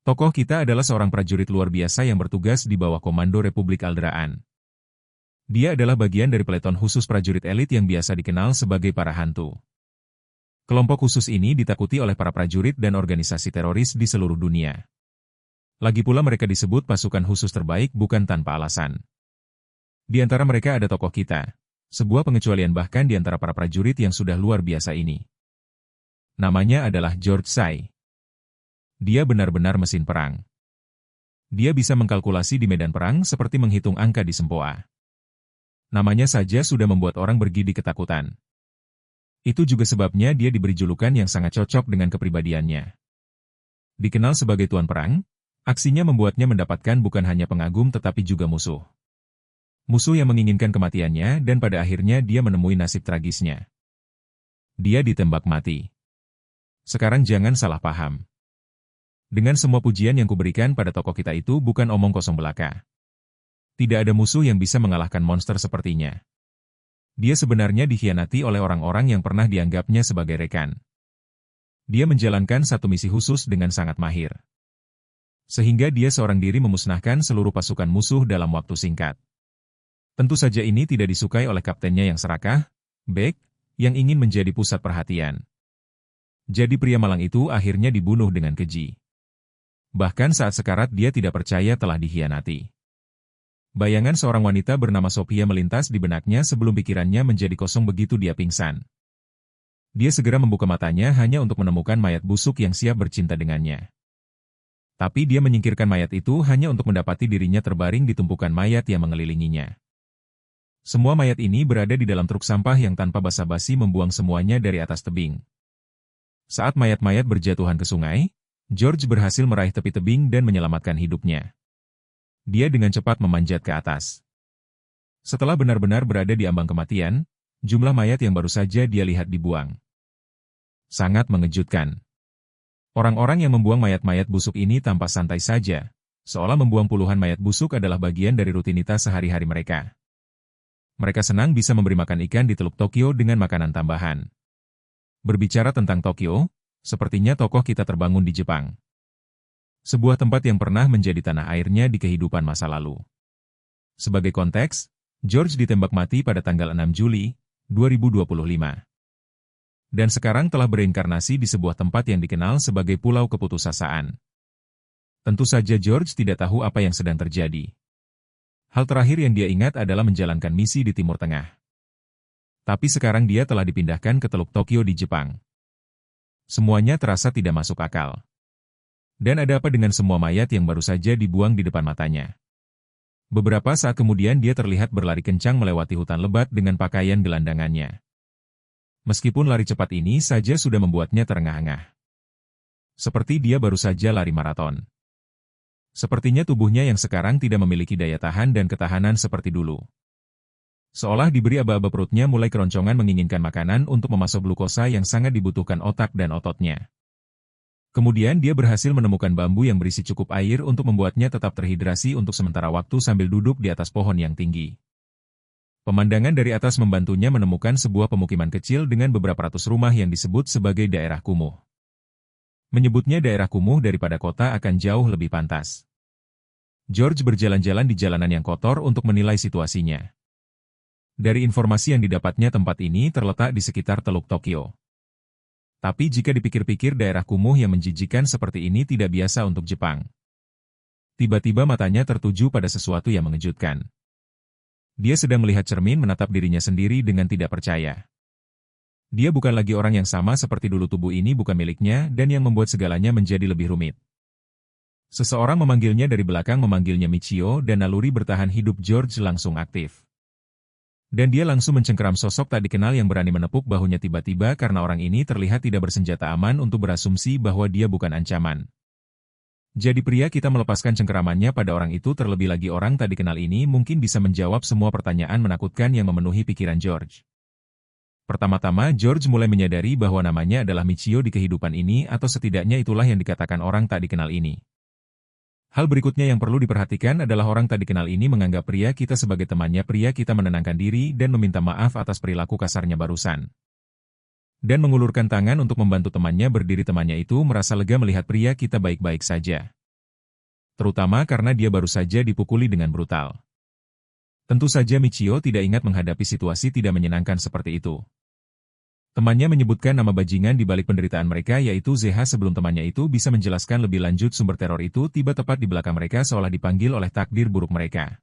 Tokoh kita adalah seorang prajurit luar biasa yang bertugas di bawah komando Republik Alderaan. Dia adalah bagian dari peleton khusus prajurit elit yang biasa dikenal sebagai para hantu. Kelompok khusus ini ditakuti oleh para prajurit dan organisasi teroris di seluruh dunia. Lagi pula mereka disebut pasukan khusus terbaik bukan tanpa alasan. Di antara mereka ada tokoh kita, sebuah pengecualian bahkan di antara para prajurit yang sudah luar biasa ini. Namanya adalah George Tsai. Dia benar-benar mesin perang. Dia bisa mengkalkulasi di medan perang seperti menghitung angka di sempoa. Namanya saja sudah membuat orang bergidik ketakutan. Itu juga sebabnya dia diberi julukan yang sangat cocok dengan kepribadiannya. Dikenal sebagai Tuan Perang, aksinya membuatnya mendapatkan bukan hanya pengagum tetapi juga musuh. Musuh yang menginginkan kematiannya dan pada akhirnya dia menemui nasib tragisnya. Dia ditembak mati. Sekarang jangan salah paham. Dengan semua pujian yang kuberikan pada tokoh kita itu bukan omong kosong belaka. Tidak ada musuh yang bisa mengalahkan monster sepertinya. Dia sebenarnya dikhianati oleh orang-orang yang pernah dianggapnya sebagai rekan. Dia menjalankan satu misi khusus dengan sangat mahir. Sehingga dia seorang diri memusnahkan seluruh pasukan musuh dalam waktu singkat. Tentu saja ini tidak disukai oleh kaptennya yang serakah, Beck, yang ingin menjadi pusat perhatian. Jadi pria malang itu akhirnya dibunuh dengan keji. Bahkan saat sekarat dia tidak percaya telah dikhianati. Bayangan seorang wanita bernama Sophia melintas di benaknya sebelum pikirannya menjadi kosong begitu dia pingsan. Dia segera membuka matanya hanya untuk menemukan mayat busuk yang siap bercinta dengannya. Tapi dia menyingkirkan mayat itu hanya untuk mendapati dirinya terbaring di tumpukan mayat yang mengelilinginya. Semua mayat ini berada di dalam truk sampah yang tanpa basa-basi membuang semuanya dari atas tebing. Saat mayat-mayat berjatuhan ke sungai, George berhasil meraih tepi tebing dan menyelamatkan hidupnya. Dia dengan cepat memanjat ke atas. Setelah benar-benar berada di ambang kematian, jumlah mayat yang baru saja dia lihat dibuang. Sangat mengejutkan. Orang-orang yang membuang mayat-mayat busuk ini tanpa santai saja, seolah membuang puluhan mayat busuk adalah bagian dari rutinitas sehari-hari mereka. Mereka senang bisa memberi makan ikan di Teluk Tokyo dengan makanan tambahan. Berbicara tentang Tokyo, sepertinya tokoh kita terbangun di Jepang. Sebuah tempat yang pernah menjadi tanah airnya di kehidupan masa lalu. Sebagai konteks, George ditembak mati pada tanggal 6 Juli, 2025. Dan sekarang telah bereinkarnasi di sebuah tempat yang dikenal sebagai Pulau Keputusasaan. Tentu saja George tidak tahu apa yang sedang terjadi. Hal terakhir yang dia ingat adalah menjalankan misi di Timur Tengah. Tapi sekarang dia telah dipindahkan ke Teluk Tokyo di Jepang. Semuanya terasa tidak masuk akal. Dan ada apa dengan semua mayat yang baru saja dibuang di depan matanya? Beberapa saat kemudian dia terlihat berlari kencang melewati hutan lebat dengan pakaian gelandangannya. Meskipun lari cepat ini saja sudah membuatnya terengah-engah. Seperti dia baru saja lari maraton. Sepertinya tubuhnya yang sekarang tidak memiliki daya tahan dan ketahanan seperti dulu. Seolah diberi aba-aba perutnya mulai keroncongan menginginkan makanan untuk memasok glukosa yang sangat dibutuhkan otak dan ototnya. Kemudian dia berhasil menemukan bambu yang berisi cukup air untuk membuatnya tetap terhidrasi untuk sementara waktu sambil duduk di atas pohon yang tinggi. Pemandangan dari atas membantunya menemukan sebuah pemukiman kecil dengan beberapa ratus rumah yang disebut sebagai daerah kumuh. Menyebutnya daerah kumuh daripada kota akan jauh lebih pantas. George berjalan-jalan di jalanan yang kotor untuk menilai situasinya. Dari informasi yang didapatnya tempat ini terletak di sekitar Teluk Tokyo. Tapi jika dipikir-pikir daerah kumuh yang menjijikan seperti ini tidak biasa untuk Jepang. Tiba-tiba matanya tertuju pada sesuatu yang mengejutkan. Dia sedang melihat cermin menatap dirinya sendiri dengan tidak percaya. Dia bukan lagi orang yang sama seperti dulu, tubuh ini bukan miliknya dan yang membuat segalanya menjadi lebih rumit. Seseorang memanggilnya dari belakang, memanggilnya Michio, dan naluri bertahan hidup George langsung aktif. Dan dia langsung mencengkeram sosok tak dikenal yang berani menepuk bahunya tiba-tiba karena orang ini terlihat tidak bersenjata aman untuk berasumsi bahwa dia bukan ancaman. Jadi pria kita melepaskan cengkeramannya pada orang itu, terlebih lagi orang tak dikenal ini mungkin bisa menjawab semua pertanyaan menakutkan yang memenuhi pikiran George. Pertama-tama George mulai menyadari bahwa namanya adalah Michio di kehidupan ini, atau setidaknya itulah yang dikatakan orang tak dikenal ini. Hal berikutnya yang perlu diperhatikan adalah orang tak dikenal ini menganggap pria kita sebagai temannya. Pria kita menenangkan diri dan meminta maaf atas perilaku kasarnya barusan. Dan mengulurkan tangan untuk membantu temannya berdiri. Temannya itu merasa lega melihat pria kita baik-baik saja. terutama karena dia baru saja dipukuli dengan brutal. Tentu saja Michio tidak ingat menghadapi situasi tidak menyenangkan seperti itu. Temannya menyebutkan nama bajingan di balik penderitaan mereka yaitu ZH sebelum temannya itu bisa menjelaskan lebih lanjut sumber teror itu tiba tepat di belakang mereka seolah dipanggil oleh takdir buruk mereka.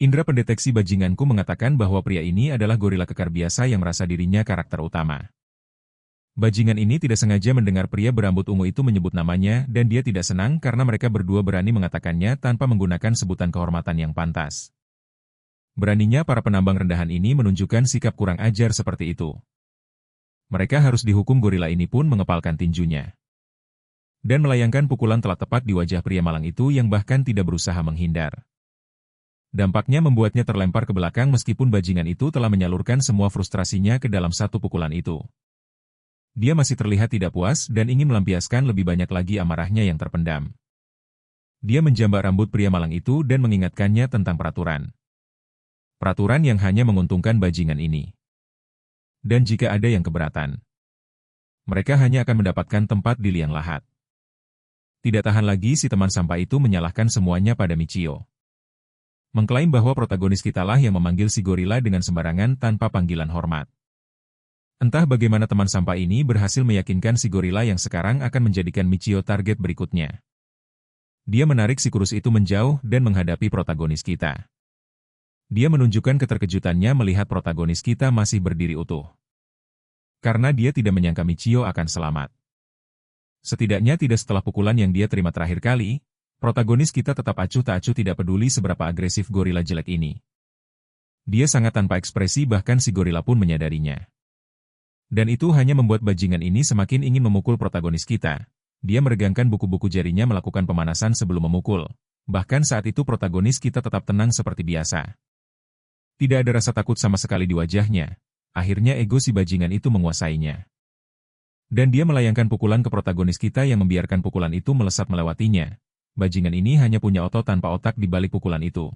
Indra pendeteksi bajinganku mengatakan bahwa pria ini adalah gorila kekar biasa yang merasa dirinya karakter utama. Bajingan ini tidak sengaja mendengar pria berambut ungu itu menyebut namanya dan dia tidak senang karena mereka berdua berani mengatakannya tanpa menggunakan sebutan kehormatan yang pantas. Beraninya para penambang rendahan ini menunjukkan sikap kurang ajar seperti itu. Mereka harus dihukum. Gorila ini pun mengepalkan tinjunya. Dan melayangkan pukulan telah tepat di wajah pria malang itu yang bahkan tidak berusaha menghindar. Dampaknya membuatnya terlempar ke belakang meskipun bajingan itu telah menyalurkan semua frustrasinya ke dalam satu pukulan itu. Dia masih terlihat tidak puas dan ingin melampiaskan lebih banyak lagi amarahnya yang terpendam. Dia menjambak rambut pria malang itu dan mengingatkannya tentang peraturan. Peraturan yang hanya menguntungkan bajingan ini. Dan jika ada yang keberatan, mereka hanya akan mendapatkan tempat di liang lahat. Tidak tahan lagi si teman sampah itu menyalahkan semuanya pada Michio. Mengklaim bahwa protagonis kitalah yang memanggil si gorila dengan sembarangan tanpa panggilan hormat. Entah bagaimana teman sampah ini berhasil meyakinkan si gorila yang sekarang akan menjadikan Michio target berikutnya. Dia menarik si kurus itu menjauh dan menghadapi protagonis kita. Dia menunjukkan keterkejutannya melihat protagonis kita masih berdiri utuh. Karena dia tidak menyangka Michio akan selamat. Setidaknya tidak setelah pukulan yang dia terima terakhir kali, protagonis kita tetap acuh tak acuh tidak peduli seberapa agresif gorila jelek ini. Dia sangat tanpa ekspresi bahkan si gorila pun menyadarinya. Dan itu hanya membuat bajingan ini semakin ingin memukul protagonis kita. Dia meregangkan buku-buku jarinya melakukan pemanasan sebelum memukul. Bahkan saat itu protagonis kita tetap tenang seperti biasa. Tidak ada rasa takut sama sekali di wajahnya. Akhirnya ego si bajingan itu menguasainya. Dan dia melayangkan pukulan ke protagonis kita yang membiarkan pukulan itu melesat melewatinya. Bajingan ini hanya punya otot tanpa otak di balik pukulan itu.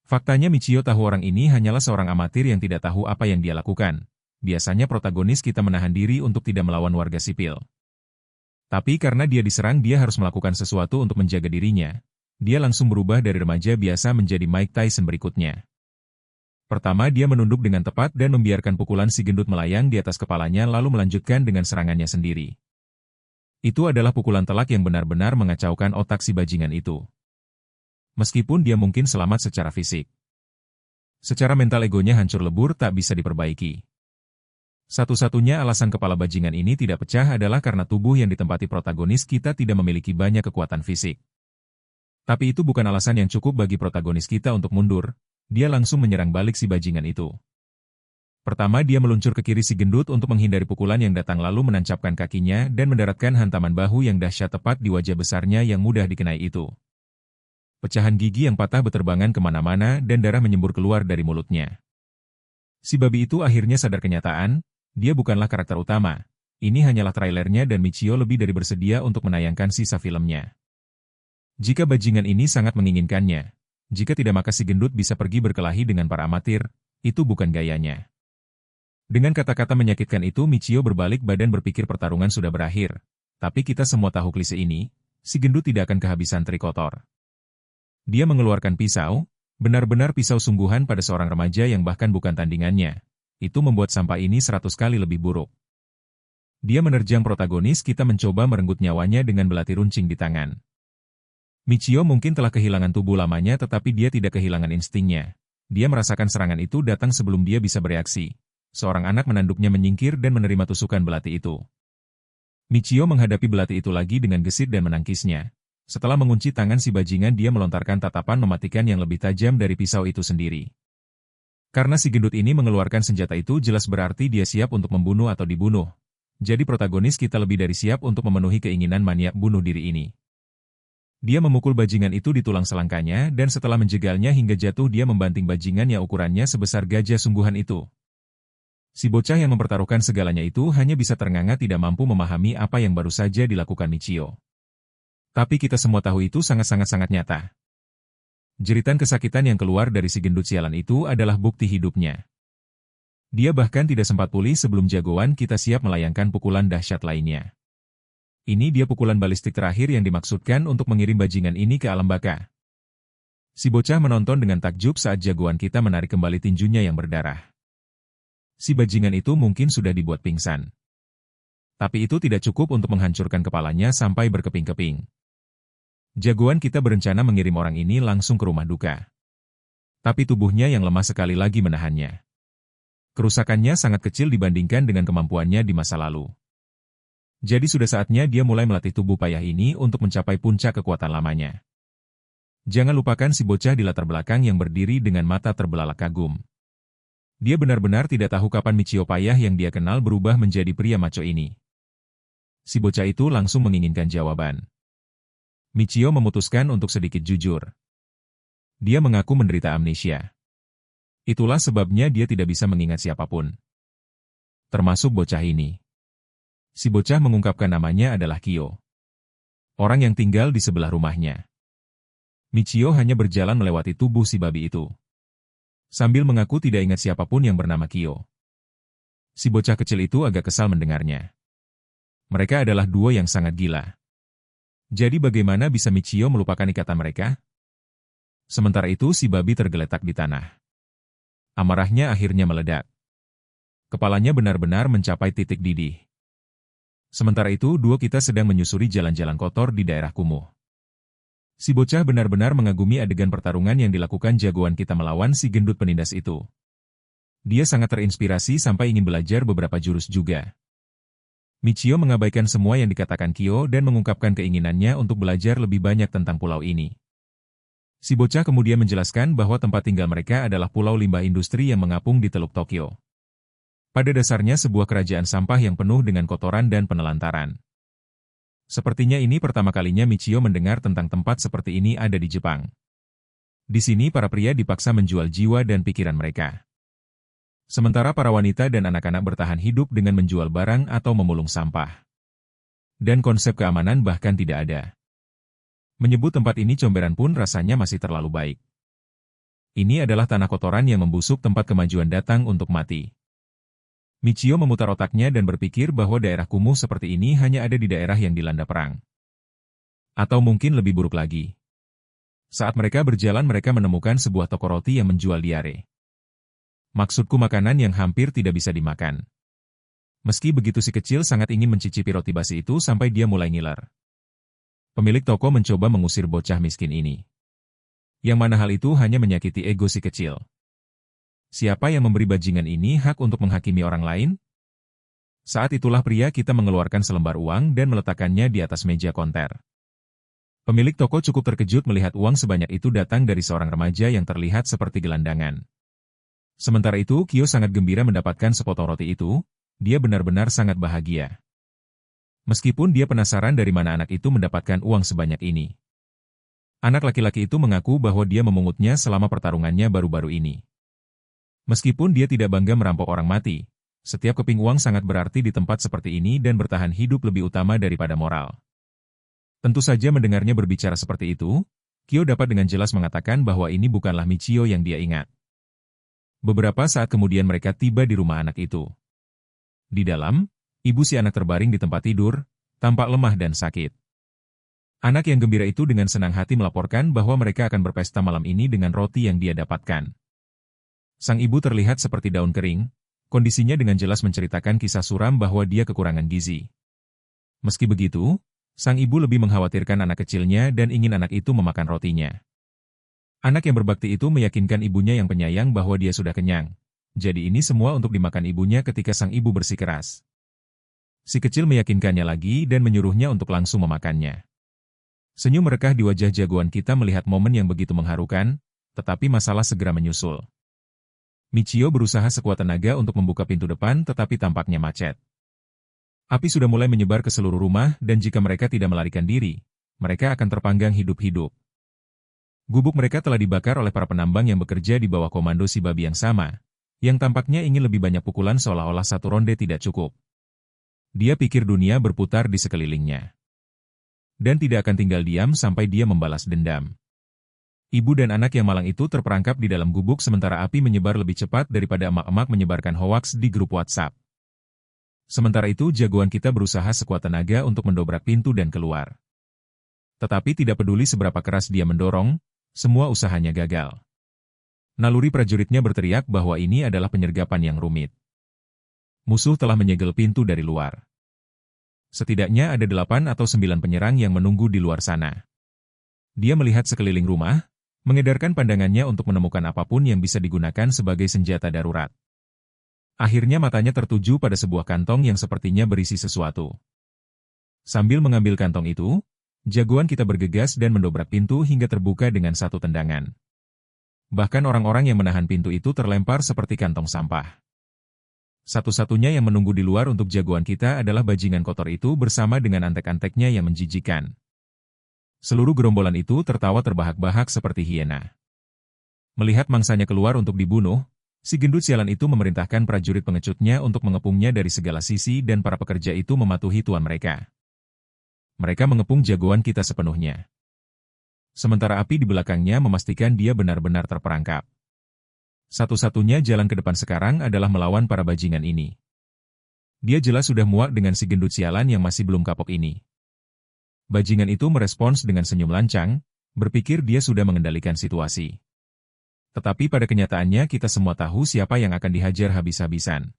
Faktanya Michio tahu orang ini hanyalah seorang amatir yang tidak tahu apa yang dia lakukan. Biasanya protagonis kita menahan diri untuk tidak melawan warga sipil. Tapi karena dia diserang dia harus melakukan sesuatu untuk menjaga dirinya. Dia langsung berubah dari remaja biasa menjadi Mike Tyson berikutnya. Pertama dia menunduk dengan tepat dan membiarkan pukulan si gendut melayang di atas kepalanya lalu melanjutkan dengan serangannya sendiri. Itu adalah pukulan telak yang benar-benar mengacaukan otak si bajingan itu. Meskipun dia mungkin selamat secara fisik. Secara mental egonya hancur lebur tak bisa diperbaiki. Satu-satunya alasan kepala bajingan ini tidak pecah adalah karena tubuh yang ditempati protagonis kita tidak memiliki banyak kekuatan fisik. Tapi itu bukan alasan yang cukup bagi protagonis kita untuk mundur, dia langsung menyerang balik si bajingan itu. Pertama dia meluncur ke kiri si gendut untuk menghindari pukulan yang datang lalu menancapkan kakinya dan mendaratkan hantaman bahu yang dahsyat tepat di wajah besarnya yang mudah dikenai itu. Pecahan gigi yang patah beterbangan kemana-mana dan darah menyembur keluar dari mulutnya. Si babi itu akhirnya sadar kenyataan, dia bukanlah karakter utama. Ini hanyalah trailernya dan Michio lebih dari bersedia untuk menayangkan sisa filmnya. Jika bajingan ini sangat menginginkannya, jika tidak maka si gendut bisa pergi berkelahi dengan para amatir, itu bukan gayanya. Dengan kata-kata menyakitkan itu Michio berbalik badan berpikir pertarungan sudah berakhir. Tapi kita semua tahu klise ini, si gendut tidak akan kehabisan trik kotor. Dia mengeluarkan pisau, benar-benar pisau sungguhan pada seorang remaja yang bahkan bukan tandingannya. Itu membuat sampah ini 100 kali lebih buruk. Dia menerjang protagonis kita mencoba merenggut nyawanya dengan belati runcing di tangan. Michio mungkin telah kehilangan tubuh lamanya tetapi dia tidak kehilangan instingnya. Dia merasakan serangan itu datang sebelum dia bisa bereaksi. Seorang anak menanduknya menyingkir dan menerima tusukan belati itu. Michio menghadapi belati itu lagi dengan gesit dan menangkisnya. Setelah mengunci tangan si bajingan dia melontarkan tatapan mematikan yang lebih tajam dari pisau itu sendiri. Karena si gendut ini mengeluarkan senjata itu jelas berarti dia siap untuk membunuh atau dibunuh. Jadi protagonis kita lebih dari siap untuk memenuhi keinginan maniak bunuh diri ini. Dia memukul bajingan itu di tulang selangkanya dan setelah menjegalnya hingga jatuh dia membanting bajingan yang ukurannya sebesar gajah sungguhan itu. Si bocah yang mempertaruhkan segalanya itu hanya bisa ternganga tidak mampu memahami apa yang baru saja dilakukan Michio. Tapi kita semua tahu itu sangat-sangat nyata. Jeritan kesakitan yang keluar dari si gendut sialan itu adalah bukti hidupnya. Dia bahkan tidak sempat pulih sebelum jagoan kita siap melayangkan pukulan dahsyat lainnya. Ini dia pukulan balistik terakhir yang dimaksudkan untuk mengirim bajingan ini ke alam baka. Si bocah menonton dengan takjub saat jagoan kita menarik kembali tinjunya yang berdarah. Si bajingan itu mungkin sudah dibuat pingsan. Tapi itu tidak cukup untuk menghancurkan kepalanya sampai berkeping-keping. Jagoan kita berencana mengirim orang ini langsung ke rumah duka. Tapi tubuhnya yang lemah sekali lagi menahannya. Kerusakannya sangat kecil dibandingkan dengan kemampuannya di masa lalu. Jadi sudah saatnya dia mulai melatih tubuh payah ini untuk mencapai puncak kekuatan lamanya. Jangan lupakan si bocah di latar belakang yang berdiri dengan mata terbelalak kagum. Dia benar-benar tidak tahu kapan Michio payah yang dia kenal berubah menjadi pria maco ini. Si bocah itu langsung menginginkan jawaban. Michio memutuskan untuk sedikit jujur. Dia mengaku menderita amnesia. Itulah sebabnya dia tidak bisa mengingat siapapun. Termasuk bocah ini. Si bocah mengungkapkan namanya adalah Kyo. Orang yang tinggal di sebelah rumahnya. Michio hanya berjalan melewati tubuh si babi itu. Sambil mengaku tidak ingat siapapun yang bernama Kyo. Si bocah kecil itu agak kesal mendengarnya. Mereka adalah duo yang sangat gila. Jadi bagaimana bisa Michio melupakan ikatan mereka? Sementara itu si babi tergeletak di tanah. Amarahnya akhirnya meledak. Kepalanya benar-benar mencapai titik didih. Sementara itu, duo kita sedang menyusuri jalan-jalan kotor di daerah kumuh. Si bocah benar-benar mengagumi adegan pertarungan yang dilakukan jagoan kita melawan si gendut penindas itu. Dia sangat terinspirasi sampai ingin belajar beberapa jurus juga. Michio mengabaikan semua yang dikatakan Kyo dan mengungkapkan keinginannya untuk belajar lebih banyak tentang pulau ini. Si bocah kemudian menjelaskan bahwa tempat tinggal mereka adalah pulau limbah industri yang mengapung di Teluk Tokyo. Pada dasarnya sebuah kerajaan sampah yang penuh dengan kotoran dan penelantaran. Sepertinya ini pertama kalinya Michio mendengar tentang tempat seperti ini ada di Jepang. Di sini para pria dipaksa menjual jiwa dan pikiran mereka. Sementara para wanita dan anak-anak bertahan hidup dengan menjual barang atau memulung sampah. Dan konsep keamanan bahkan tidak ada. Menyebut tempat ini comberan pun rasanya masih terlalu baik. Ini adalah tanah kotoran yang membusuk tempat kemajuan datang untuk mati. Michio memutar otaknya dan berpikir bahwa daerah kumuh seperti ini hanya ada di daerah yang dilanda perang. Atau mungkin lebih buruk lagi. Saat mereka berjalan mereka menemukan sebuah toko roti yang menjual diare. Maksudku makanan yang hampir tidak bisa dimakan. Meski begitu si kecil sangat ingin mencicipi roti basi itu sampai dia mulai ngiler. Pemilik toko mencoba mengusir bocah miskin ini. Yang mana hal itu hanya menyakiti ego si kecil. Siapa yang memberi bajingan ini hak untuk menghakimi orang lain? Saat itulah pria kita mengeluarkan selembar uang dan meletakkannya di atas meja konter. Pemilik toko cukup terkejut melihat uang sebanyak itu datang dari seorang remaja yang terlihat seperti gelandangan. Sementara itu, Kyo sangat gembira mendapatkan sepotong roti itu, dia benar-benar sangat bahagia. Meskipun dia penasaran dari mana anak itu mendapatkan uang sebanyak ini. Anak laki-laki itu mengaku bahwa dia memungutnya selama pertarungannya baru-baru ini. Meskipun dia tidak bangga merampok orang mati, setiap keping uang sangat berarti di tempat seperti ini dan bertahan hidup lebih utama daripada moral. Tentu saja mendengarnya berbicara seperti itu, Kyo dapat dengan jelas mengatakan bahwa ini bukanlah Michio yang dia ingat. Beberapa saat kemudian mereka tiba di rumah anak itu. Di dalam, ibu si anak terbaring di tempat tidur, tampak lemah dan sakit. Anak yang gembira itu dengan senang hati melaporkan bahwa mereka akan berpesta malam ini dengan roti yang dia dapatkan. Sang ibu terlihat seperti daun kering, kondisinya dengan jelas menceritakan kisah suram bahwa dia kekurangan gizi. Meski begitu, sang ibu lebih mengkhawatirkan anak kecilnya dan ingin anak itu memakan rotinya. Anak yang berbakti itu meyakinkan ibunya yang penyayang bahwa dia sudah kenyang. Jadi ini semua untuk dimakan ibunya ketika sang ibu bersikeras. Si kecil meyakinkannya lagi dan menyuruhnya untuk langsung memakannya. Senyum merekah di wajah jagoan kita melihat momen yang begitu mengharukan, tetapi masalah segera menyusul. Michio berusaha sekuat tenaga untuk membuka pintu depan tetapi tampaknya macet. Api sudah mulai menyebar ke seluruh rumah dan jika mereka tidak melarikan diri, mereka akan terpanggang hidup-hidup. Gubuk mereka telah dibakar oleh para penambang yang bekerja di bawah komando si babi yang sama, yang tampaknya ingin lebih banyak pukulan seolah-olah satu ronde tidak cukup. Dia pikir dunia berputar di sekelilingnya. Dan tidak akan tinggal diam sampai dia membalas dendam. Ibu dan anak yang malang itu terperangkap di dalam gubuk sementara api menyebar lebih cepat daripada emak-emak menyebarkan hoaks di grup WhatsApp. Sementara itu jagoan kita berusaha sekuat tenaga untuk mendobrak pintu dan keluar. Tetapi tidak peduli seberapa keras dia mendorong, semua usahanya gagal. Naluri prajuritnya berteriak bahwa ini adalah penyergapan yang rumit. Musuh telah menyegel pintu dari luar. Setidaknya ada 8 atau 9 penyerang yang menunggu di luar sana. Dia melihat sekeliling rumah, mengedarkan pandangannya untuk menemukan apapun yang bisa digunakan sebagai senjata darurat. Akhirnya matanya tertuju pada sebuah kantong yang sepertinya berisi sesuatu. Sambil mengambil kantong itu, jagoan kita bergegas dan mendobrak pintu hingga terbuka dengan satu tendangan. Bahkan orang-orang yang menahan pintu itu terlempar seperti kantong sampah. Satu-satunya yang menunggu di luar untuk jagoan kita adalah bajingan kotor itu bersama dengan antek-anteknya yang menjijikan. Seluruh gerombolan itu tertawa terbahak-bahak seperti hiena. Melihat mangsanya keluar untuk dibunuh, si gendut sialan itu memerintahkan prajurit pengecutnya untuk mengepungnya dari segala sisi dan para pekerja itu mematuhi tuan mereka. Mereka mengepung jagoan kita sepenuhnya. Sementara api di belakangnya memastikan dia benar-benar terperangkap. Satu-satunya jalan ke depan sekarang adalah melawan para bajingan ini. Dia jelas sudah muak dengan si gendut sialan yang masih belum kapok ini. Bajingan itu merespons dengan senyum lancang, berpikir dia sudah mengendalikan situasi. Tetapi pada kenyataannya kita semua tahu siapa yang akan dihajar habis-habisan.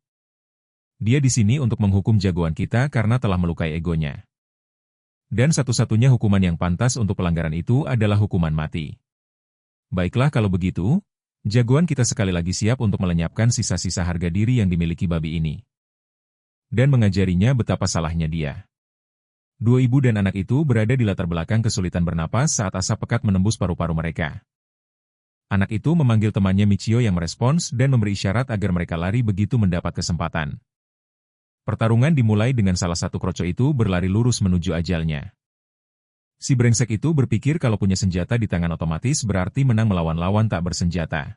Dia di sini untuk menghukum jagoan kita karena telah melukai egonya. Dan satu-satunya hukuman yang pantas untuk pelanggaran itu adalah hukuman mati. Baiklah kalau begitu, jagoan kita sekali lagi siap untuk melenyapkan sisa-sisa harga diri yang dimiliki babi ini. Dan mengajarinya betapa salahnya dia. Dua ibu dan anak itu berada di latar belakang kesulitan bernapas saat asap pekat menembus paru-paru mereka. Anak itu memanggil temannya Michio yang merespons dan memberi isyarat agar mereka lari begitu mendapat kesempatan. Pertarungan dimulai dengan salah satu kroco itu berlari lurus menuju ajalnya. Si brengsek itu berpikir kalau punya senjata di tangan otomatis berarti menang melawan lawan tak bersenjata.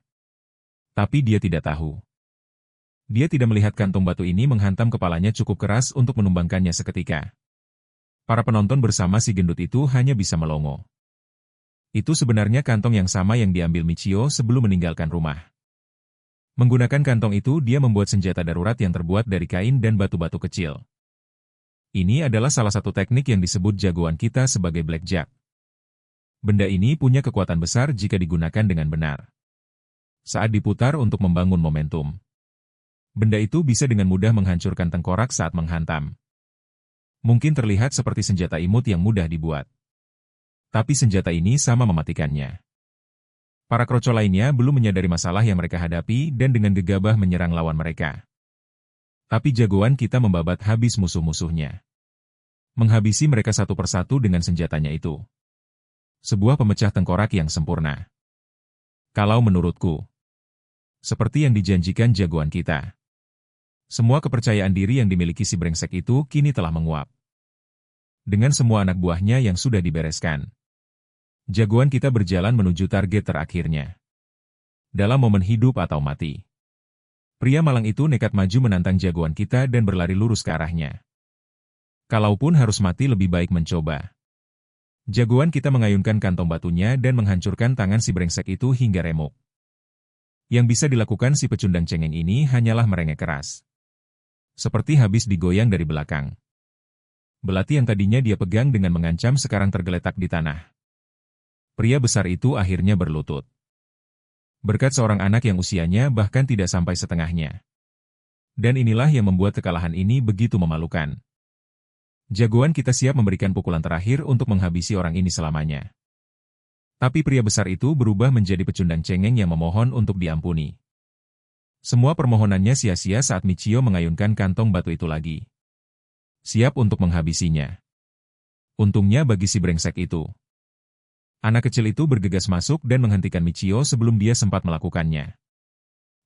Tapi dia tidak tahu. Dia tidak melihat kantong batu ini menghantam kepalanya cukup keras untuk menumbangkannya seketika. Para penonton bersama si gendut itu hanya bisa melongo. Itu sebenarnya kantong yang sama yang diambil Michio sebelum meninggalkan rumah. Menggunakan kantong itu dia membuat senjata darurat yang terbuat dari kain dan batu-batu kecil. Ini adalah salah satu teknik yang disebut jagoan kita sebagai blackjack. Benda ini punya kekuatan besar jika digunakan dengan benar. Saat diputar untuk membangun momentum, benda itu bisa dengan mudah menghancurkan tengkorak saat menghantam. Mungkin terlihat seperti senjata imut yang mudah dibuat. Tapi senjata ini sama mematikannya. Para kroco lainnya belum menyadari masalah yang mereka hadapi dan dengan gegabah menyerang lawan mereka. Tapi jagoan kita membabat habis musuh-musuhnya. Menghabisi mereka satu persatu dengan senjatanya itu. Sebuah pemecah tengkorak yang sempurna. Kalau menurutku, seperti yang dijanjikan jagoan kita. Semua kepercayaan diri yang dimiliki si brengsek itu kini telah menguap. Dengan semua anak buahnya yang sudah dibereskan, jagoan kita berjalan menuju target terakhirnya. Dalam momen hidup atau mati, pria malang itu nekat maju menantang jagoan kita dan berlari lurus ke arahnya. Kalaupun harus mati lebih baik mencoba. Jagoan kita mengayunkan kantong batunya dan menghancurkan tangan si brengsek itu hingga remuk. Yang bisa dilakukan si pecundang cengeng ini hanyalah merengek keras. Seperti habis digoyang dari belakang. Belati yang tadinya dia pegang dengan mengancam sekarang tergeletak di tanah. Pria besar itu akhirnya berlutut. Berkat seorang anak yang usianya bahkan tidak sampai setengahnya. Dan inilah yang membuat kekalahan ini begitu memalukan. Jagoan kita siap memberikan pukulan terakhir untuk menghabisi orang ini selamanya. Tapi pria besar itu berubah menjadi pecundang cengeng yang memohon untuk diampuni. Semua permohonannya sia-sia saat Michio mengayunkan kantong batu itu lagi. Siap untuk menghabisinya. Untungnya bagi si brengsek itu. Anak kecil itu bergegas masuk dan menghentikan Michio sebelum dia sempat melakukannya.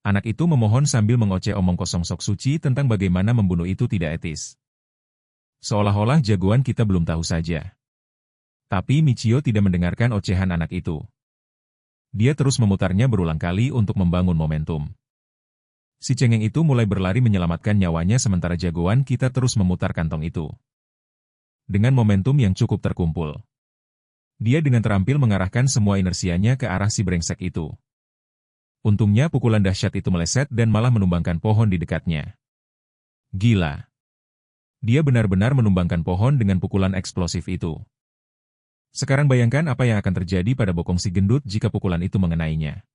Anak itu memohon sambil mengoceh omong kosong sok suci tentang bagaimana membunuh itu tidak etis. Seolah-olah jagoan kita belum tahu saja. Tapi Michio tidak mendengarkan ocehan anak itu. Dia terus memutarnya berulang kali untuk membangun momentum. Si cengeng itu mulai berlari menyelamatkan nyawanya sementara jagoan kita terus memutar kantong itu. Dengan momentum yang cukup terkumpul. Dia dengan terampil mengarahkan semua inersianya ke arah si brengsek itu. Untungnya pukulan dahsyat itu meleset dan malah menumbangkan pohon di dekatnya. Gila. Dia benar-benar menumbangkan pohon dengan pukulan eksplosif itu. Sekarang bayangkan apa yang akan terjadi pada bokong si gendut jika pukulan itu mengenainya.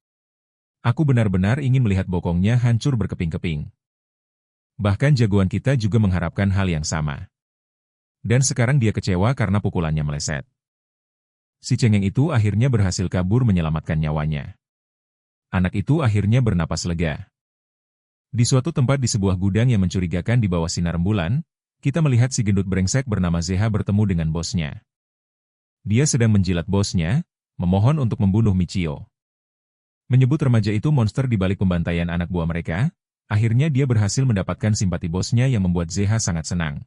Aku benar-benar ingin melihat bokongnya hancur berkeping-keping. Bahkan jagoan kita juga mengharapkan hal yang sama. Dan sekarang dia kecewa karena pukulannya meleset. Si cengeng itu akhirnya berhasil kabur menyelamatkan nyawanya. Anak itu akhirnya bernapas lega. Di suatu tempat di sebuah gudang yang mencurigakan di bawah sinar rembulan, kita melihat si gendut brengsek bernama Zeha bertemu dengan bosnya. Dia sedang menjilat bosnya, memohon untuk membunuh Michio. Menyebut remaja itu monster di balik pembantaian anak buah mereka, akhirnya dia berhasil mendapatkan simpati bosnya yang membuat Zeha sangat senang.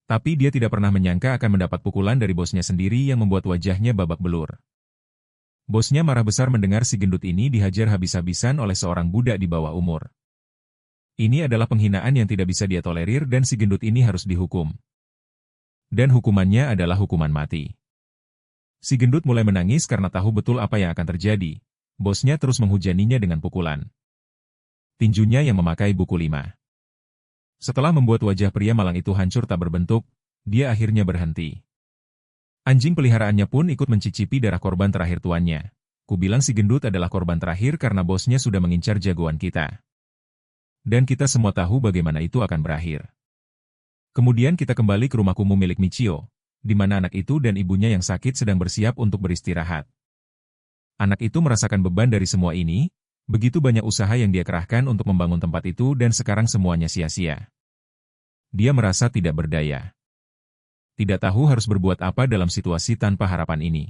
Tapi dia tidak pernah menyangka akan mendapat pukulan dari bosnya sendiri yang membuat wajahnya babak belur. Bosnya marah besar mendengar si gendut ini dihajar habis-habisan oleh seorang budak di bawah umur. Ini adalah penghinaan yang tidak bisa dia tolerir dan si gendut ini harus dihukum. Dan hukumannya adalah hukuman mati. Si gendut mulai menangis karena tahu betul apa yang akan terjadi. Bosnya terus menghujaninya dengan pukulan. Tinjunya yang memakai buku 5. Setelah membuat wajah pria malang itu hancur tak berbentuk, dia akhirnya berhenti. Anjing peliharaannya pun ikut mencicipi darah korban terakhir tuannya. Kubilang si gendut adalah korban terakhir karena bosnya sudah mengincar jagoan kita. Dan kita semua tahu bagaimana itu akan berakhir. Kemudian kita kembali ke rumah kumuh milik Michio, di mana anak itu dan ibunya yang sakit sedang bersiap untuk beristirahat. Anak itu merasakan beban dari semua ini, begitu banyak usaha yang dia kerahkan untuk membangun tempat itu dan sekarang semuanya sia-sia. Dia merasa tidak berdaya. Tidak tahu harus berbuat apa dalam situasi tanpa harapan ini.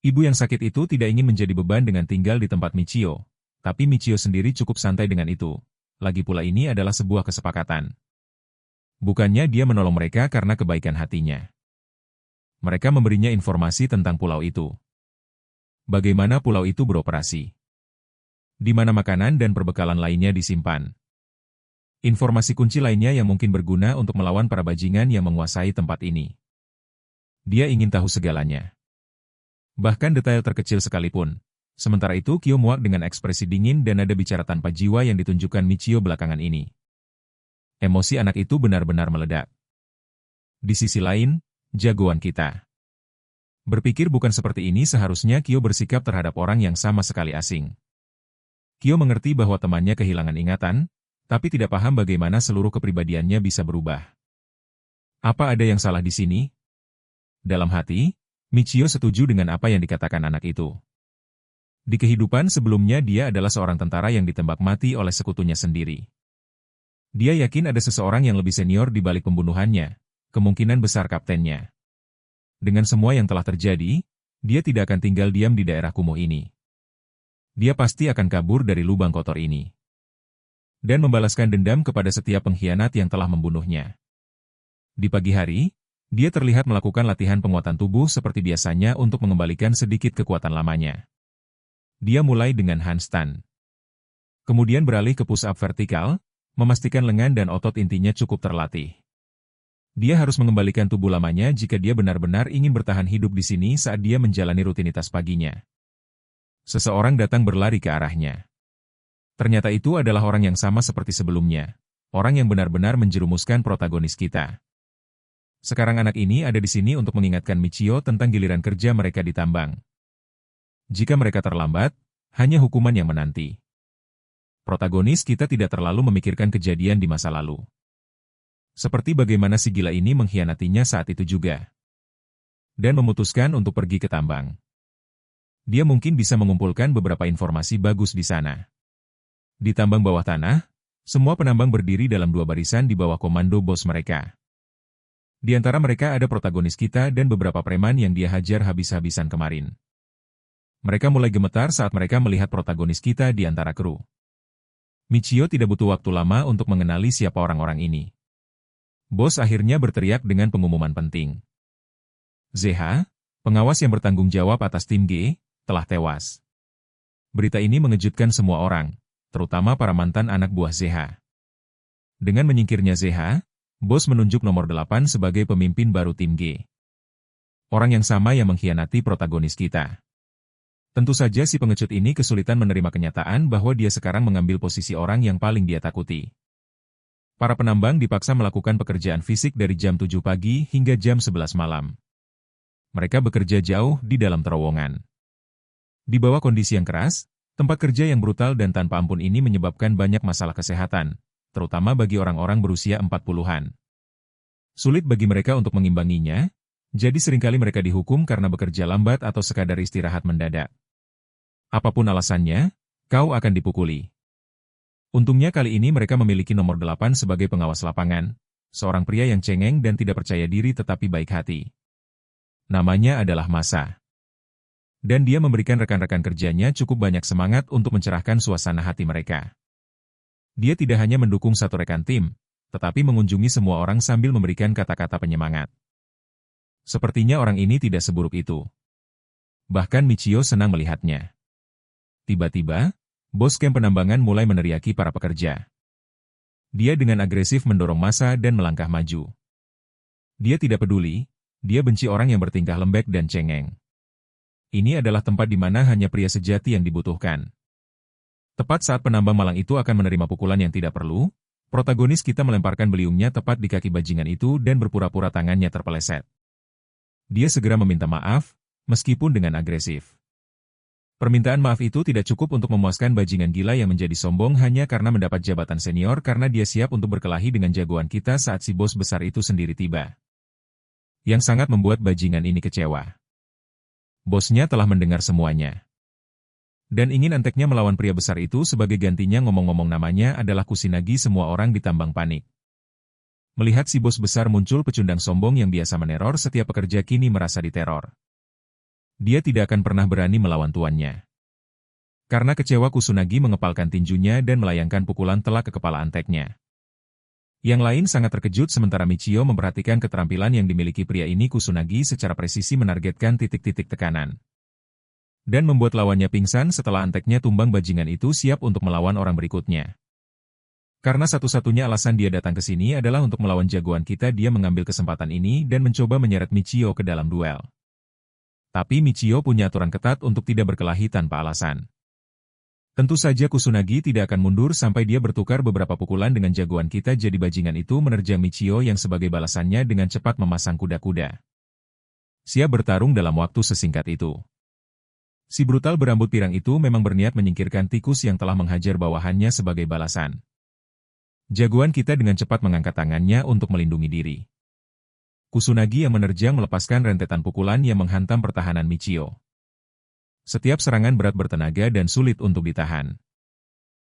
Ibu yang sakit itu tidak ingin menjadi beban dengan tinggal di tempat Michio, tapi Michio sendiri cukup santai dengan itu. Lagi pula ini adalah sebuah kesepakatan. Bukannya dia menolong mereka karena kebaikan hatinya. Mereka memberinya informasi tentang pulau itu. Bagaimana pulau itu beroperasi. Di mana makanan dan perbekalan lainnya disimpan. Informasi kunci lainnya yang mungkin berguna untuk melawan para bajingan yang menguasai tempat ini. Dia ingin tahu segalanya. Bahkan detail terkecil sekalipun. Sementara itu Kyo muak dengan ekspresi dingin dan nada bicara tanpa jiwa yang ditunjukkan Michio belakangan ini. Emosi anak itu benar-benar meledak. Di sisi lain, jagoan kita. Berpikir bukan seperti ini seharusnya Kyo bersikap terhadap orang yang sama sekali asing. Kyo mengerti bahwa temannya kehilangan ingatan, tapi tidak paham bagaimana seluruh kepribadiannya bisa berubah. Apa ada yang salah di sini? Dalam hati, Michio setuju dengan apa yang dikatakan anak itu. Di kehidupan sebelumnya dia adalah seorang tentara yang ditembak mati oleh sekutunya sendiri. Dia yakin ada seseorang yang lebih senior di balik pembunuhannya, kemungkinan besar kaptennya. Dengan semua yang telah terjadi, dia tidak akan tinggal diam di daerah kumuh ini. Dia pasti akan kabur dari lubang kotor ini. Dan membalaskan dendam kepada setiap pengkhianat yang telah membunuhnya. Di pagi hari, dia terlihat melakukan latihan penguatan tubuh seperti biasanya untuk mengembalikan sedikit kekuatan lamanya. Dia mulai dengan handstand. Kemudian beralih ke push-up vertikal, memastikan lengan dan otot intinya cukup terlatih. Dia harus mengembalikan tubuh lamanya jika dia benar-benar ingin bertahan hidup di sini saat dia menjalani rutinitas paginya. Seseorang datang berlari ke arahnya. Ternyata itu adalah orang yang sama seperti sebelumnya. Orang yang benar-benar menjerumuskan protagonis kita. Sekarang anak ini ada di sini untuk mengingatkan Michio tentang giliran kerja mereka di tambang. Jika mereka terlambat, hanya hukuman yang menanti. Protagonis kita tidak terlalu memikirkan kejadian di masa lalu. Seperti bagaimana si gila ini mengkhianatinya saat itu juga. Dan memutuskan untuk pergi ke tambang. Dia mungkin bisa mengumpulkan beberapa informasi bagus di sana. Di tambang bawah tanah, semua penambang berdiri dalam dua barisan di bawah komando bos mereka. Di antara mereka ada protagonis kita dan beberapa preman yang dia hajar habis-habisan kemarin. Mereka mulai gemetar saat mereka melihat protagonis kita di antara kru. Michio tidak butuh waktu lama untuk mengenali siapa orang-orang ini. Bos akhirnya berteriak dengan pengumuman penting. Zeha, pengawas yang bertanggung jawab atas tim G, telah tewas. Berita ini mengejutkan semua orang, terutama para mantan anak buah Zeha. Dengan menyingkirnya Zeha, bos menunjuk nomor 8 sebagai pemimpin baru tim G. Orang yang sama yang mengkhianati protagonis kita. Tentu saja si pengecut ini kesulitan menerima kenyataan bahwa dia sekarang mengambil posisi orang yang paling dia takuti. Para penambang dipaksa melakukan pekerjaan fisik dari jam 7 pagi hingga jam 11 malam. Mereka bekerja jauh di dalam terowongan. Di bawah kondisi yang keras, tempat kerja yang brutal dan tanpa ampun ini menyebabkan banyak masalah kesehatan, terutama bagi orang-orang berusia 40-an. Sulit bagi mereka untuk mengimbanginya, jadi seringkali mereka dihukum karena bekerja lambat atau sekadar istirahat mendadak. Apapun alasannya, kau akan dipukuli. Untungnya kali ini mereka memiliki nomor 8 sebagai pengawas lapangan, seorang pria yang cengeng dan tidak percaya diri tetapi baik hati. Namanya adalah Masa. Dan dia memberikan rekan-rekan kerjanya cukup banyak semangat untuk mencerahkan suasana hati mereka. Dia tidak hanya mendukung satu rekan tim, tetapi mengunjungi semua orang sambil memberikan kata-kata penyemangat. Sepertinya orang ini tidak seburuk itu. Bahkan Michio senang melihatnya. Tiba-tiba, bos kamp penambangan mulai meneriaki para pekerja. Dia dengan agresif mendorong Masa dan melangkah maju. Dia tidak peduli, dia benci orang yang bertingkah lembek dan cengeng. Ini adalah tempat di mana hanya pria sejati yang dibutuhkan. Tepat saat penambang malang itu akan menerima pukulan yang tidak perlu, protagonis kita melemparkan beliungnya tepat di kaki bajingan itu dan berpura-pura tangannya terpeleset. Dia segera meminta maaf, meskipun dengan agresif. Permintaan maaf itu tidak cukup untuk memuaskan bajingan gila yang menjadi sombong hanya karena mendapat jabatan senior karena dia siap untuk berkelahi dengan jagoan kita saat si bos besar itu sendiri tiba. Yang sangat membuat bajingan ini kecewa. Bosnya telah mendengar semuanya. Dan ingin anteknya melawan pria besar itu sebagai gantinya ngomong-ngomong namanya adalah Kusinagi semua orang ditambang panik. Melihat si bos besar muncul pecundang sombong yang biasa meneror setiap pekerja kini merasa diteror. Dia tidak akan pernah berani melawan tuannya. Karena kecewa Kusunagi mengepalkan tinjunya dan melayangkan pukulan telak ke kepala anteknya. Yang lain sangat terkejut sementara Michio memperhatikan keterampilan yang dimiliki pria ini. Kusunagi secara presisi menargetkan titik-titik tekanan. Dan membuat lawannya pingsan setelah anteknya tumbang. Bajingan itu siap untuk melawan orang berikutnya. Karena satu-satunya alasan dia datang ke sini adalah untuk melawan jagoan kita, dia mengambil kesempatan ini dan mencoba menyeret Michio ke dalam duel. Tapi Michio punya aturan ketat untuk tidak berkelahi tanpa alasan. Tentu saja Kusunagi tidak akan mundur sampai dia bertukar beberapa pukulan dengan jagoan kita, jadi bajingan itu menerjang Michio yang sebagai balasannya dengan cepat memasang kuda-kuda. Siap bertarung dalam waktu sesingkat itu. Si brutal berambut pirang itu memang berniat menyingkirkan tikus yang telah menghajar bawahannya sebagai balasan. Jagoan kita dengan cepat mengangkat tangannya untuk melindungi diri. Kusunagi yang menerjang melepaskan rentetan pukulan yang menghantam pertahanan Michio. Setiap serangan berat bertenaga dan sulit untuk ditahan.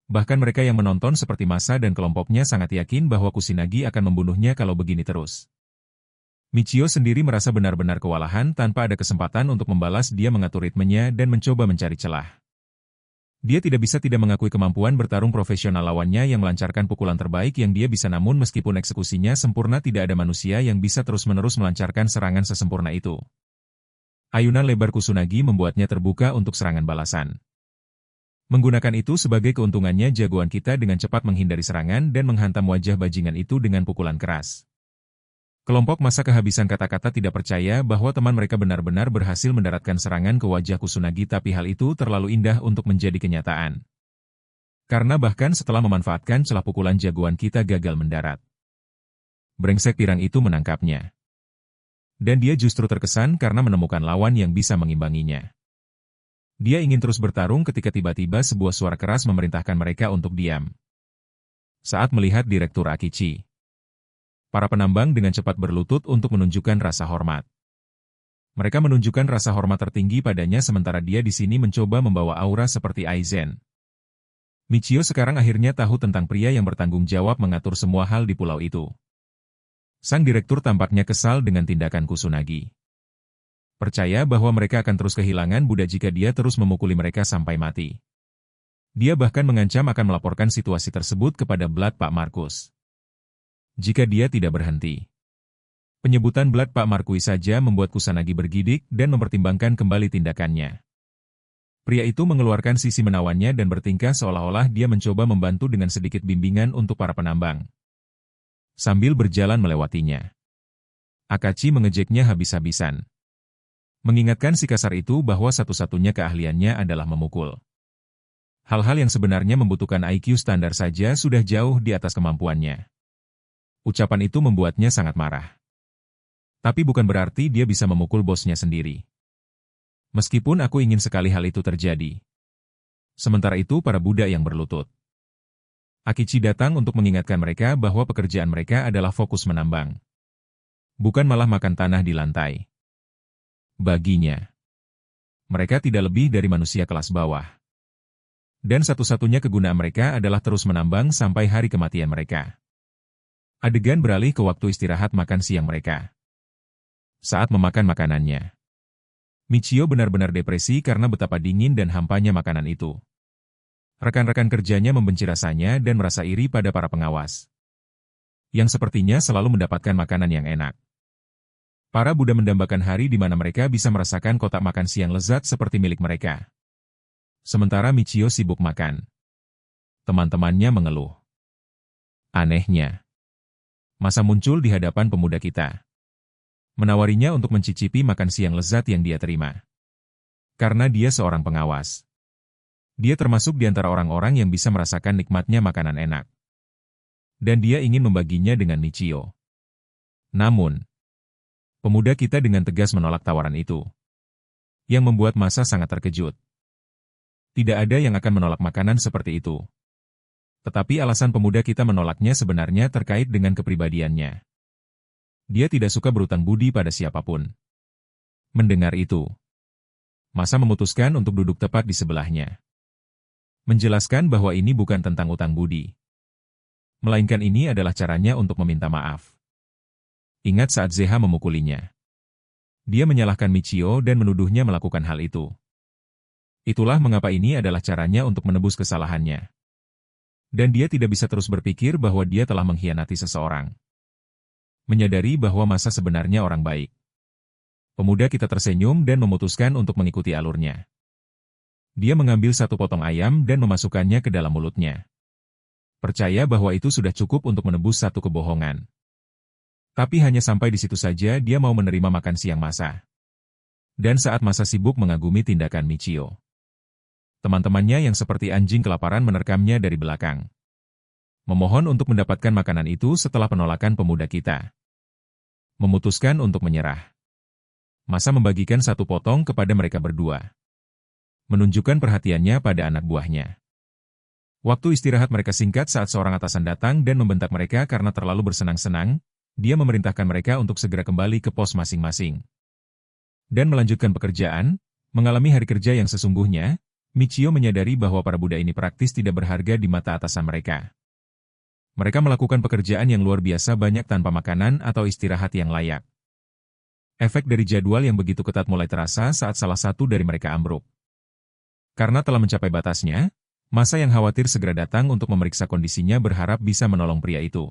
Bahkan mereka yang menonton seperti Masa dan kelompoknya sangat yakin bahwa Kusunagi akan membunuhnya kalau begini terus. Michio sendiri merasa benar-benar kewalahan tanpa ada kesempatan untuk membalas. Dia mengatur ritmenya dan mencoba mencari celah. Dia tidak bisa tidak mengakui kemampuan bertarung profesional lawannya yang melancarkan pukulan terbaik yang dia bisa, namun meskipun eksekusinya sempurna tidak ada manusia yang bisa terus-menerus melancarkan serangan sesempurna itu. Ayunan lebar Kusunagi membuatnya terbuka untuk serangan balasan. Menggunakan itu sebagai keuntungannya, jagoan kita dengan cepat menghindari serangan dan menghantam wajah bajingan itu dengan pukulan keras. Kelompok Masa kehabisan kata-kata tidak percaya bahwa teman mereka benar-benar berhasil mendaratkan serangan ke wajah Kusunagi, tapi hal itu terlalu indah untuk menjadi kenyataan. Karena bahkan setelah memanfaatkan celah pukulan, jagoan kita gagal mendarat. Brengsek pirang itu menangkapnya. Dan dia justru terkesan karena menemukan lawan yang bisa mengimbanginya. Dia ingin terus bertarung ketika tiba-tiba sebuah suara keras memerintahkan mereka untuk diam. Saat melihat Direktur Akichi, para penambang dengan cepat berlutut untuk menunjukkan rasa hormat. Mereka menunjukkan rasa hormat tertinggi padanya sementara dia di sini mencoba membawa aura seperti Aizen. Michio sekarang akhirnya tahu tentang pria yang bertanggung jawab mengatur semua hal di pulau itu. Sang direktur tampaknya kesal dengan tindakan Kusunagi. Percaya bahwa mereka akan terus kehilangan budak jika dia terus memukuli mereka sampai mati. Dia bahkan mengancam akan melaporkan situasi tersebut kepada Blood Pak Markus. Jika dia tidak berhenti. Penyebutan Blood Pak Markui saja membuat Kusanagi bergidik dan mempertimbangkan kembali tindakannya. Pria itu mengeluarkan sisi menawannya dan bertingkah seolah-olah dia mencoba membantu dengan sedikit bimbingan untuk para penambang. Sambil berjalan melewatinya, Akachi mengejeknya habis-habisan. Mengingatkan si kasar itu bahwa satu-satunya keahliannya adalah memukul. Hal-hal yang sebenarnya membutuhkan IQ standar saja sudah jauh di atas kemampuannya. Ucapan itu membuatnya sangat marah. Tapi bukan berarti dia bisa memukul bosnya sendiri. Meskipun aku ingin sekali hal itu terjadi. Sementara itu para budak yang berlutut. Akichi datang untuk mengingatkan mereka bahwa pekerjaan mereka adalah fokus menambang. Bukan malah makan tanah di lantai. Baginya, mereka tidak lebih dari manusia kelas bawah. Dan satu-satunya kegunaan mereka adalah terus menambang sampai hari kematian mereka. Adegan beralih ke waktu istirahat makan siang mereka. Saat memakan makanannya, Michio benar-benar depresi karena betapa dingin dan hampanya makanan itu. Rekan-rekan kerjanya membenci rasanya dan merasa iri pada para pengawas, yang sepertinya selalu mendapatkan makanan yang enak. Para budak mendambakan hari di mana mereka bisa merasakan kotak makan siang lezat seperti milik mereka. Sementara Michio sibuk makan. Teman-temannya mengeluh. Anehnya, Masa muncul di hadapan pemuda kita. Menawarinya untuk mencicipi makan siang lezat yang dia terima. Karena dia seorang pengawas. Dia termasuk di antara orang-orang yang bisa merasakan nikmatnya makanan enak. Dan dia ingin membaginya dengan Michio. Namun, pemuda kita dengan tegas menolak tawaran itu. Yang membuat Masa sangat terkejut. Tidak ada yang akan menolak makanan seperti itu. Tetapi alasan pemuda kita menolaknya sebenarnya terkait dengan kepribadiannya. Dia tidak suka berutang budi pada siapapun. Mendengar itu, Masa memutuskan untuk duduk tepat di sebelahnya. Menjelaskan bahwa ini bukan tentang utang budi. Melainkan ini adalah caranya untuk meminta maaf. Ingat saat Zeha memukulinya. Dia menyalahkan Michio dan menuduhnya melakukan hal itu. Itulah mengapa ini adalah caranya untuk menebus kesalahannya. Dan dia tidak bisa terus berpikir bahwa dia telah mengkhianati seseorang. Menyadari bahwa Masa sebenarnya orang baik. Pemuda kita tersenyum dan memutuskan untuk mengikuti alurnya. Dia mengambil satu potong ayam dan memasukkannya ke dalam mulutnya. Percaya bahwa itu sudah cukup untuk menebus satu kebohongan. Tapi hanya sampai di situ saja dia mau menerima makan siang Masa. Dan saat Masa sibuk mengagumi tindakan Michio, teman-temannya yang seperti anjing kelaparan menerkamnya dari belakang. Memohon untuk mendapatkan makanan itu setelah penolakan pemuda kita. Memutuskan untuk menyerah. Masa membagikan satu potong kepada mereka berdua. Menunjukkan perhatiannya pada anak buahnya. Waktu istirahat mereka singkat saat seorang atasan datang dan membentak mereka karena terlalu bersenang-senang, dia memerintahkan mereka untuk segera kembali ke pos masing-masing. Dan melanjutkan pekerjaan, mengalami hari kerja yang sesungguhnya, Michio menyadari bahwa para budak ini praktis tidak berharga di mata atasan mereka. Mereka melakukan pekerjaan yang luar biasa banyak tanpa makanan atau istirahat yang layak. Efek dari jadwal yang begitu ketat mulai terasa saat salah satu dari mereka ambruk. Karena telah mencapai batasnya, Masa yang khawatir segera datang untuk memeriksa kondisinya berharap bisa menolong pria itu.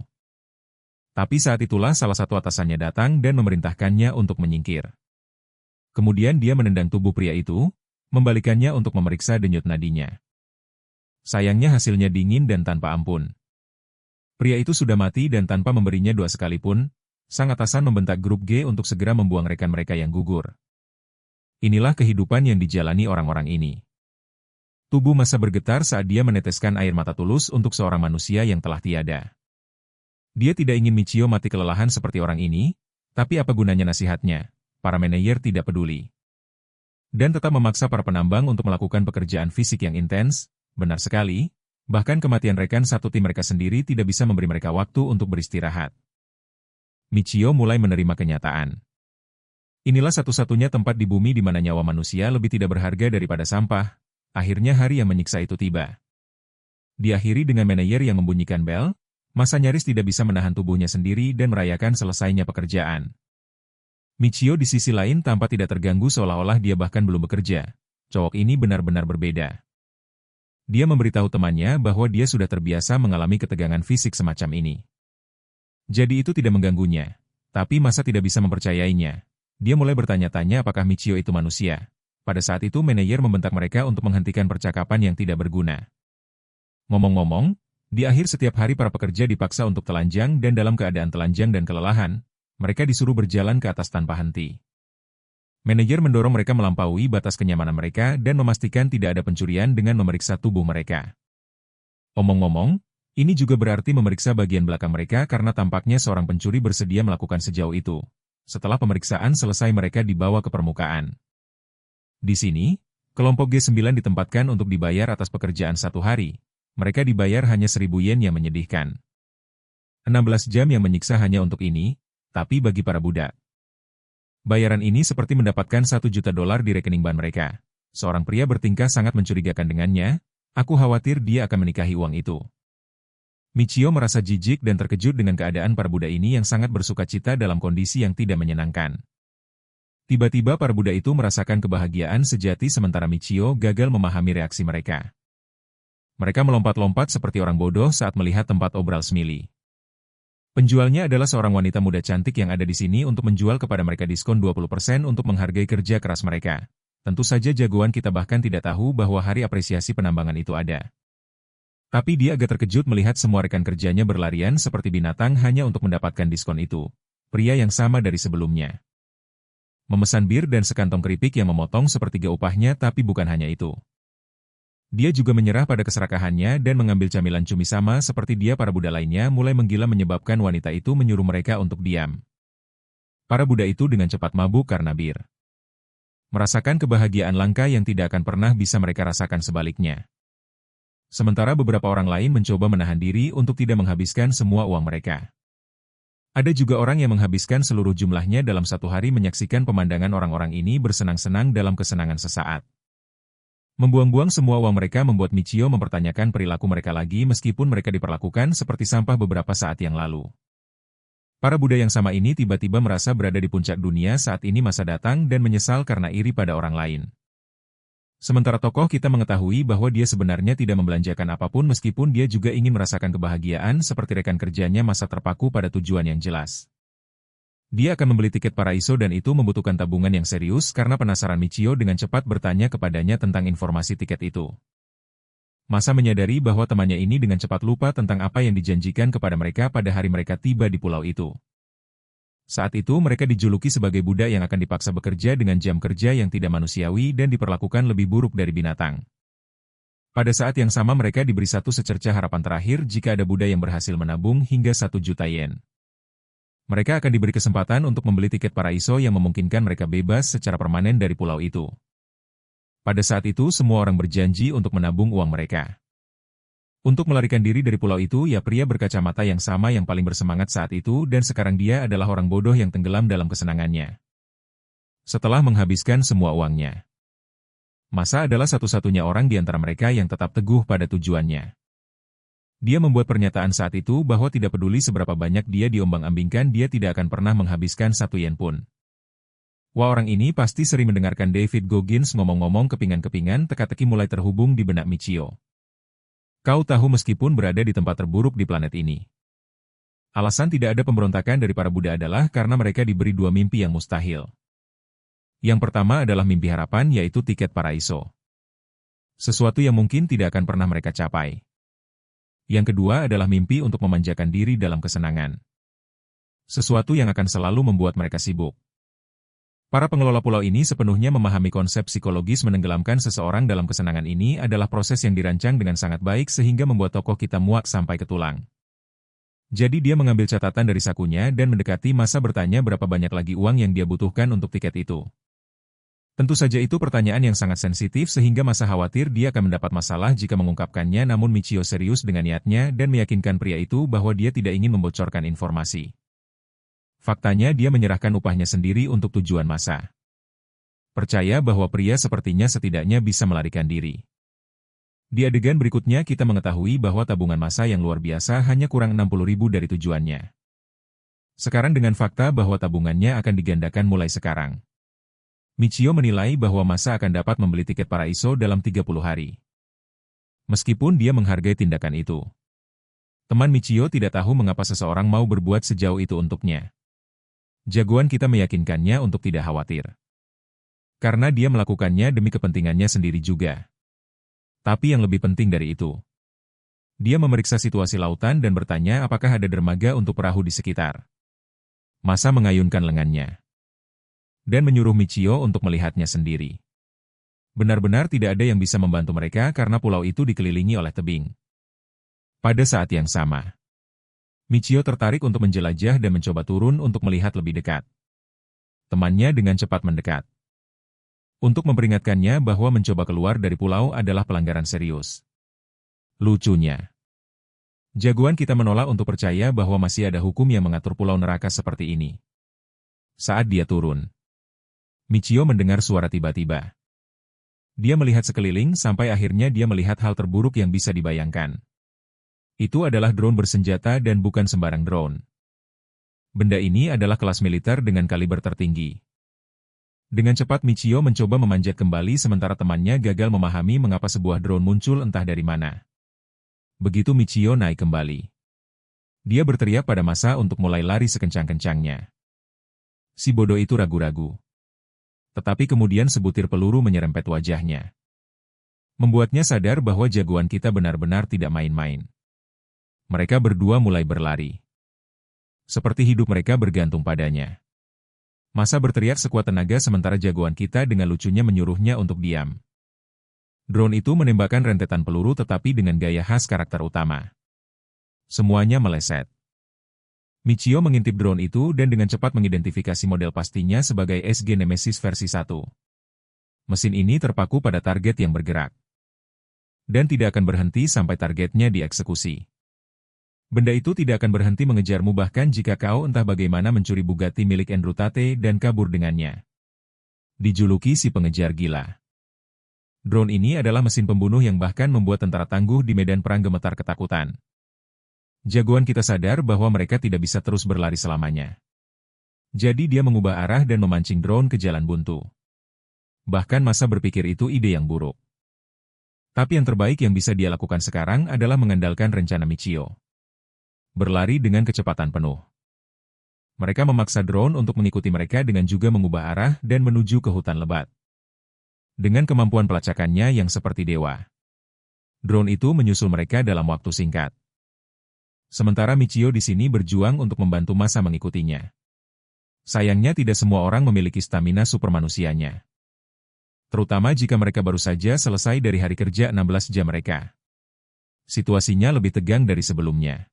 Tapi saat itulah salah satu atasannya datang dan memerintahkannya untuk menyingkir. Kemudian dia menendang tubuh pria itu, membalikannya untuk memeriksa denyut nadinya. Sayangnya hasilnya dingin dan tanpa ampun. Pria itu sudah mati dan tanpa memberinya doa sekalipun, sang atasan membentak grup G untuk segera membuang rekan mereka yang gugur. Inilah kehidupan yang dijalani orang-orang ini. Tubuh Masa bergetar saat dia meneteskan air mata tulus untuk seorang manusia yang telah tiada. Dia tidak ingin Michio mati kelelahan seperti orang ini, tapi apa gunanya nasihatnya? Para manajer tidak peduli. Dan tetap memaksa para penambang untuk melakukan pekerjaan fisik yang intens, benar sekali. Bahkan kematian rekan satu tim mereka sendiri tidak bisa memberi mereka waktu untuk beristirahat. Michio mulai menerima kenyataan. Inilah satu-satunya tempat di bumi di mana nyawa manusia lebih tidak berharga daripada sampah. Akhirnya hari yang menyiksa itu tiba. Diakhiri dengan manajer yang membunyikan bel, Masa nyaris tidak bisa menahan tubuhnya sendiri dan merayakan selesainya pekerjaan. Michio di sisi lain tampak tidak terganggu seolah-olah dia bahkan belum bekerja. Cowok ini benar-benar berbeda. Dia memberitahu temannya bahwa dia sudah terbiasa mengalami ketegangan fisik semacam ini. Jadi itu tidak mengganggunya. Tapi Masa tidak bisa mempercayainya. Dia mulai bertanya-tanya apakah Michio itu manusia. Pada saat itu manajer membentak mereka untuk menghentikan percakapan yang tidak berguna. Ngomong-ngomong, di akhir setiap hari para pekerja dipaksa untuk telanjang dan dalam keadaan telanjang dan kelelahan, mereka disuruh berjalan ke atas tanpa henti. Manajer mendorong mereka melampaui batas kenyamanan mereka dan memastikan tidak ada pencurian dengan memeriksa tubuh mereka. Omong-omong, Ini juga berarti memeriksa bagian belakang mereka karena tampaknya seorang pencuri bersedia melakukan sejauh itu. Setelah pemeriksaan selesai mereka dibawa ke permukaan. Di sini, kelompok G9 ditempatkan untuk dibayar atas pekerjaan 1 hari. Mereka dibayar hanya 1.000 yen yang menyedihkan. 16 jam yang menyiksa hanya untuk ini, tapi bagi para budak. Bayaran ini seperti mendapatkan $1 juta di rekening bank mereka. Seorang pria bertingkah sangat mencurigakan dengannya, aku khawatir dia akan menikahi uang itu. Michio merasa jijik dan terkejut dengan keadaan para budak ini yang sangat bersukacita dalam kondisi yang tidak menyenangkan. Tiba-tiba para budak itu merasakan kebahagiaan sejati sementara Michio gagal memahami reaksi mereka. Mereka melompat-lompat seperti orang bodoh saat melihat tempat obral Smiley. Penjualnya adalah seorang wanita muda cantik yang ada di sini untuk menjual kepada mereka diskon 20% untuk menghargai kerja keras mereka. Tentu saja jagoan kita bahkan tidak tahu bahwa hari apresiasi penambangan itu ada. Tapi dia agak terkejut melihat semua rekan kerjanya berlarian seperti binatang hanya untuk mendapatkan diskon itu. Pria yang sama dari sebelumnya. Memesan bir dan sekantong keripik yang memotong sepertiga upahnya tapi bukan hanya itu. Dia juga menyerah pada keserakahannya dan mengambil camilan cumi sama seperti dia para budak lainnya mulai menggila menyebabkan wanita itu menyuruh mereka untuk diam. Para budak itu dengan cepat mabuk karena bir. Merasakan kebahagiaan langka yang tidak akan pernah bisa mereka rasakan sebaliknya. Sementara beberapa orang lain mencoba menahan diri untuk tidak menghabiskan semua uang mereka. Ada juga orang yang menghabiskan seluruh jumlahnya dalam 1 hari menyaksikan pemandangan orang-orang ini bersenang-senang dalam kesenangan sesaat. Membuang-buang semua uang mereka membuat Michio mempertanyakan perilaku mereka lagi meskipun mereka diperlakukan seperti sampah beberapa saat yang lalu. Para budak yang sama ini tiba-tiba merasa berada di puncak dunia saat ini masa datang dan menyesal karena iri pada orang lain. Sementara tokoh kita mengetahui bahwa dia sebenarnya tidak membelanjakan apapun meskipun dia juga ingin merasakan kebahagiaan seperti rekan kerjanya masa terpaku pada tujuan yang jelas. Dia akan membeli tiket Paraiso dan itu membutuhkan tabungan yang serius karena penasaran Michio dengan cepat bertanya kepadanya tentang informasi tiket itu. Masa menyadari bahwa temannya ini dengan cepat lupa tentang apa yang dijanjikan kepada mereka pada hari mereka tiba di pulau itu. Saat itu mereka dijuluki sebagai budak yang akan dipaksa bekerja dengan jam kerja yang tidak manusiawi dan diperlakukan lebih buruk dari binatang. Pada saat yang sama mereka diberi satu secercah harapan terakhir jika ada budak yang berhasil menabung hingga 1 juta yen. Mereka akan diberi kesempatan untuk membeli tiket Paraiso yang memungkinkan mereka bebas secara permanen dari pulau itu. Pada saat itu semua orang berjanji untuk menabung uang mereka. Untuk melarikan diri dari pulau itu, ya pria berkacamata yang sama yang paling bersemangat saat itu dan sekarang dia adalah orang bodoh yang tenggelam dalam kesenangannya. Setelah menghabiskan semua uangnya, Masa adalah satu-satunya orang di antara mereka yang tetap teguh pada tujuannya. Dia membuat pernyataan saat itu bahwa tidak peduli seberapa banyak dia diombang-ambingkan, dia tidak akan pernah menghabiskan 1 yen pun. Wah, orang ini pasti sering mendengarkan David Goggins ngomong-ngomong kepingan-kepingan, teka-teki mulai terhubung di benak Michio. Kau tahu meskipun berada di tempat terburuk di planet ini. Alasan tidak ada pemberontakan dari para budak adalah karena mereka diberi 2 mimpi yang mustahil. Yang pertama adalah mimpi harapan yaitu tiket Paraiso. Sesuatu yang mungkin tidak akan pernah mereka capai. Yang kedua adalah mimpi untuk memanjakan diri dalam kesenangan. Sesuatu yang akan selalu membuat mereka sibuk. Para pengelola pulau ini sepenuhnya memahami konsep psikologis menenggelamkan seseorang dalam kesenangan ini adalah proses yang dirancang dengan sangat baik sehingga membuat tokoh kita muak sampai ke tulang. Jadi dia mengambil catatan dari sakunya dan mendekati Masa bertanya berapa banyak lagi uang yang dia butuhkan untuk tiket itu. Tentu saja itu pertanyaan yang sangat sensitif sehingga Masa khawatir dia akan mendapat masalah jika mengungkapkannya, namun Michio serius dengan niatnya dan meyakinkan pria itu bahwa dia tidak ingin membocorkan informasi. Faktanya dia menyerahkan upahnya sendiri untuk tujuan Masa. Percaya bahwa pria sepertinya setidaknya bisa melarikan diri. Di adegan berikutnya kita mengetahui bahwa tabungan Masa yang luar biasa hanya kurang 60.000 dari tujuannya. Sekarang dengan fakta bahwa tabungannya akan digandakan mulai sekarang. Michio menilai bahwa Masa akan dapat membeli tiket Paraiso dalam 30 hari. Meskipun dia menghargai tindakan itu. Teman Michio tidak tahu mengapa seseorang mau berbuat sejauh itu untuknya. Jagoan kita meyakinkannya untuk tidak khawatir. Karena dia melakukannya demi kepentingannya sendiri juga. Tapi yang lebih penting dari itu, dia memeriksa situasi lautan dan bertanya apakah ada dermaga untuk perahu di sekitar. Masa mengayunkan lengannya dan menyuruh Michio untuk melihatnya sendiri. Benar-benar tidak ada yang bisa membantu mereka karena pulau itu dikelilingi oleh tebing. Pada saat yang sama, Michio tertarik untuk menjelajah dan mencoba turun untuk melihat lebih dekat. Temannya dengan cepat mendekat. Untuk memperingatkannya bahwa mencoba keluar dari pulau adalah pelanggaran serius. Lucunya, jagoan kita menolak untuk percaya bahwa masih ada hukum yang mengatur pulau neraka seperti ini. Saat dia turun, Michio mendengar suara tiba-tiba. Dia melihat sekeliling sampai akhirnya dia melihat hal terburuk yang bisa dibayangkan. Itu adalah drone bersenjata dan bukan sembarang drone. Benda ini adalah kelas militer dengan kaliber tertinggi. Dengan cepat Michio mencoba memanjat kembali sementara temannya gagal memahami mengapa sebuah drone muncul entah dari mana. Begitu Michio naik kembali, dia berteriak pada massa untuk mulai lari sekencang-kencangnya. Si bodoh itu ragu-ragu. Tetapi kemudian sebutir peluru menyerempet wajahnya. Membuatnya sadar bahwa jagoan kita benar-benar tidak main-main. Mereka berdua mulai berlari. Seperti hidup mereka bergantung padanya. Massa berteriak sekuat tenaga sementara jagoan kita dengan lucunya menyuruhnya untuk diam. Drone itu menembakkan rentetan peluru tetapi dengan gaya khas karakter utama. Semuanya meleset. Michio mengintip drone itu dan dengan cepat mengidentifikasi model pastinya sebagai SG Nemesis versi 1. Mesin ini terpaku pada target yang bergerak. Dan tidak akan berhenti sampai targetnya dieksekusi. Benda itu tidak akan berhenti mengejarmu bahkan jika kau entah bagaimana mencuri Bugatti milik Andrew Tate dan kabur dengannya. Dijuluki si pengejar gila. Drone ini adalah mesin pembunuh yang bahkan membuat tentara tangguh di medan perang gemetar ketakutan. Jagoan kita sadar bahwa mereka tidak bisa terus berlari selamanya. Jadi dia mengubah arah dan memancing drone ke jalan buntu. Bahkan massa berpikir itu ide yang buruk. Tapi yang terbaik yang bisa dia lakukan sekarang adalah mengandalkan rencana Michio. Berlari dengan kecepatan penuh. Mereka memaksa drone untuk mengikuti mereka dengan juga mengubah arah dan menuju ke hutan lebat. Dengan kemampuan pelacakannya yang seperti dewa, drone itu menyusul mereka dalam waktu singkat. Sementara Michio di sini berjuang untuk membantu massa mengikutinya. Sayangnya tidak semua orang memiliki stamina supermanusianya. Terutama jika mereka baru saja selesai dari hari kerja 16 jam mereka. Situasinya lebih tegang dari sebelumnya.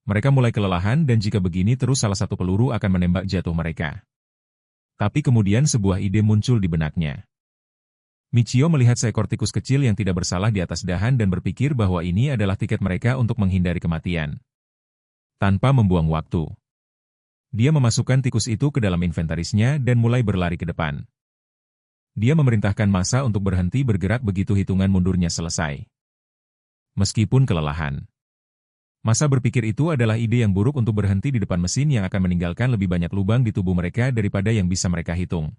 Mereka mulai kelelahan dan jika begini terus salah satu peluru akan menembak jatuh mereka. Tapi kemudian sebuah ide muncul di benaknya. Michio melihat seekor tikus kecil yang tidak bersalah di atas dahan dan berpikir bahwa ini adalah tiket mereka untuk menghindari kematian. Tanpa membuang waktu, dia memasukkan tikus itu ke dalam inventarisnya dan mulai berlari ke depan. Dia memerintahkan massa untuk berhenti bergerak begitu hitungan mundurnya selesai. Meskipun kelelahan, massa berpikir itu adalah ide yang buruk untuk berhenti di depan mesin yang akan meninggalkan lebih banyak lubang di tubuh mereka daripada yang bisa mereka hitung.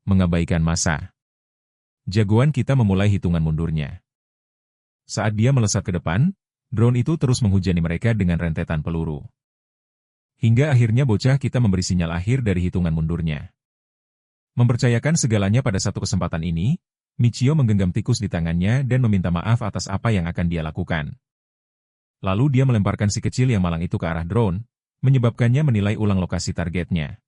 Mengabaikan massa, jagoan kita memulai hitungan mundurnya. Saat dia melesat ke depan, drone itu terus menghujani mereka dengan rentetan peluru. Hingga akhirnya bocah kita memberi sinyal akhir dari hitungan mundurnya. Mempercayakan segalanya pada satu kesempatan ini, Michio menggenggam tikus di tangannya dan meminta maaf atas apa yang akan dia lakukan. Lalu dia melemparkan si kecil yang malang itu ke arah drone, menyebabkannya menilai ulang lokasi targetnya.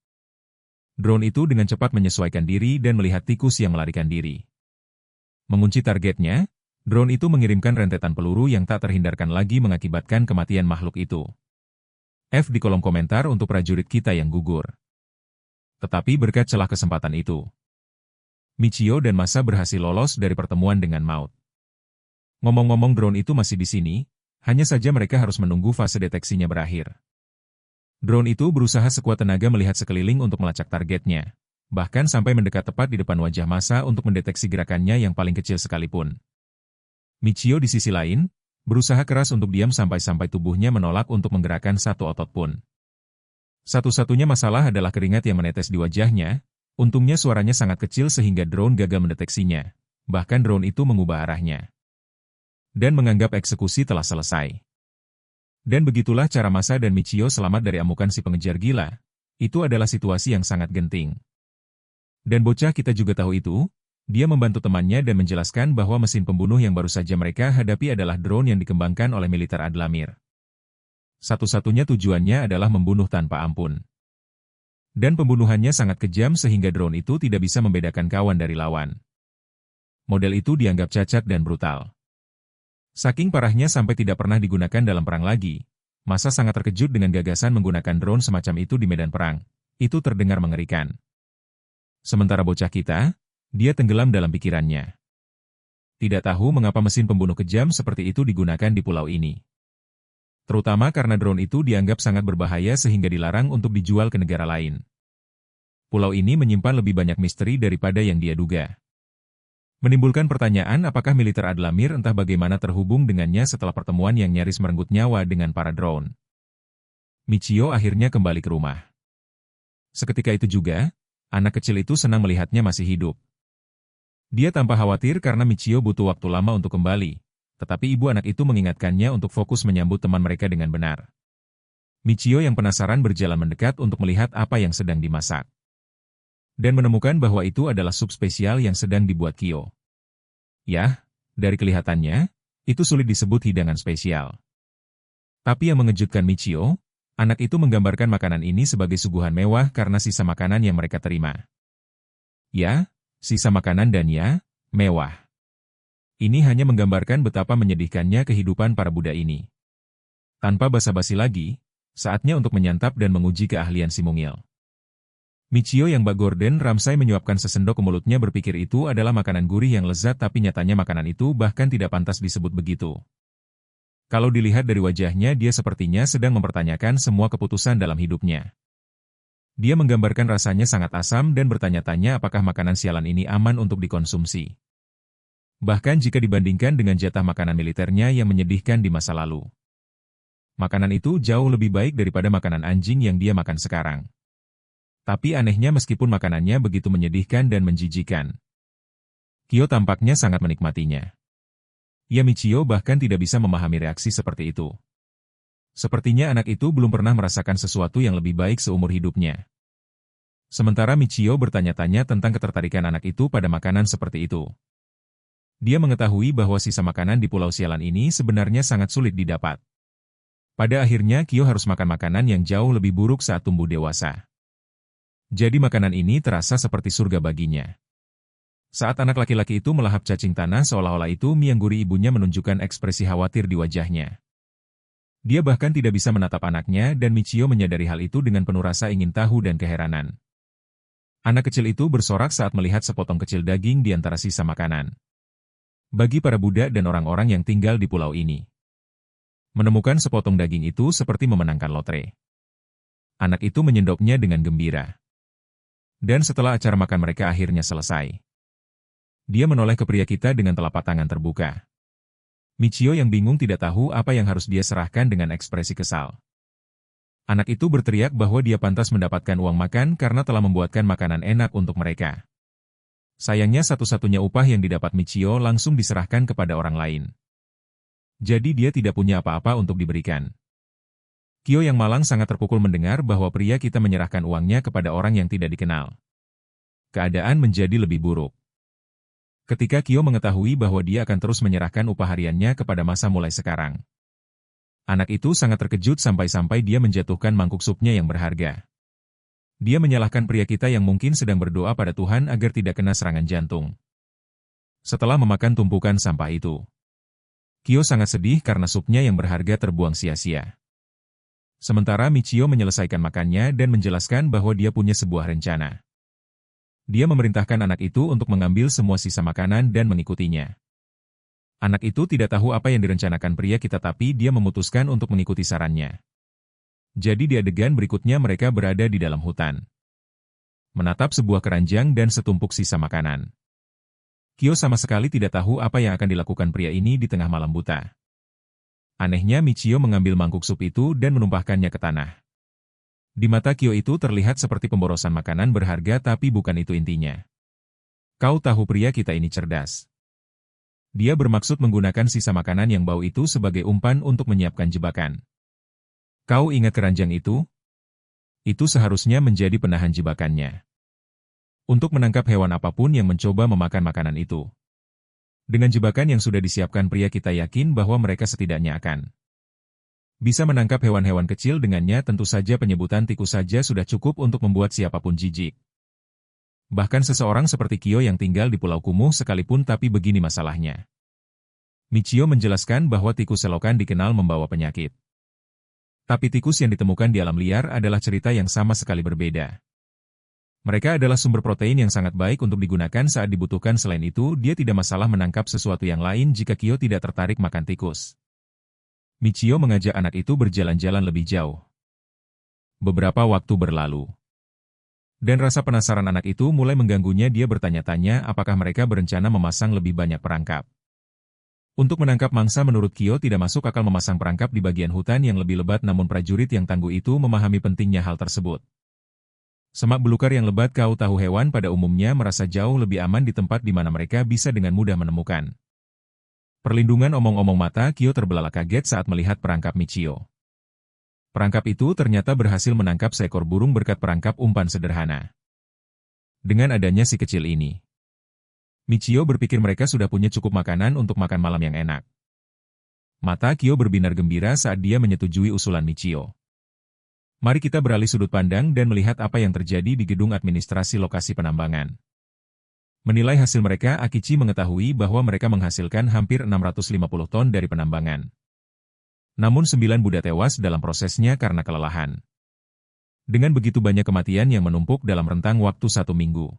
Drone itu dengan cepat menyesuaikan diri dan melihat tikus yang melarikan diri. Mengunci targetnya, drone itu mengirimkan rentetan peluru yang tak terhindarkan lagi mengakibatkan kematian makhluk itu. F di kolom komentar untuk prajurit kita yang gugur. Tetapi berkat celah kesempatan itu, Michio dan massa berhasil lolos dari pertemuan dengan maut. Ngomong-ngomong drone itu masih di sini, hanya saja mereka harus menunggu fase deteksinya berakhir. Drone itu berusaha sekuat tenaga melihat sekeliling untuk melacak targetnya. Bahkan sampai mendekat tepat di depan wajah massa untuk mendeteksi gerakannya yang paling kecil sekalipun. Michio di sisi lain, berusaha keras untuk diam sampai-sampai tubuhnya menolak untuk menggerakkan satu otot pun. Satu-satunya masalah adalah keringat yang menetes di wajahnya, untungnya suaranya sangat kecil sehingga drone gagal mendeteksinya. Bahkan drone itu mengubah arahnya. Dan menganggap eksekusi telah selesai. Dan begitulah cara massa dan Michio selamat dari amukan si pengejar gila. Itu adalah situasi yang sangat genting. Dan bocah kita juga tahu itu, dia membantu temannya dan menjelaskan bahwa mesin pembunuh yang baru saja mereka hadapi adalah drone yang dikembangkan oleh militer Adlamir. Satu-satunya tujuannya adalah membunuh tanpa ampun. Dan pembunuhannya sangat kejam sehingga drone itu tidak bisa membedakan kawan dari lawan. Model itu dianggap cacat dan brutal. Saking parahnya sampai tidak pernah digunakan dalam perang lagi, Masa sangat terkejut dengan gagasan menggunakan drone semacam itu di medan perang. Itu terdengar mengerikan. Sementara bocah kita, dia tenggelam dalam pikirannya. Tidak tahu mengapa mesin pembunuh kejam seperti itu digunakan di pulau ini. Terutama karena drone itu dianggap sangat berbahaya sehingga dilarang untuk dijual ke negara lain. Pulau ini menyimpan lebih banyak misteri daripada yang dia duga. Menimbulkan pertanyaan apakah militer Adlamir entah bagaimana terhubung dengannya setelah pertemuan yang nyaris merenggut nyawa dengan para drone. Michio akhirnya kembali ke rumah. Seketika itu juga, anak kecil itu senang melihatnya masih hidup. Dia tampak khawatir karena Michio butuh waktu lama untuk kembali, tetapi ibu anak itu mengingatkannya untuk fokus menyambut teman mereka dengan benar. Michio yang penasaran berjalan mendekat untuk melihat apa yang sedang dimasak. Dan menemukan bahwa itu adalah sup spesial yang sedang dibuat Kyo. Yah, dari kelihatannya, itu sulit disebut hidangan spesial. Tapi yang mengejutkan Michio, anak itu menggambarkan makanan ini sebagai suguhan mewah karena sisa makanan yang mereka terima. Ya, sisa makanan dan ya, mewah. Ini hanya menggambarkan betapa menyedihkannya kehidupan para Buddha ini. Tanpa basa-basi lagi, saatnya untuk menyantap dan menguji keahlian si mungil. Michio yang bak Gordon Ramsay menyuapkan sesendok ke mulutnya berpikir itu adalah makanan gurih yang lezat tapi nyatanya makanan itu bahkan tidak pantas disebut begitu. Kalau dilihat dari wajahnya dia sepertinya sedang mempertanyakan semua keputusan dalam hidupnya. Dia menggambarkan rasanya sangat asam dan bertanya-tanya apakah makanan sialan ini aman untuk dikonsumsi. Bahkan jika dibandingkan dengan jatah makanan militernya yang menyedihkan di masa lalu. Makanan itu jauh lebih baik daripada makanan anjing yang dia makan sekarang. Tapi anehnya meskipun makanannya begitu menyedihkan dan menjijikan, Kyo tampaknya sangat menikmatinya. Ya Michio bahkan tidak bisa memahami reaksi seperti itu. Sepertinya anak itu belum pernah merasakan sesuatu yang lebih baik seumur hidupnya. Sementara Michio bertanya-tanya tentang ketertarikan anak itu pada makanan seperti itu. Dia mengetahui bahwa sisa makanan di Pulau Sialan ini sebenarnya sangat sulit didapat. Pada akhirnya Kyo harus makan makanan yang jauh lebih buruk saat tumbuh dewasa. Jadi makanan ini terasa seperti surga baginya. Saat anak laki-laki itu melahap cacing tanah seolah-olah itu mie yang gurih ibunya menunjukkan ekspresi khawatir di wajahnya. Dia bahkan tidak bisa menatap anaknya dan Michio menyadari hal itu dengan penuh rasa ingin tahu dan keheranan. Anak kecil itu bersorak saat melihat sepotong kecil daging di antara sisa makanan. Bagi para Buddha dan orang-orang yang tinggal di pulau ini, menemukan sepotong daging itu seperti memenangkan lotre. Anak itu menyendopnya dengan gembira. Dan setelah acara makan mereka akhirnya selesai, dia menoleh ke pria kita dengan telapak tangan terbuka. Michio yang bingung tidak tahu apa yang harus dia serahkan dengan ekspresi kesal. Anak itu berteriak bahwa dia pantas mendapatkan uang makan karena telah membuatkan makanan enak untuk mereka. Sayangnya satu-satunya upah yang didapat Michio langsung diserahkan kepada orang lain. Jadi dia tidak punya apa-apa untuk diberikan. Kyo yang malang sangat terpukul mendengar bahwa pria kita menyerahkan uangnya kepada orang yang tidak dikenal. Keadaan menjadi lebih buruk. Ketika Kyo mengetahui bahwa dia akan terus menyerahkan upah hariannya kepada masa mulai sekarang. Anak itu sangat terkejut sampai-sampai dia menjatuhkan mangkuk supnya yang berharga. Dia menyalahkan pria kita yang mungkin sedang berdoa pada Tuhan agar tidak kena serangan jantung. Setelah memakan tumpukan sampah itu, Kyo sangat sedih karena supnya yang berharga terbuang sia-sia. Sementara Michio menyelesaikan makannya dan menjelaskan bahwa dia punya sebuah rencana. Dia memerintahkan anak itu untuk mengambil semua sisa makanan dan mengikutinya. Anak itu tidak tahu apa yang direncanakan pria kita tapi dia memutuskan untuk mengikuti sarannya. Jadi di adegan berikutnya mereka berada di dalam hutan. Menatap sebuah keranjang dan setumpuk sisa makanan. Kyo sama sekali tidak tahu apa yang akan dilakukan pria ini di tengah malam buta. Anehnya Michio mengambil mangkuk sup itu dan menumpahkannya ke tanah. Di mata Kyo itu terlihat seperti pemborosan makanan berharga tapi bukan itu intinya. Kau tahu pria kita ini cerdas. Dia bermaksud menggunakan sisa makanan yang bau itu sebagai umpan untuk menyiapkan jebakan. Kau ingat keranjang itu? Itu seharusnya menjadi penahan jebakannya. Untuk menangkap hewan apapun yang mencoba memakan makanan itu. Dengan jebakan yang sudah disiapkan pria kita yakin bahwa mereka setidaknya akan bisa menangkap hewan-hewan kecil dengannya tentu saja penyebutan tikus saja sudah cukup untuk membuat siapapun jijik. Bahkan seseorang seperti Kyo yang tinggal di Pulau Kumuh sekalipun tapi begini masalahnya. Michio menjelaskan bahwa tikus selokan dikenal membawa penyakit. Tapi tikus yang ditemukan di alam liar adalah cerita yang sama sekali berbeda. Mereka adalah sumber protein yang sangat baik untuk digunakan saat dibutuhkan. Selain itu, dia tidak masalah menangkap sesuatu yang lain jika Kyo tidak tertarik makan tikus. Michio mengajak anak itu berjalan-jalan lebih jauh. Beberapa waktu berlalu. Dan rasa penasaran anak itu mulai mengganggunya. Dia bertanya-tanya apakah mereka berencana memasang lebih banyak perangkap. Untuk menangkap mangsa menurut Kyo tidak masuk akal memasang perangkap di bagian hutan yang lebih lebat, namun prajurit yang tangguh itu memahami pentingnya hal tersebut. Semak belukar yang lebat. Kau tahu hewan pada umumnya merasa jauh lebih aman di tempat di mana mereka bisa dengan mudah menemukan. Perlindungan omong-omong mata Kyo terbelalak kaget saat melihat perangkap Michio. Perangkap itu ternyata berhasil menangkap seekor burung berkat perangkap umpan sederhana. Dengan adanya si kecil ini, Michio berpikir mereka sudah punya cukup makanan untuk makan malam yang enak. Mata Kyo berbinar gembira saat dia menyetujui usulan Michio. Mari kita beralih sudut pandang dan melihat apa yang terjadi di gedung administrasi lokasi penambangan. Menilai hasil mereka, Akichi mengetahui bahwa mereka menghasilkan hampir 650 ton dari penambangan. Namun 9 Buddha tewas dalam prosesnya karena kelelahan. Dengan begitu banyak kematian yang menumpuk dalam rentang waktu 1 minggu.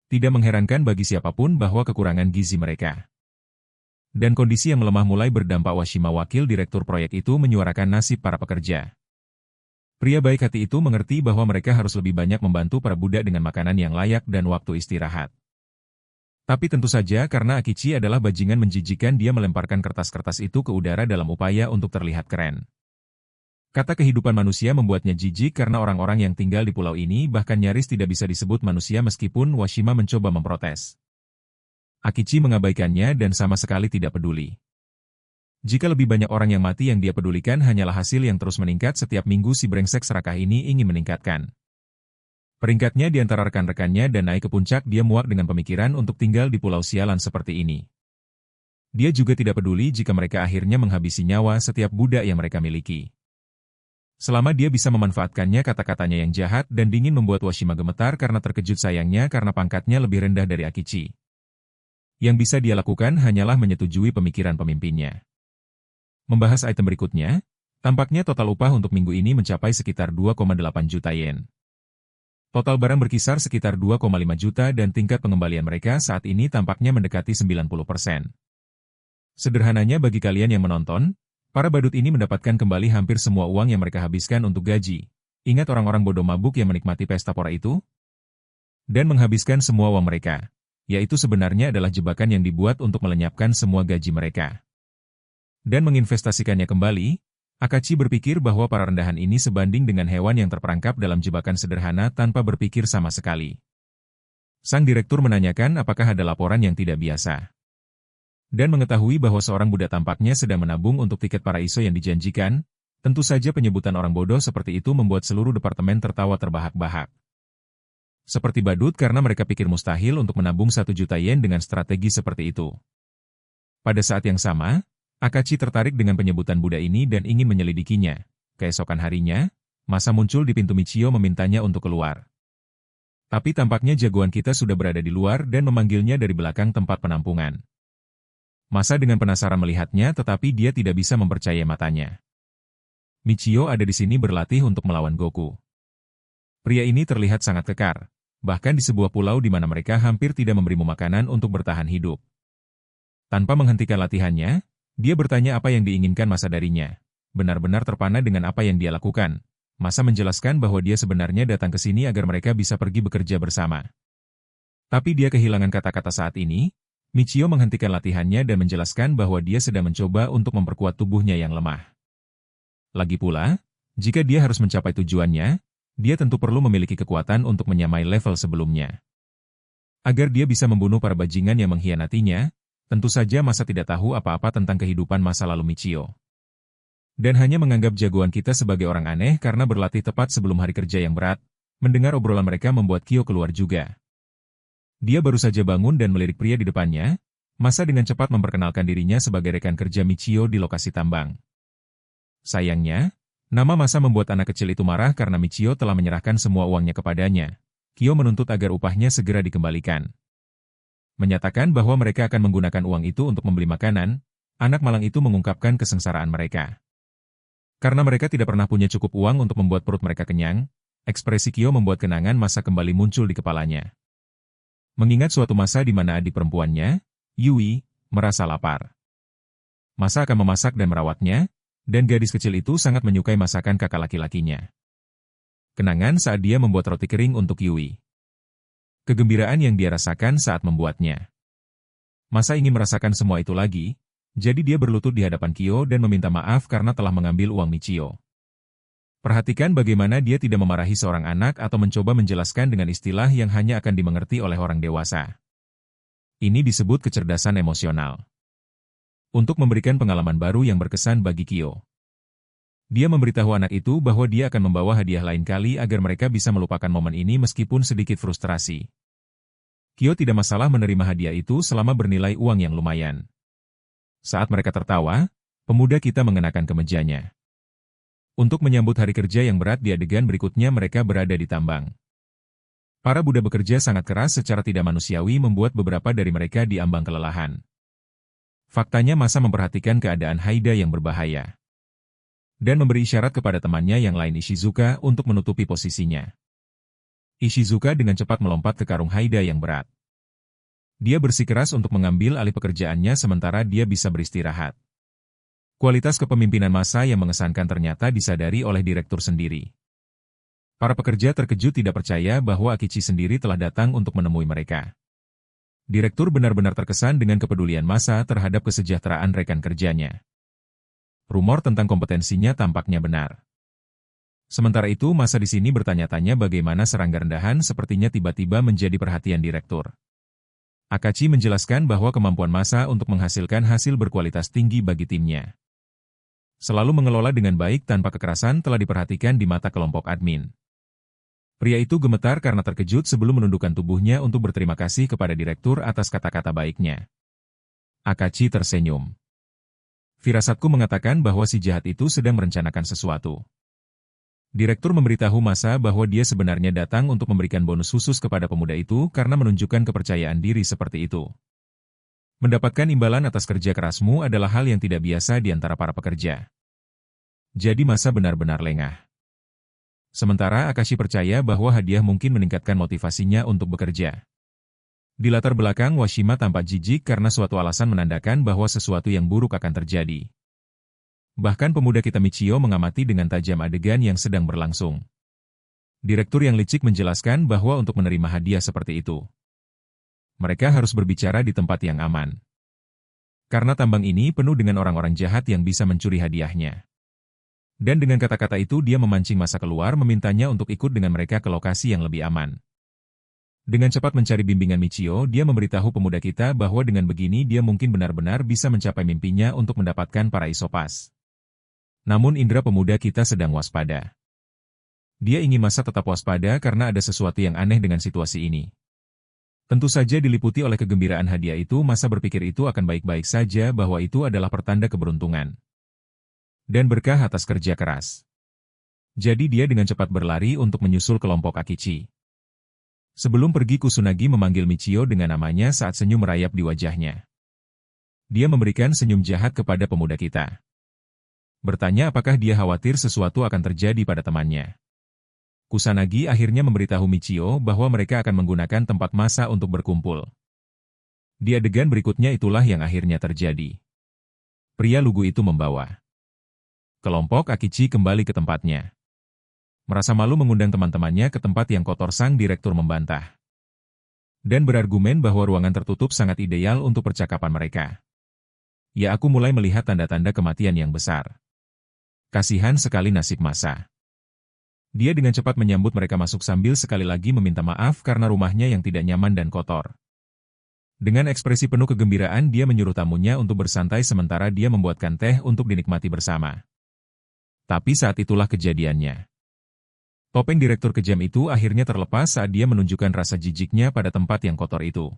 Tidak mengherankan bagi siapapun bahwa kekurangan gizi mereka. Dan kondisi yang melemah mulai berdampak. Washima, wakil direktur proyek itu, menyuarakan nasib para pekerja. Pria baik hati itu mengerti bahwa mereka harus lebih banyak membantu para Buddha dengan makanan yang layak dan waktu istirahat. Tapi tentu saja karena Akichi adalah bajingan menjijikan, dia melemparkan kertas-kertas itu ke udara dalam upaya untuk terlihat keren. Kata kehidupan manusia membuatnya jijik karena orang-orang yang tinggal di pulau ini bahkan nyaris tidak bisa disebut manusia meskipun Washima mencoba memprotes. Akichi mengabaikannya dan sama sekali tidak peduli. Jika lebih banyak orang yang mati, yang dia pedulikan hanyalah hasil yang terus meningkat setiap minggu. Si brengsek serakah ini ingin meningkatkan peringkatnya di antara rekan-rekannya dan naik ke puncak. Dia muak dengan pemikiran untuk tinggal di pulau sialan seperti ini. Dia juga tidak peduli jika mereka akhirnya menghabisi nyawa setiap Buddha yang mereka miliki. Selama dia bisa memanfaatkannya, kata-katanya yang jahat dan dingin membuat Washima gemetar karena terkejut. Sayangnya karena pangkatnya lebih rendah dari Akichi. Yang bisa dia lakukan hanyalah menyetujui pemikiran pemimpinnya. Membahas item berikutnya, tampaknya total upah untuk minggu ini mencapai sekitar 2,8 juta yen. Total barang berkisar sekitar 2,5 juta dan tingkat pengembalian mereka saat ini tampaknya mendekati 90%. Sederhananya bagi kalian yang menonton, para badut ini mendapatkan kembali hampir semua uang yang mereka habiskan untuk gaji. Ingat orang-orang bodoh mabuk yang menikmati pesta pora itu? Dan menghabiskan semua uang mereka, yaitu sebenarnya adalah jebakan yang dibuat untuk melenyapkan semua gaji mereka. Dan menginvestasikannya kembali. Akachi berpikir bahwa para rendahan ini sebanding dengan hewan yang terperangkap dalam jebakan sederhana tanpa berpikir sama sekali. Sang direktur menanyakan apakah ada laporan yang tidak biasa. Dan mengetahui bahwa seorang Buddha tampaknya sedang menabung untuk tiket paraiso yang dijanjikan, tentu saja penyebutan orang bodoh seperti itu membuat seluruh departemen tertawa terbahak-bahak. Seperti badut karena mereka pikir mustahil untuk menabung 1 juta yen dengan strategi seperti itu. Pada saat yang sama, Akachi tertarik dengan penyebutan Buddha ini dan ingin menyelidikinya. Keesokan harinya, Masa muncul di pintu Michio memintanya untuk keluar. Tapi tampaknya jagoan kita sudah berada di luar dan memanggilnya dari belakang tempat penampungan. Masa dengan penasaran melihatnya, tetapi dia tidak bisa mempercayai matanya. Michio ada di sini berlatih untuk melawan Goku. Pria ini terlihat sangat kekar, bahkan di sebuah pulau di mana mereka hampir tidak memberimu makanan untuk bertahan hidup. Tanpa menghentikan latihannya, dia bertanya apa yang diinginkan Masa darinya. Benar-benar terpana dengan apa yang dia lakukan. Masa menjelaskan bahwa dia sebenarnya datang ke sini agar mereka bisa pergi bekerja bersama. Tapi dia kehilangan kata-kata saat ini. Michio menghentikan latihannya dan menjelaskan bahwa dia sedang mencoba untuk memperkuat tubuhnya yang lemah. Lagi pula, jika dia harus mencapai tujuannya, dia tentu perlu memiliki kekuatan untuk menyamai level sebelumnya. Agar dia bisa membunuh para bajingan yang mengkhianatinya, tentu saja Masa tidak tahu apa-apa tentang kehidupan masa lalu Michio. Dan hanya menganggap jagoan kita sebagai orang aneh karena berlatih tepat sebelum hari kerja yang berat. Mendengar obrolan mereka membuat Kyo keluar juga. Dia baru saja bangun dan melirik pria di depannya. Masa dengan cepat memperkenalkan dirinya sebagai rekan kerja Michio di lokasi tambang. Sayangnya, nama Masa membuat anak kecil itu marah karena Michio telah menyerahkan semua uangnya kepadanya. Kyo menuntut agar upahnya segera dikembalikan. Menyatakan bahwa mereka akan menggunakan uang itu untuk membeli makanan, anak malang itu mengungkapkan kesengsaraan mereka. Karena mereka tidak pernah punya cukup uang untuk membuat perut mereka kenyang, ekspresi Kyo membuat kenangan masa kembali muncul di kepalanya. Mengingat suatu masa di mana adik perempuannya, Yui, merasa lapar. Masa akan memasak dan merawatnya, dan gadis kecil itu sangat menyukai masakan kakak laki-lakinya. Kenangan saat dia membuat roti kering untuk Yui. Kegembiraan yang dia rasakan saat membuatnya. Masa ingin merasakan semua itu lagi, jadi dia berlutut di hadapan Kyo dan meminta maaf karena telah mengambil uang Michio. Perhatikan bagaimana dia tidak memarahi seorang anak atau mencoba menjelaskan dengan istilah yang hanya akan dimengerti oleh orang dewasa. Ini disebut kecerdasan emosional. Untuk memberikan pengalaman baru yang berkesan bagi Kyo. Dia memberitahu anak itu bahwa dia akan membawa hadiah lain kali agar mereka bisa melupakan momen ini meskipun sedikit frustrasi. Kyo tidak masalah menerima hadiah itu selama bernilai uang yang lumayan. Saat mereka tertawa, pemuda kita mengenakan kemejanya. Untuk menyambut hari kerja yang berat di adegan berikutnya mereka berada di tambang. Para budak bekerja sangat keras secara tidak manusiawi membuat beberapa dari mereka diambang kelelahan. Faktanya Masa memperhatikan keadaan Haida yang berbahaya. Dan memberi isyarat kepada temannya yang lain Ishizuka untuk menutupi posisinya. Ishizuka dengan cepat melompat ke karung Haida yang berat. Dia bersikeras untuk mengambil alih pekerjaannya sementara dia bisa beristirahat. Kualitas kepemimpinan Masa yang mengesankan ternyata disadari oleh direktur sendiri. Para pekerja terkejut tidak percaya bahwa Akichi sendiri telah datang untuk menemui mereka. Direktur benar-benar terkesan dengan kepedulian Masa terhadap kesejahteraan rekan kerjanya. Rumor tentang kompetensinya tampaknya benar. Sementara itu Masa di sini bertanya-tanya bagaimana serangga rendahan sepertinya tiba-tiba menjadi perhatian direktur. Akachi menjelaskan bahwa kemampuan Masa untuk menghasilkan hasil berkualitas tinggi bagi timnya. Selalu mengelola dengan baik tanpa kekerasan telah diperhatikan di mata kelompok admin. Pria itu gemetar karena terkejut sebelum menundukkan tubuhnya untuk berterima kasih kepada direktur atas kata-kata baiknya. Akachi tersenyum. Firasatku mengatakan bahwa si jahat itu sedang merencanakan sesuatu. Direktur memberitahu Masa bahwa dia sebenarnya datang untuk memberikan bonus khusus kepada pemuda itu karena menunjukkan kepercayaan diri seperti itu. Mendapatkan imbalan atas kerja kerasmu adalah hal yang tidak biasa di antara para pekerja. Jadi Masa benar-benar lengah. Sementara Akashi percaya bahwa hadiah mungkin meningkatkan motivasinya untuk bekerja. Di latar belakang Washima tampak jijik karena suatu alasan menandakan bahwa sesuatu yang buruk akan terjadi. Bahkan pemuda kita Michio mengamati dengan tajam adegan yang sedang berlangsung. Direktur yang licik menjelaskan bahwa untuk menerima hadiah seperti itu, mereka harus berbicara di tempat yang aman. Karena tambang ini penuh dengan orang-orang jahat yang bisa mencuri hadiahnya. Dan dengan kata-kata itu dia memancing Masa keluar memintanya untuk ikut dengan mereka ke lokasi yang lebih aman. Dengan cepat mencari bimbingan Michio, dia memberitahu pemuda kita bahwa dengan begini dia mungkin benar-benar bisa mencapai mimpinya untuk mendapatkan para isopas. Namun indera pemuda kita sedang waspada. Dia ingin Masa tetap waspada karena ada sesuatu yang aneh dengan situasi ini. Tentu saja diliputi oleh kegembiraan hadiah itu, Masa berpikir itu akan baik-baik saja bahwa itu adalah pertanda keberuntungan. Dan berkah atas kerja keras. Jadi dia dengan cepat berlari untuk menyusul kelompok Akichi. Sebelum pergi Kusunagi memanggil Michio dengan namanya saat senyum merayap di wajahnya. Dia memberikan senyum jahat kepada pemuda kita. Bertanya apakah dia khawatir sesuatu akan terjadi pada temannya. Kusanagi akhirnya memberitahu Michio bahwa mereka akan menggunakan tempat Masa untuk berkumpul. Di adegan berikutnya itulah yang akhirnya terjadi. Pria lugu itu membawa kelompok Akichi kembali ke tempatnya. Merasa malu mengundang teman-temannya ke tempat yang kotor, sang direktur membantah. Dan berargumen bahwa ruangan tertutup sangat ideal untuk percakapan mereka. Ya, aku mulai melihat tanda-tanda kematian yang besar. Kasihan sekali nasib Masa. Dia dengan cepat menyambut mereka masuk sambil sekali lagi meminta maaf karena rumahnya yang tidak nyaman dan kotor. Dengan ekspresi penuh kegembiraan dia menyuruh tamunya untuk bersantai sementara dia membuatkan teh untuk dinikmati bersama. Tapi saat itulah kejadiannya. Topeng direktur kejam itu akhirnya terlepas saat dia menunjukkan rasa jijiknya pada tempat yang kotor itu.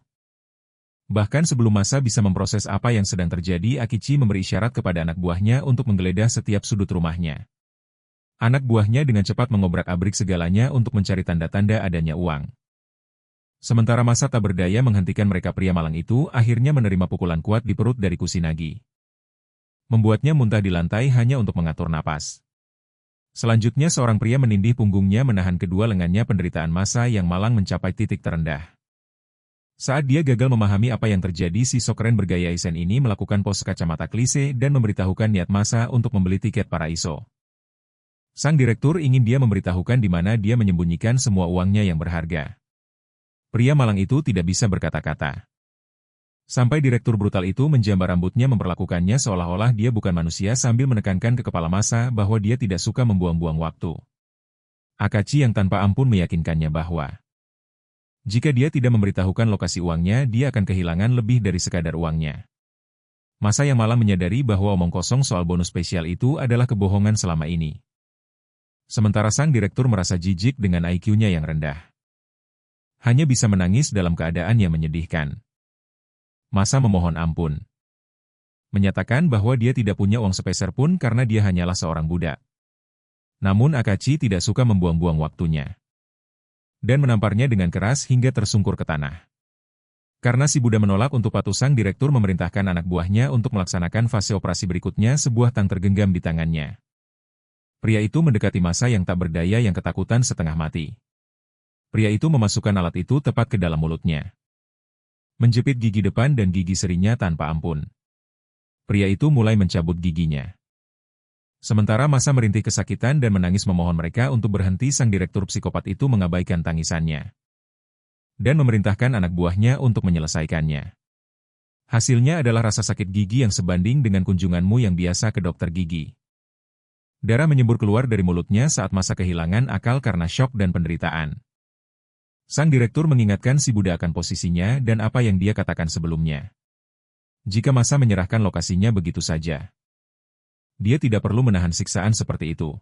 Bahkan sebelum Masa bisa memproses apa yang sedang terjadi, Akichi memberi isyarat kepada anak buahnya untuk menggeledah setiap sudut rumahnya. Anak buahnya dengan cepat mengobrak-abrik segalanya untuk mencari tanda-tanda adanya uang. Sementara masa tak berdaya menghentikan mereka, pria malang itu akhirnya menerima pukulan kuat di perut dari Kusinagi. Membuatnya muntah di lantai hanya untuk mengatur napas. Selanjutnya seorang pria menindih punggungnya menahan kedua lengannya. Penderitaan masa yang malang mencapai titik terendah. Saat dia gagal memahami apa yang terjadi, sisok keren bergaya Isen ini melakukan pose kacamata klise dan memberitahukan niat masa untuk membeli tiket Paraiso. Sang direktur ingin dia memberitahukan di mana dia menyembunyikan semua uangnya yang berharga. Pria malang itu tidak bisa berkata-kata. Sampai direktur brutal itu menjambar rambutnya, memperlakukannya seolah-olah dia bukan manusia sambil menekankan ke kepala masa bahwa dia tidak suka membuang-buang waktu. Akachi yang tanpa ampun meyakinkannya bahwa jika dia tidak memberitahukan lokasi uangnya, dia akan kehilangan lebih dari sekadar uangnya. Masa yang malah menyadari bahwa omong kosong soal bonus spesial itu adalah kebohongan selama ini. Sementara sang direktur merasa jijik dengan IQ-nya yang rendah. Hanya bisa menangis dalam keadaan yang menyedihkan. Masa memohon ampun. Menyatakan bahwa dia tidak punya uang sepeser pun karena dia hanyalah seorang budak. Namun Akachi tidak suka membuang-buang waktunya. Dan menamparnya dengan keras hingga tersungkur ke tanah. Karena si budak menolak untuk patuh, sang direktur memerintahkan anak buahnya untuk melaksanakan fase operasi berikutnya. Sebuah tang tergenggam di tangannya. Pria itu mendekati masa yang tak berdaya yang ketakutan setengah mati. Pria itu memasukkan alat itu tepat ke dalam mulutnya. Menjepit gigi depan dan gigi serinya tanpa ampun. Pria itu mulai mencabut giginya. Sementara masa merintih kesakitan dan menangis memohon mereka untuk berhenti, sang direktur psikopat itu mengabaikan tangisannya. Dan memerintahkan anak buahnya untuk menyelesaikannya. Hasilnya adalah rasa sakit gigi yang sebanding dengan kunjunganmu yang biasa ke dokter gigi. Darah menyembur keluar dari mulutnya saat masa kehilangan akal karena syok dan penderitaan. Sang direktur mengingatkan si budak akan posisinya dan apa yang dia katakan sebelumnya. Jika masa menyerahkan lokasinya begitu saja, dia tidak perlu menahan siksaan seperti itu.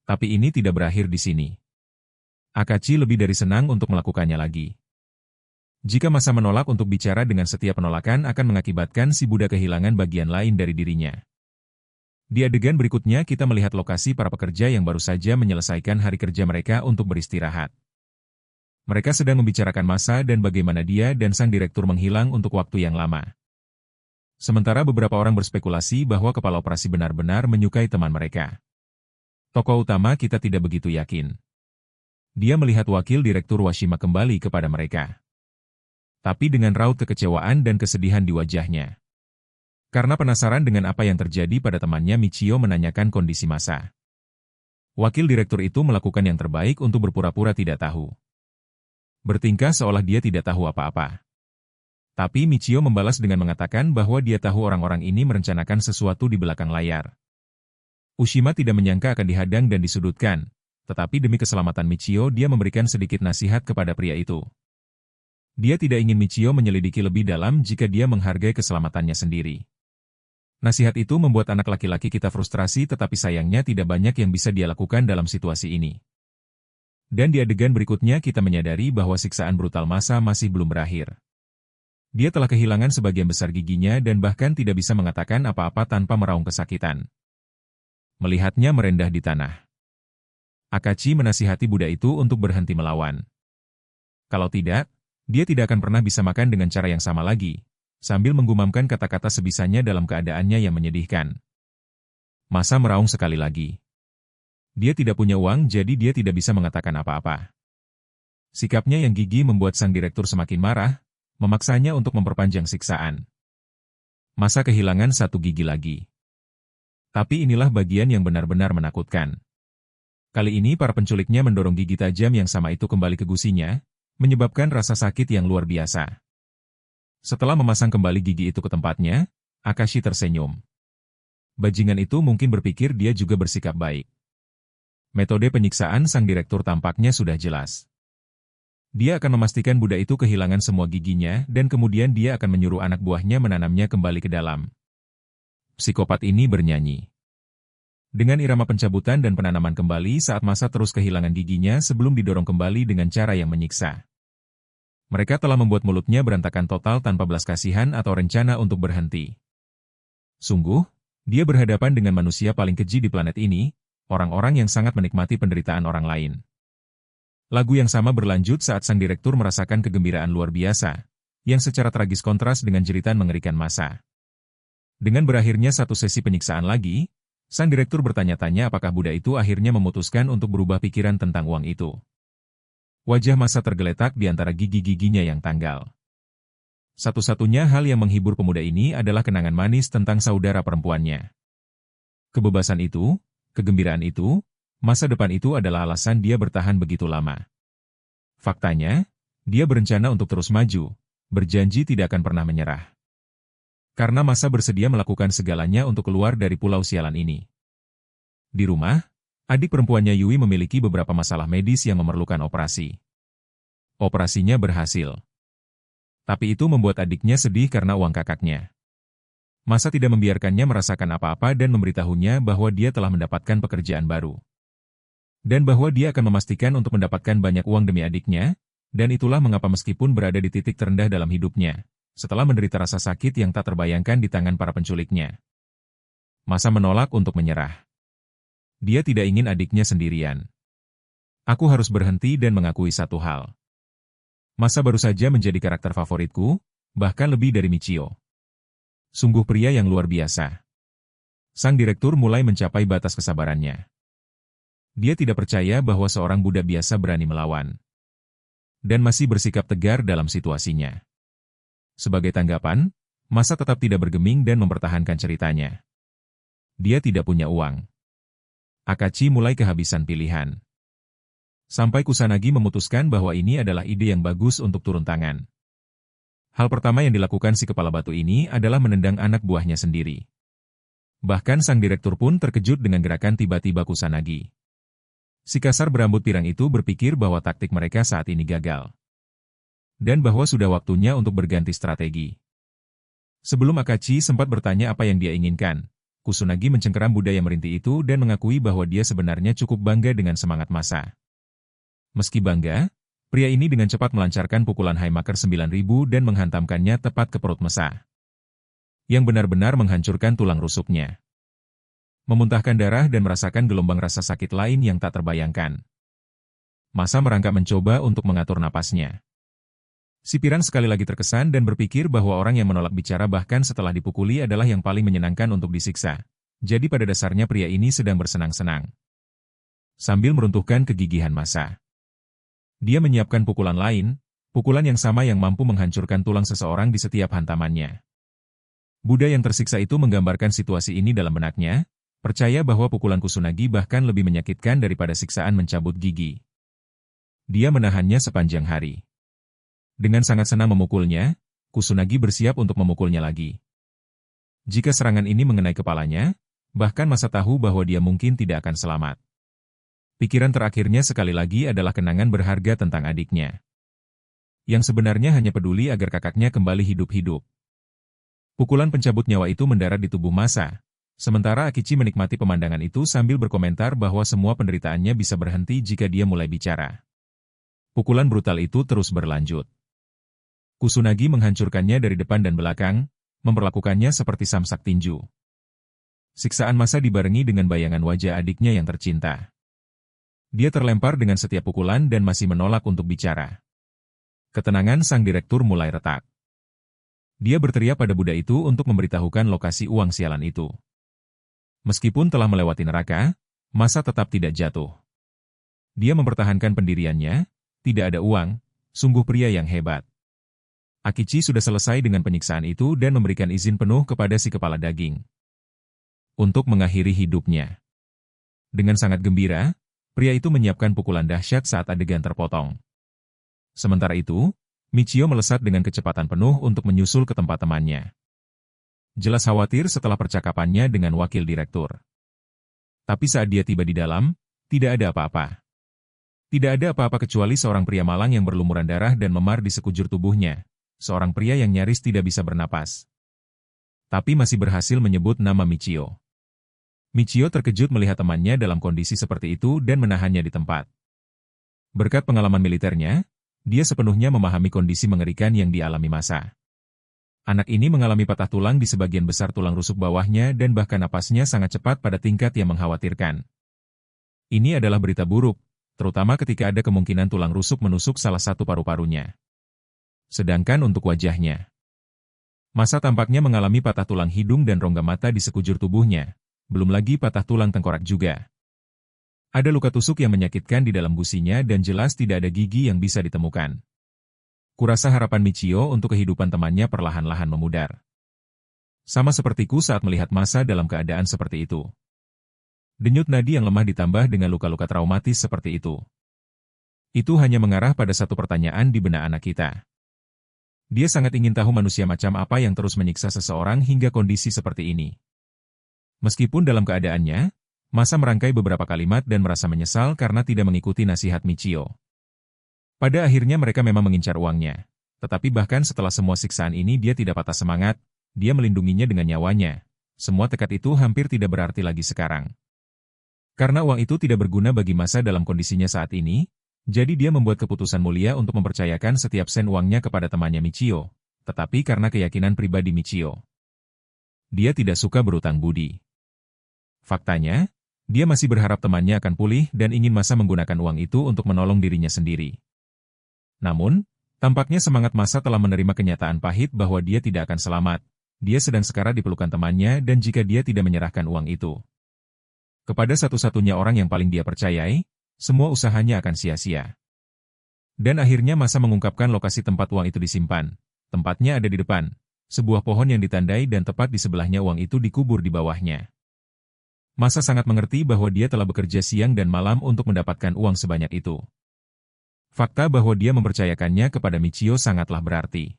Tapi ini tidak berakhir di sini. Akachi lebih dari senang untuk melakukannya lagi. Jika masa menolak untuk bicara, dengan setiap penolakan akan mengakibatkan si budak kehilangan bagian lain dari dirinya. Di adegan berikutnya kita melihat lokasi para pekerja yang baru saja menyelesaikan hari kerja mereka untuk beristirahat. Mereka sedang membicarakan masa dan bagaimana dia dan sang direktur menghilang untuk waktu yang lama. Sementara beberapa orang berspekulasi bahwa kepala operasi benar-benar menyukai teman mereka. Tokoh utama kita tidak begitu yakin. Dia melihat wakil direktur Washima kembali kepada mereka. Tapi dengan raut kekecewaan dan kesedihan di wajahnya. Karena penasaran dengan apa yang terjadi pada temannya, Michio menanyakan kondisi masa. Wakil direktur itu melakukan yang terbaik untuk berpura-pura tidak tahu. Bertingkah seolah dia tidak tahu apa-apa. Tapi Michio membalas dengan mengatakan bahwa dia tahu orang-orang ini merencanakan sesuatu di belakang layar. Ushima tidak menyangka akan dihadang dan disudutkan, tetapi demi keselamatan Michio dia memberikan sedikit nasihat kepada pria itu. Dia tidak ingin Michio menyelidiki lebih dalam jika dia menghargai keselamatannya sendiri. Nasihat itu membuat anak laki-laki kita frustrasi, tetapi sayangnya tidak banyak yang bisa dia lakukan dalam situasi ini. Dan di adegan berikutnya kita menyadari bahwa siksaan brutal masa masih belum berakhir. Dia telah kehilangan sebagian besar giginya dan bahkan tidak bisa mengatakan apa-apa tanpa meraung kesakitan. Melihatnya merendah di tanah. Akachi menasihati budak itu untuk berhenti melawan. Kalau tidak, dia tidak akan pernah bisa makan dengan cara yang sama lagi, sambil menggumamkan kata-kata sebisanya dalam keadaannya yang menyedihkan. Masa meraung sekali lagi. Dia tidak punya uang, jadi dia tidak bisa mengatakan apa-apa. Sikapnya yang gigih membuat sang direktur semakin marah, memaksanya untuk memperpanjang siksaan. Masa kehilangan satu gigi lagi. Tapi inilah bagian yang benar-benar menakutkan. Kali ini para penculiknya mendorong gigi tajam yang sama itu kembali ke gusinya, menyebabkan rasa sakit yang luar biasa. Setelah memasang kembali gigi itu ke tempatnya, Akashi tersenyum. Bajingan itu mungkin berpikir dia juga bersikap baik. Metode penyiksaan sang direktur tampaknya sudah jelas. Dia akan memastikan budak itu kehilangan semua giginya dan kemudian dia akan menyuruh anak buahnya menanamnya kembali ke dalam. Psikopat ini bernyanyi. Dengan irama pencabutan dan penanaman kembali saat masa terus kehilangan giginya sebelum didorong kembali dengan cara yang menyiksa. Mereka telah membuat mulutnya berantakan total tanpa belas kasihan atau rencana untuk berhenti. Sungguh, dia berhadapan dengan manusia paling keji di planet ini, orang-orang yang sangat menikmati penderitaan orang lain. Lagu yang sama berlanjut saat sang direktur merasakan kegembiraan luar biasa, yang secara tragis kontras dengan jeritan mengerikan Masa. Dengan berakhirnya satu sesi penyiksaan lagi, sang direktur bertanya-tanya apakah Buddha itu akhirnya memutuskan untuk berubah pikiran tentang uang itu. Wajah Masa tergeletak di antara gigi-giginya yang tanggal. Satu-satunya hal yang menghibur pemuda ini adalah kenangan manis tentang saudara perempuannya. Kebebasan itu, kegembiraan itu, masa depan itu adalah alasan dia bertahan begitu lama. Faktanya, dia berencana untuk terus maju, berjanji tidak akan pernah menyerah. Karena Masa bersedia melakukan segalanya untuk keluar dari pulau sialan ini. Di rumah, adik perempuannya Yui memiliki beberapa masalah medis yang memerlukan operasi. Operasinya berhasil. Tapi itu membuat adiknya sedih karena uang kakaknya. Masa tidak membiarkannya merasakan apa-apa dan memberitahunya bahwa dia telah mendapatkan pekerjaan baru. Dan bahwa dia akan memastikan untuk mendapatkan banyak uang demi adiknya, dan itulah mengapa meskipun berada di titik terendah dalam hidupnya, setelah menderita rasa sakit yang tak terbayangkan di tangan para penculiknya, Masa menolak untuk menyerah. Dia tidak ingin adiknya sendirian. Aku harus berhenti dan mengakui satu hal. Masa baru saja menjadi karakter favoritku, bahkan lebih dari Michio. Sungguh pria yang luar biasa. Sang direktur mulai mencapai batas kesabarannya. Dia tidak percaya bahwa seorang budak biasa berani melawan. Dan masih bersikap tegar dalam situasinya. Sebagai tanggapan, Masa tetap tidak bergeming dan mempertahankan ceritanya. Dia tidak punya uang. Akachi mulai kehabisan pilihan. Sampai Kusanagi memutuskan bahwa ini adalah ide yang bagus untuk turun tangan. Hal pertama yang dilakukan si kepala batu ini adalah menendang anak buahnya sendiri. Bahkan sang direktur pun terkejut dengan gerakan tiba-tiba Kusanagi. Si kasar berambut pirang itu berpikir bahwa taktik mereka saat ini gagal. Dan bahwa sudah waktunya untuk berganti strategi. Sebelum Akachi sempat bertanya apa yang dia inginkan, Kusanagi mencengkeram budaya merintih itu dan mengakui bahwa dia sebenarnya cukup bangga dengan semangat Masa. Meski bangga, pria ini dengan cepat melancarkan pukulan Haymaker 9000 dan menghantamkannya tepat ke perut Masa. Yang benar-benar menghancurkan tulang rusuknya. Memuntahkan darah dan merasakan gelombang rasa sakit lain yang tak terbayangkan. Masa merangkak mencoba untuk mengatur napasnya. Si Piran sekali lagi terkesan dan berpikir bahwa orang yang menolak bicara bahkan setelah dipukuli adalah yang paling menyenangkan untuk disiksa. Jadi pada dasarnya pria ini sedang bersenang-senang. Sambil meruntuhkan kegigihan Masa. Dia menyiapkan pukulan lain, pukulan yang sama yang mampu menghancurkan tulang seseorang di setiap hantamannya. Buddha yang tersiksa itu menggambarkan situasi ini dalam benaknya, percaya bahwa pukulan Kusanagi bahkan lebih menyakitkan daripada siksaan mencabut gigi. Dia menahannya sepanjang hari. Dengan sangat senang memukulnya, Kusanagi bersiap untuk memukulnya lagi. Jika serangan ini mengenai kepalanya, bahkan Masa tahu bahwa dia mungkin tidak akan selamat. Pikiran terakhirnya sekali lagi adalah kenangan berharga tentang adiknya. Yang sebenarnya hanya peduli agar kakaknya kembali hidup-hidup. Pukulan pencabut nyawa itu mendarat di tubuh Masa, sementara Akichi menikmati pemandangan itu sambil berkomentar bahwa semua penderitaannya bisa berhenti jika dia mulai bicara. Pukulan brutal itu terus berlanjut. Kusanagi menghancurkannya dari depan dan belakang, memperlakukannya seperti samsak tinju. Siksaan Masa dibarengi dengan bayangan wajah adiknya yang tercinta. Dia terlempar dengan setiap pukulan dan masih menolak untuk bicara. Ketenangan sang direktur mulai retak. Dia berteriak pada Buddha itu untuk memberitahukan lokasi uang sialan itu. Meskipun telah melewati neraka, Masa tetap tidak jatuh. Dia mempertahankan pendiriannya, tidak ada uang, sungguh pria yang hebat. Akichi sudah selesai dengan penyiksaan itu dan memberikan izin penuh kepada si kepala daging. Untuk mengakhiri hidupnya. Dengan sangat gembira, pria itu menyiapkan pukulan dahsyat saat adegan terpotong. Sementara itu, Michio melesat dengan kecepatan penuh untuk menyusul ke tempat temannya. Jelas khawatir setelah percakapannya dengan wakil direktur. Tapi saat dia tiba di dalam, tidak ada apa-apa. Tidak ada apa-apa kecuali seorang pria malang yang berlumuran darah dan memar di sekujur tubuhnya. Seorang pria yang nyaris tidak bisa bernapas. Tapi masih berhasil menyebut nama Michio. Michio terkejut melihat temannya dalam kondisi seperti itu dan menahannya di tempat. Berkat pengalaman militernya, dia sepenuhnya memahami kondisi mengerikan yang dialami Masa. Anak ini mengalami patah tulang di sebagian besar tulang rusuk bawahnya dan bahkan napasnya sangat cepat pada tingkat yang mengkhawatirkan. Ini adalah berita buruk, terutama ketika ada kemungkinan tulang rusuk menusuk salah satu paru-parunya. Sedangkan untuk wajahnya, Masa tampaknya mengalami patah tulang hidung dan rongga mata di sekujur tubuhnya, belum lagi patah tulang tengkorak juga. Ada luka tusuk yang menyakitkan di dalam gusinya dan jelas tidak ada gigi yang bisa ditemukan. Kurasa harapan Michio untuk kehidupan temannya perlahan-lahan memudar. Sama sepertiku saat melihat Masa dalam keadaan seperti itu. Denyut nadi yang lemah ditambah dengan luka-luka traumatis seperti itu. Itu hanya mengarah pada satu pertanyaan di benak anak kita. Dia sangat ingin tahu manusia macam apa yang terus menyiksa seseorang hingga kondisi seperti ini. Meskipun dalam keadaannya, Masa merangkai beberapa kalimat dan merasa menyesal karena tidak mengikuti nasihat Michio. Pada akhirnya mereka memang mengincar uangnya. Tetapi bahkan setelah semua siksaan ini dia tidak patah semangat, dia melindunginya dengan nyawanya. Semua tekad itu hampir tidak berarti lagi sekarang. Karena uang itu tidak berguna bagi Masa dalam kondisinya saat ini, jadi dia membuat keputusan mulia untuk mempercayakan setiap sen uangnya kepada temannya Michio, tetapi karena keyakinan pribadi Michio. Dia tidak suka berutang budi. Faktanya, dia masih berharap temannya akan pulih dan ingin Masa menggunakan uang itu untuk menolong dirinya sendiri. Namun, tampaknya semangat Masa telah menerima kenyataan pahit bahwa dia tidak akan selamat. Dia sedang sekarat di pelukan temannya dan jika dia tidak menyerahkan uang itu kepada satu-satunya orang yang paling dia percayai, semua usahanya akan sia-sia. Dan akhirnya Masa mengungkapkan lokasi tempat uang itu disimpan. Tempatnya ada di depan, sebuah pohon yang ditandai dan tepat di sebelahnya uang itu dikubur di bawahnya. Masa sangat mengerti bahwa dia telah bekerja siang dan malam untuk mendapatkan uang sebanyak itu. Fakta bahwa dia mempercayakannya kepada Michio sangatlah berarti.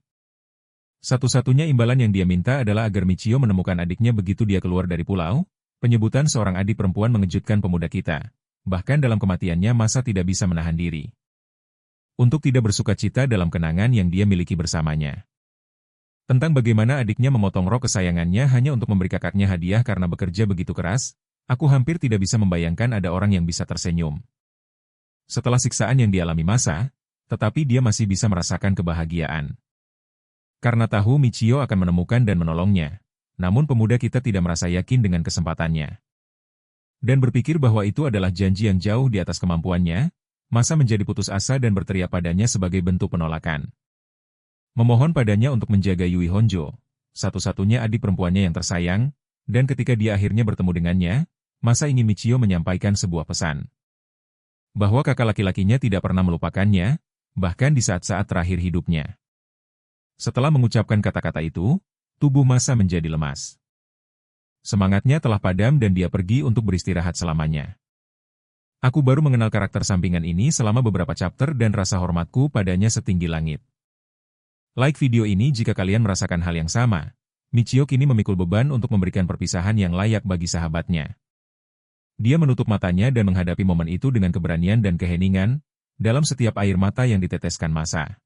Satu-satunya imbalan yang dia minta adalah agar Michio menemukan adiknya begitu dia keluar dari pulau. Penyebutan seorang adik perempuan mengejutkan pemuda kita. Bahkan dalam kematiannya Masa tidak bisa menahan diri untuk tidak bersukacita dalam kenangan yang dia miliki bersamanya. Tentang bagaimana adiknya memotong rok kesayangannya hanya untuk memberi kakaknya hadiah karena bekerja begitu keras, aku hampir tidak bisa membayangkan ada orang yang bisa tersenyum setelah siksaan yang dialami Masa, tetapi dia masih bisa merasakan kebahagiaan. Karena tahu Michio akan menemukan dan menolongnya, namun pemuda kita tidak merasa yakin dengan kesempatannya. Dan berpikir bahwa itu adalah janji yang jauh di atas kemampuannya, Masa menjadi putus asa dan berteriak padanya sebagai bentuk penolakan. Memohon padanya untuk menjaga Yui Honjo, satu-satunya adik perempuannya yang tersayang, dan ketika dia akhirnya bertemu dengannya, Masa ingin Michio menyampaikan sebuah pesan. Bahwa kakak laki-lakinya tidak pernah melupakannya, bahkan di saat-saat terakhir hidupnya. Setelah mengucapkan kata-kata itu, tubuh Masa menjadi lemas. Semangatnya telah padam dan dia pergi untuk beristirahat selamanya. Aku baru mengenal karakter sampingan ini selama beberapa chapter dan rasa hormatku padanya setinggi langit. Like video ini jika kalian merasakan hal yang sama. Michio kini memikul beban untuk memberikan perpisahan yang layak bagi sahabatnya. Dia menutup matanya dan menghadapi momen itu dengan keberanian dan keheningan, dalam setiap air mata yang diteteskan Masa.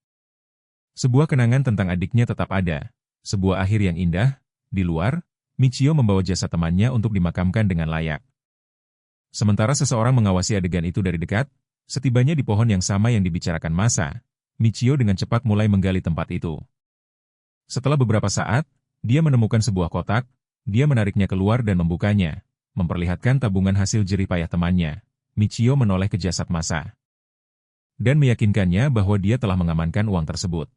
Sebuah kenangan tentang adiknya tetap ada, sebuah akhir yang indah, di luar, Michio membawa jasad temannya untuk dimakamkan dengan layak. Sementara seseorang mengawasi adegan itu dari dekat, setibanya di pohon yang sama yang dibicarakan Masa, Michio dengan cepat mulai menggali tempat itu. Setelah beberapa saat, dia menemukan sebuah kotak, dia menariknya keluar dan membukanya, memperlihatkan tabungan hasil jerih payah temannya. Michio menoleh ke jasad Masa dan meyakinkannya bahwa dia telah mengamankan uang tersebut.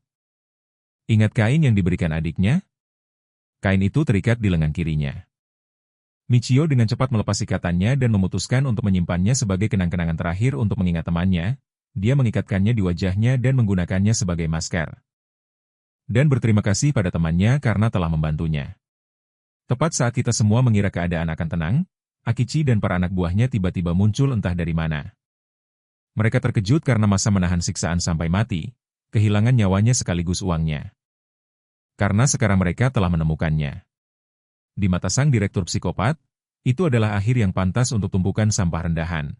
Ingat kain yang diberikan adiknya? Kain itu terikat di lengan kirinya. Michio dengan cepat melepas ikatannya dan memutuskan untuk menyimpannya sebagai kenang-kenangan terakhir untuk mengingat temannya. Dia mengikatkannya di wajahnya dan menggunakannya sebagai masker. Dan berterima kasih pada temannya karena telah membantunya. Tepat saat kita semua mengira keadaan akan tenang, Akichi dan para anak buahnya tiba-tiba muncul entah dari mana. Mereka terkejut karena Masa menahan siksaan sampai mati, kehilangan nyawanya sekaligus uangnya. Karena sekarang mereka telah menemukannya. Di mata sang direktur psikopat, itu adalah akhir yang pantas untuk tumpukan sampah rendahan.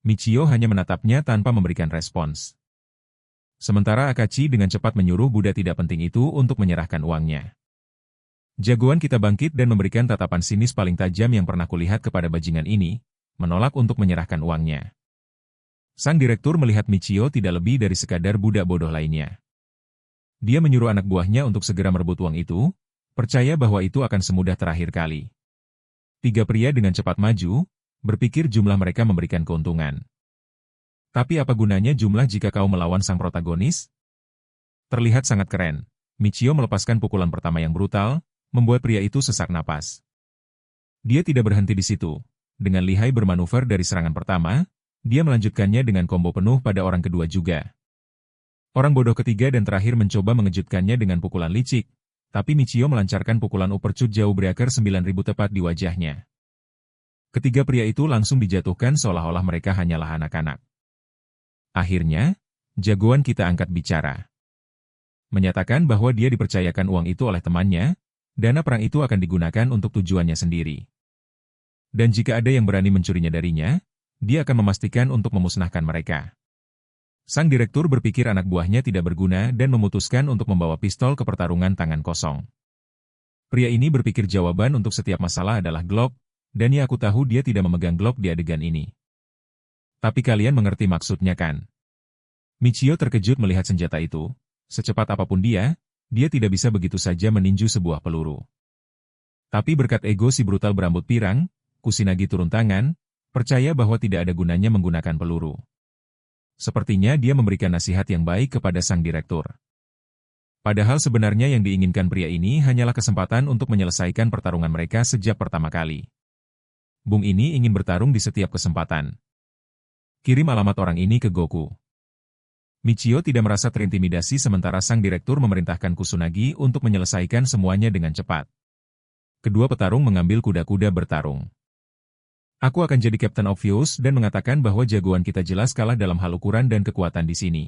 Michio hanya menatapnya tanpa memberikan respons. Sementara Akachi dengan cepat menyuruh budak tidak penting itu untuk menyerahkan uangnya. Jagoan kita bangkit dan memberikan tatapan sinis paling tajam yang pernah kulihat kepada bajingan ini, menolak untuk menyerahkan uangnya. Sang direktur melihat Michio tidak lebih dari sekadar budak bodoh lainnya. Dia menyuruh anak buahnya untuk segera merebut uang itu, percaya bahwa itu akan semudah terakhir kali. 3 pria dengan cepat maju, berpikir jumlah mereka memberikan keuntungan. Tapi apa gunanya jumlah jika kau melawan sang protagonis? Terlihat sangat keren. Michio melepaskan pukulan pertama yang brutal, membuat pria itu sesak napas. Dia tidak berhenti di situ. Dengan lihai bermanuver dari serangan pertama, dia melanjutkannya dengan combo penuh pada orang kedua juga. Orang bodoh ketiga dan terakhir mencoba mengejutkannya dengan pukulan licik, tapi Michio melancarkan pukulan uppercut jauh breaker 9.000 tepat di wajahnya. Ketiga pria itu langsung dijatuhkan seolah-olah mereka hanyalah anak-anak. Akhirnya, jagoan kita angkat bicara. Menyatakan bahwa dia dipercayakan uang itu oleh temannya, dana perang itu akan digunakan untuk tujuannya sendiri. Dan jika ada yang berani mencurinya darinya, dia akan memastikan untuk memusnahkan mereka. Sang direktur berpikir anak buahnya tidak berguna dan memutuskan untuk membawa pistol ke pertarungan tangan kosong. Pria ini berpikir jawaban untuk setiap masalah adalah Glock, dan ya aku tahu dia tidak memegang Glock di adegan ini. Tapi kalian mengerti maksudnya kan? Michio terkejut melihat senjata itu. Secepat apapun dia tidak bisa begitu saja meninju sebuah peluru. Tapi berkat ego si brutal berambut pirang, Kusanagi turun tangan, percaya bahwa tidak ada gunanya menggunakan peluru. Sepertinya dia memberikan nasihat yang baik kepada sang direktur. Padahal sebenarnya yang diinginkan pria ini hanyalah kesempatan untuk menyelesaikan pertarungan mereka sejak pertama kali. Bung ini ingin bertarung di setiap kesempatan. Kirim alamat orang ini ke Goku. Michio tidak merasa terintimidasi sementara sang direktur memerintahkan Kusanagi untuk menyelesaikan semuanya dengan cepat. Kedua petarung mengambil kuda-kuda bertarung. Aku akan jadi Captain Obvious dan mengatakan bahwa jagoan kita jelas kalah dalam hal ukuran dan kekuatan di sini.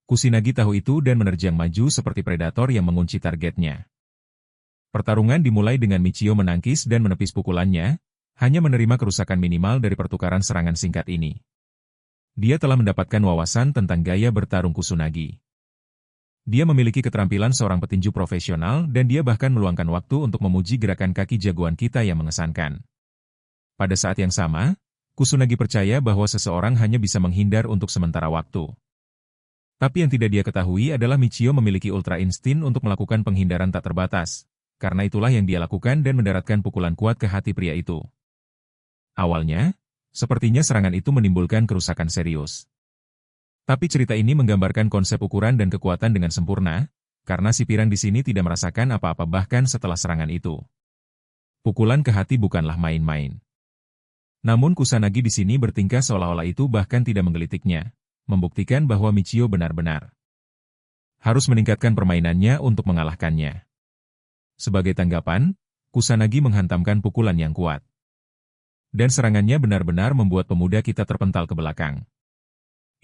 Kusanagi tahu itu dan menerjang maju seperti predator yang mengunci targetnya. Pertarungan dimulai dengan Michio menangkis dan menepis pukulannya, hanya menerima kerusakan minimal dari pertukaran serangan singkat ini. Dia telah mendapatkan wawasan tentang gaya bertarung Kusanagi. Dia memiliki keterampilan seorang petinju profesional dan dia bahkan meluangkan waktu untuk memuji gerakan kaki jagoan kita yang mengesankan. Pada saat yang sama, Kusanagi percaya bahwa seseorang hanya bisa menghindar untuk sementara waktu. Tapi yang tidak dia ketahui adalah Michio memiliki ultra insting untuk melakukan penghindaran tak terbatas, karena itulah yang dia lakukan dan mendaratkan pukulan kuat ke hati pria itu. Awalnya, sepertinya serangan itu menimbulkan kerusakan serius. Tapi cerita ini menggambarkan konsep ukuran dan kekuatan dengan sempurna, karena si pirang di sini tidak merasakan apa-apa bahkan setelah serangan itu. Pukulan ke hati bukanlah main-main. Namun Kusanagi di sini bertingkah seolah-olah itu bahkan tidak menggelitiknya, membuktikan bahwa Michio benar-benar harus meningkatkan permainannya untuk mengalahkannya. Sebagai tanggapan, Kusanagi menghantamkan pukulan yang kuat. Dan serangannya benar-benar membuat pemuda kita terpental ke belakang.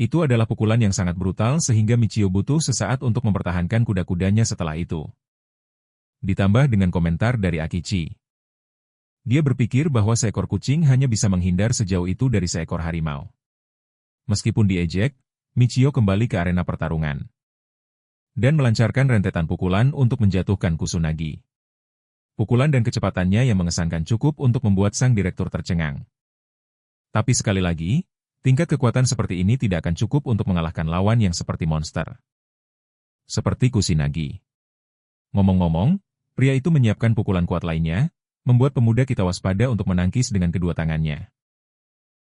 Itu adalah pukulan yang sangat brutal sehingga Michio butuh sesaat untuk mempertahankan kuda-kudanya setelah itu. Ditambah dengan komentar dari Akichi. Dia berpikir bahwa seekor kucing hanya bisa menghindar sejauh itu dari seekor harimau. Meskipun diejek, Michio kembali ke arena pertarungan. Dan melancarkan rentetan pukulan untuk menjatuhkan Kusanagi. Pukulan dan kecepatannya yang mengesankan cukup untuk membuat sang direktur tercengang. Tapi sekali lagi, tingkat kekuatan seperti ini tidak akan cukup untuk mengalahkan lawan yang seperti monster. Seperti Kusanagi. Ngomong-ngomong, pria itu menyiapkan pukulan kuat lainnya, membuat pemuda kita waspada untuk menangkis dengan kedua tangannya.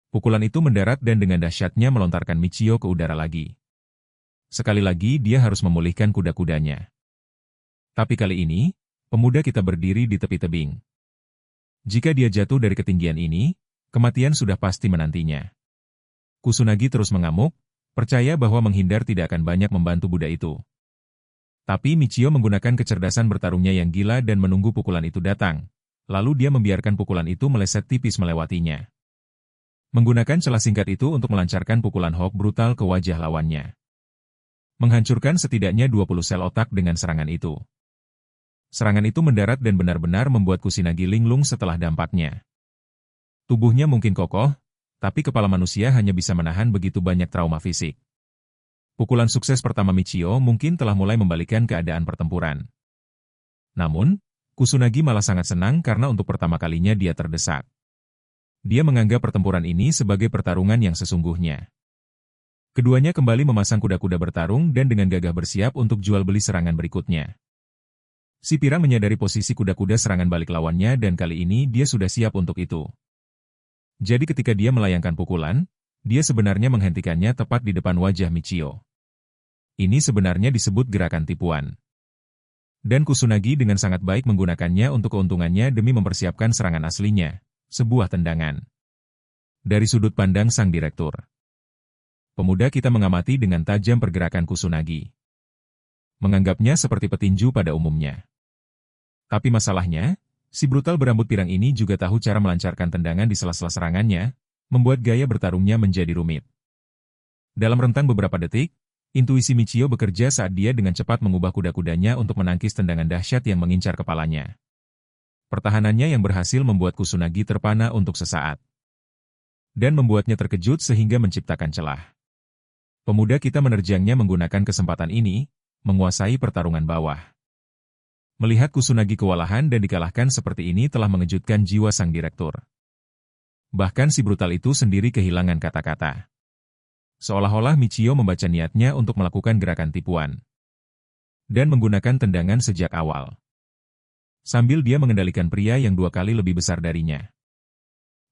Pukulan itu mendarat dan dengan dahsyatnya melontarkan Michio ke udara lagi. Sekali lagi dia harus memulihkan kuda-kudanya. Tapi kali ini, pemuda kita berdiri di tepi tebing. Jika dia jatuh dari ketinggian ini, kematian sudah pasti menantinya. Kusanagi terus mengamuk, percaya bahwa menghindar tidak akan banyak membantu budak itu. Tapi Michio menggunakan kecerdasan bertarungnya yang gila dan menunggu pukulan itu datang. Lalu dia membiarkan pukulan itu meleset tipis melewatinya. Menggunakan celah singkat itu untuk melancarkan pukulan hook brutal ke wajah lawannya. Menghancurkan setidaknya 20 sel otak dengan serangan itu. Serangan itu mendarat dan benar-benar membuat Kusanagi linglung setelah dampaknya. Tubuhnya mungkin kokoh, tapi kepala manusia hanya bisa menahan begitu banyak trauma fisik. Pukulan sukses pertama Michio mungkin telah mulai membalikan keadaan pertempuran. Namun, Kusanagi malah sangat senang karena untuk pertama kalinya dia terdesak. Dia menganggap pertempuran ini sebagai pertarungan yang sesungguhnya. Keduanya kembali memasang kuda-kuda bertarung dan dengan gagah bersiap untuk jual beli serangan berikutnya. Si pirang menyadari posisi kuda-kuda serangan balik lawannya dan kali ini dia sudah siap untuk itu. Jadi ketika dia melayangkan pukulan, Dia sebenarnya menghentikannya tepat di depan wajah Michio. Ini sebenarnya disebut gerakan tipuan. Dan Kusunagi dengan sangat baik menggunakannya untuk keuntungannya demi mempersiapkan serangan aslinya, sebuah tendangan. Dari sudut pandang sang direktur, pemuda kita mengamati dengan tajam pergerakan Kusunagi. Menganggapnya seperti petinju pada umumnya. Tapi masalahnya, si brutal berambut pirang ini juga tahu cara melancarkan tendangan di sela-sela serangannya, membuat gaya bertarungnya menjadi rumit. Dalam rentang beberapa detik, intuisi Michio bekerja saat dia dengan cepat mengubah kuda-kudanya untuk menangkis tendangan dahsyat yang mengincar kepalanya. Pertahanannya yang berhasil membuat Kusunagi terpana untuk sesaat. Dan membuatnya terkejut sehingga menciptakan celah. Pemuda kita menerjangnya menggunakan kesempatan ini, menguasai pertarungan bawah. Melihat Kusunagi kewalahan dan dikalahkan seperti ini telah mengejutkan jiwa sang direktur. Bahkan si brutal itu sendiri kehilangan kata-kata. Seolah-olah Michio membaca niatnya untuk melakukan gerakan tipuan. Dan menggunakan tendangan sejak awal. Sambil dia mengendalikan pria yang 2 kali lebih besar darinya.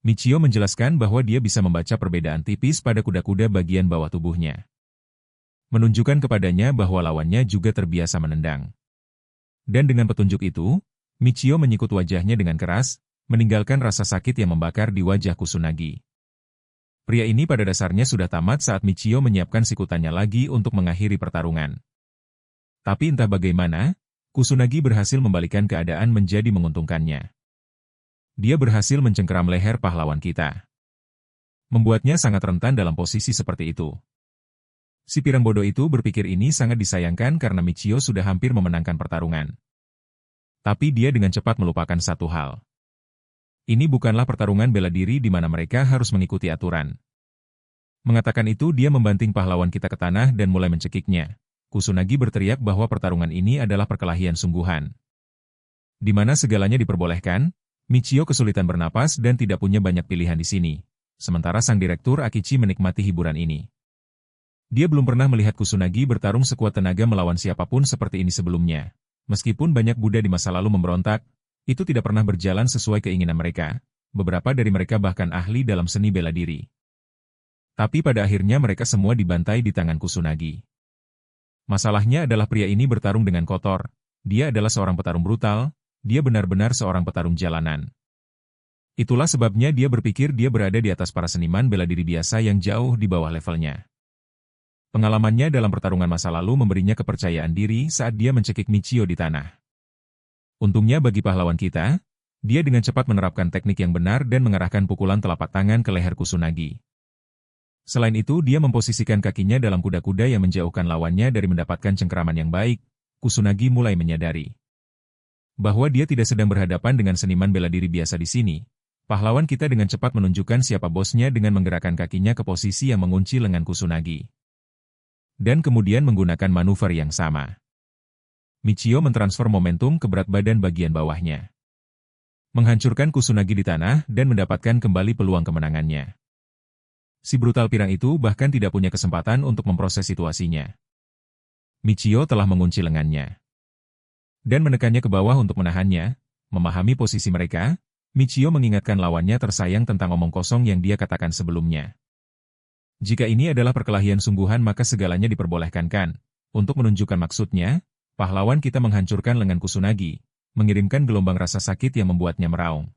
Michio menjelaskan bahwa dia bisa membaca perbedaan tipis pada kuda-kuda bagian bawah tubuhnya. Menunjukkan kepadanya bahwa lawannya juga terbiasa menendang. Dan dengan petunjuk itu, Michio menyikut wajahnya dengan keras, meninggalkan rasa sakit yang membakar di wajah Kusunagi. Pria ini pada dasarnya sudah tamat saat Michio menyiapkan sikutannya lagi untuk mengakhiri pertarungan. Tapi entah bagaimana, Kusunagi berhasil membalikan keadaan menjadi menguntungkannya. Dia berhasil mencengkeram leher pahlawan kita. Membuatnya sangat rentan dalam posisi seperti itu. Si pirang bodoh itu berpikir ini sangat disayangkan karena Michio sudah hampir memenangkan pertarungan. Tapi dia dengan cepat melupakan satu hal. Ini bukanlah pertarungan bela diri di mana mereka harus mengikuti aturan. Mengatakan itu dia membanting pahlawan kita ke tanah dan mulai mencekiknya. Kusunagi berteriak bahwa pertarungan ini adalah perkelahian sungguhan. Di mana segalanya diperbolehkan, Michio kesulitan bernapas dan tidak punya banyak pilihan di sini. Sementara sang direktur Akichi menikmati hiburan ini. Dia belum pernah melihat Kusunagi bertarung sekuat tenaga melawan siapapun seperti ini sebelumnya. Meskipun banyak Buddha di masa lalu memberontak, itu tidak pernah berjalan sesuai keinginan mereka. Beberapa dari mereka bahkan ahli dalam seni bela diri. Tapi pada akhirnya mereka semua dibantai di tangan Kusunagi. Masalahnya adalah pria ini bertarung dengan kotor. Dia adalah seorang petarung brutal. Dia benar-benar seorang petarung jalanan. Itulah sebabnya dia berpikir dia berada di atas para seniman bela diri biasa yang jauh di bawah levelnya. Pengalamannya dalam pertarungan masa lalu memberinya kepercayaan diri saat dia mencekik Michio di tanah. Untungnya bagi pahlawan kita, dia dengan cepat menerapkan teknik yang benar dan mengarahkan pukulan telapak tangan ke leher Kusunagi. Selain itu dia memposisikan kakinya dalam kuda-kuda yang menjauhkan lawannya dari mendapatkan cengkeraman yang baik. Kusunagi mulai menyadari bahwa dia tidak sedang berhadapan dengan seniman bela diri biasa di sini. Pahlawan kita dengan cepat menunjukkan siapa bosnya dengan menggerakkan kakinya ke posisi yang mengunci lengan Kusunagi. Dan kemudian menggunakan manuver yang sama. Michio mentransfer momentum ke berat badan bagian bawahnya. Menghancurkan Kusunagi di tanah dan mendapatkan kembali peluang kemenangannya. Si brutal pirang itu bahkan tidak punya kesempatan untuk memproses situasinya. Michio telah mengunci lengannya. Dan menekannya ke bawah untuk menahannya. Memahami posisi mereka, Michio mengingatkan lawannya tersayang tentang omong kosong yang dia katakan sebelumnya. Jika ini adalah perkelahian sungguhan maka segalanya diperbolehkan kan. Untuk menunjukkan maksudnya, pahlawan kita menghancurkan lengan Kusunagi, mengirimkan gelombang rasa sakit yang membuatnya meraung.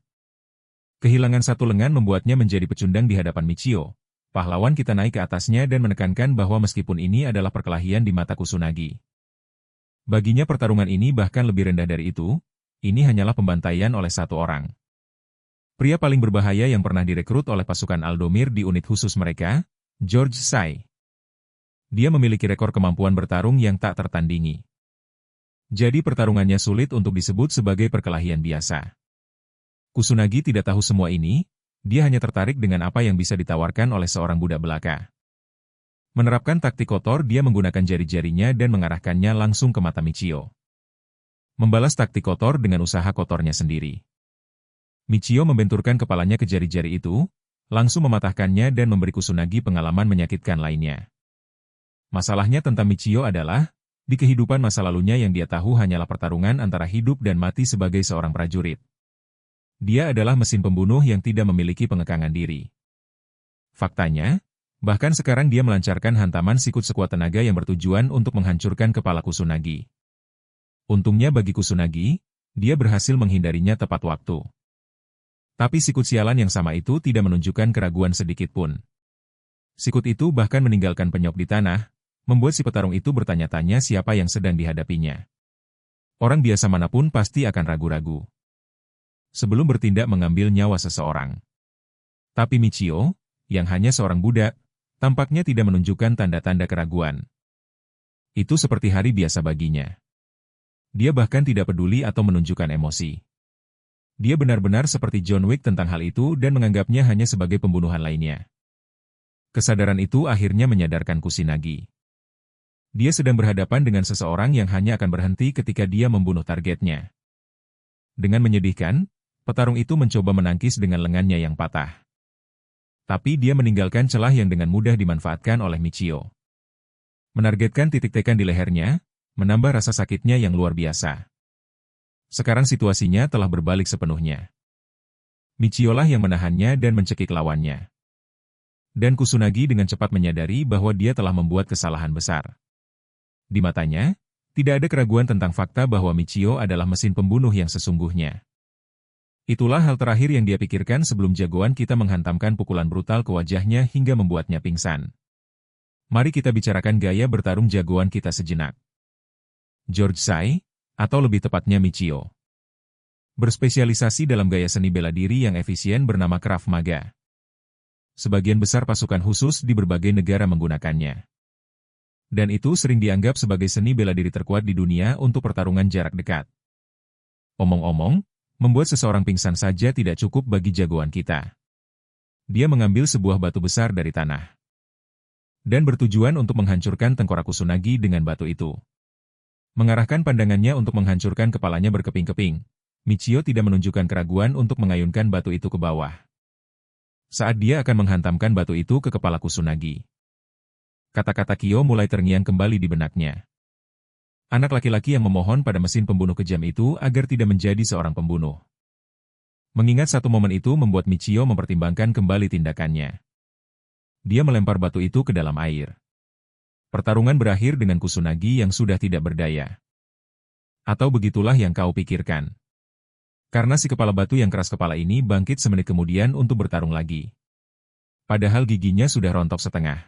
Kehilangan satu lengan membuatnya menjadi pecundang di hadapan Michio. Pahlawan kita naik ke atasnya dan menekankan bahwa meskipun ini adalah perkelahian di mata Kusunagi. Baginya pertarungan ini bahkan lebih rendah dari itu, ini hanyalah pembantaian oleh satu orang. Pria paling berbahaya yang pernah direkrut oleh pasukan Aldomir di unit khusus mereka, George Sai. Dia memiliki rekor kemampuan bertarung yang tak tertandingi. Jadi pertarungannya sulit untuk disebut sebagai perkelahian biasa. Kusunagi tidak tahu semua ini, dia hanya tertarik dengan apa yang bisa ditawarkan oleh seorang budak belaka. Menerapkan taktik kotor, dia menggunakan jari-jarinya dan mengarahkannya langsung ke mata Michio. Membalas taktik kotor dengan usaha kotornya sendiri. Michio membenturkan kepalanya ke jari-jari itu, langsung mematahkannya dan memberi Kusunagi pengalaman menyakitkan lainnya. Masalahnya tentang Michio adalah, di kehidupan masa lalunya yang dia tahu hanyalah pertarungan antara hidup dan mati sebagai seorang prajurit. Dia adalah mesin pembunuh yang tidak memiliki pengekangan diri. Faktanya, Bahkan sekarang dia melancarkan hantaman sikut sekuat tenaga yang bertujuan untuk menghancurkan kepala Kusunagi. Untungnya bagi Kusunagi, dia berhasil menghindarinya tepat waktu. Tapi sikut sialan yang sama itu tidak menunjukkan keraguan sedikit pun. Sikut itu bahkan meninggalkan penyok di tanah, membuat si petarung itu bertanya-tanya siapa yang sedang dihadapinya. Orang biasa manapun pasti akan ragu-ragu sebelum bertindak mengambil nyawa seseorang. Tapi Michio, yang hanya seorang budak, tampaknya tidak menunjukkan tanda-tanda keraguan. Itu seperti hari biasa baginya. Dia bahkan tidak peduli atau menunjukkan emosi. Dia benar-benar seperti John Wick tentang hal itu dan menganggapnya hanya sebagai pembunuhan lainnya. Kesadaran itu akhirnya menyadarkan Kusunagi. Dia sedang berhadapan dengan seseorang yang hanya akan berhenti ketika dia membunuh targetnya. Dengan menyedihkan, petarung itu mencoba menangkis dengan lengannya yang patah. Tapi dia meninggalkan celah yang dengan mudah dimanfaatkan oleh Michio. Menargetkan titik tekan di lehernya, menambah rasa sakitnya yang luar biasa. Sekarang situasinya telah berbalik sepenuhnya. Michio lah yang menahannya dan mencekik lawannya. Dan Kusunagi dengan cepat menyadari bahwa dia telah membuat kesalahan besar. Di matanya, tidak ada keraguan tentang fakta bahwa Michio adalah mesin pembunuh yang sesungguhnya. Itulah hal terakhir yang dia pikirkan sebelum jagoan kita menghantamkan pukulan brutal ke wajahnya hingga membuatnya pingsan. Mari kita bicarakan gaya bertarung jagoan kita sejenak. George Sai, atau lebih tepatnya Michio, berspesialisasi dalam gaya seni bela diri yang efisien bernama Krav Maga. Sebagian besar pasukan khusus di berbagai negara menggunakannya. Dan itu sering dianggap sebagai seni bela diri terkuat di dunia untuk pertarungan jarak dekat. Omong-omong, membuat seseorang pingsan saja tidak cukup bagi jagoan kita. Dia mengambil sebuah batu besar dari tanah. Dan bertujuan untuk menghancurkan tengkorak Kusunagi dengan batu itu. Mengarahkan pandangannya untuk menghancurkan kepalanya berkeping-keping, Michio tidak menunjukkan keraguan untuk mengayunkan batu itu ke bawah. Saat dia akan menghantamkan batu itu ke kepala Kusunagi, kata-kata Kyo mulai terngiang kembali di benaknya. Anak laki-laki yang memohon pada mesin pembunuh kejam itu agar tidak menjadi seorang pembunuh. Mengingat satu momen itu membuat Michio mempertimbangkan kembali tindakannya. Dia melempar batu itu ke dalam air. Pertarungan berakhir dengan Kusunagi yang sudah tidak berdaya. Atau begitulah yang kau pikirkan. Karena si kepala batu yang keras kepala ini bangkit semenit kemudian untuk bertarung lagi. Padahal giginya sudah rontok setengah.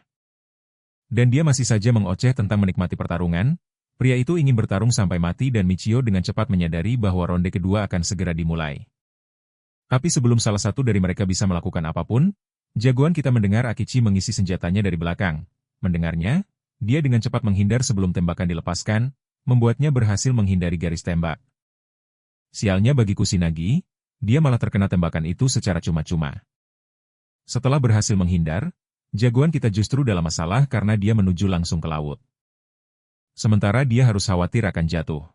Dan dia masih saja mengoceh tentang menikmati pertarungan. Pria itu ingin bertarung sampai mati dan Michio dengan cepat menyadari bahwa ronde kedua akan segera dimulai. Tapi sebelum salah satu dari mereka bisa melakukan apapun, jagoan kita mendengar Akichi mengisi senjatanya dari belakang. Mendengarnya, dia dengan cepat menghindar sebelum tembakan dilepaskan, membuatnya berhasil menghindari garis tembak. Sialnya bagi Kusunagi, dia malah terkena tembakan itu secara cuma-cuma. Setelah berhasil menghindar, jagoan kita justru dalam masalah karena dia menuju langsung ke laut. Sementara dia harus khawatir akan jatuh.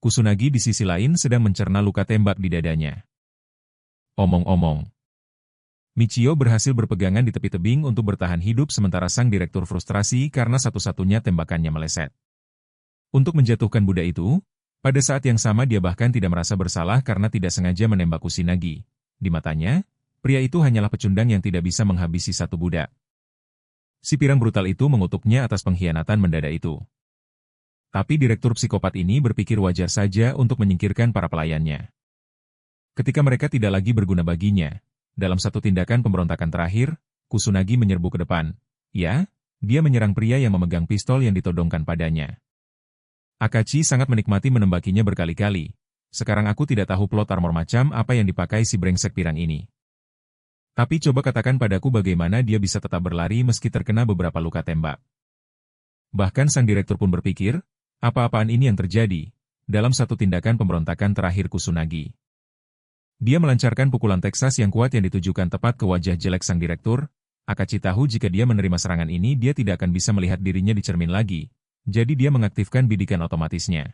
Kusunagi di sisi lain sedang mencerna luka tembak di dadanya. Omong-omong, Michio berhasil berpegangan di tepi tebing untuk bertahan hidup sementara sang direktur frustrasi karena satu-satunya tembakannya meleset. Untuk menjatuhkan budak itu, pada saat yang sama dia bahkan tidak merasa bersalah karena tidak sengaja menembak Kusunagi. Di matanya, pria itu hanyalah pecundang yang tidak bisa menghabisi satu budak. Si pirang brutal itu mengutuknya atas pengkhianatan mendadak itu. Tapi direktur psikopat ini berpikir wajar saja untuk menyingkirkan para pelayannya. Ketika mereka tidak lagi berguna baginya, dalam satu tindakan pemberontakan terakhir, Kusunagi menyerbu ke depan. Ya, dia menyerang pria yang memegang pistol yang ditodongkan padanya. Akachi sangat menikmati menembakinya berkali-kali. Sekarang aku tidak tahu plot armor macam apa yang dipakai si brengsek pirang ini. Tapi coba katakan padaku bagaimana dia bisa tetap berlari meski terkena beberapa luka tembak. Bahkan sang direktur pun berpikir, apa-apaan ini yang terjadi, dalam satu tindakan pemberontakan terakhir Kusunagi. Dia melancarkan pukulan Texas yang kuat yang ditujukan tepat ke wajah jelek sang direktur. Akachi tahu jika dia menerima serangan ini dia tidak akan bisa melihat dirinya di cermin lagi, jadi dia mengaktifkan bidikan otomatisnya.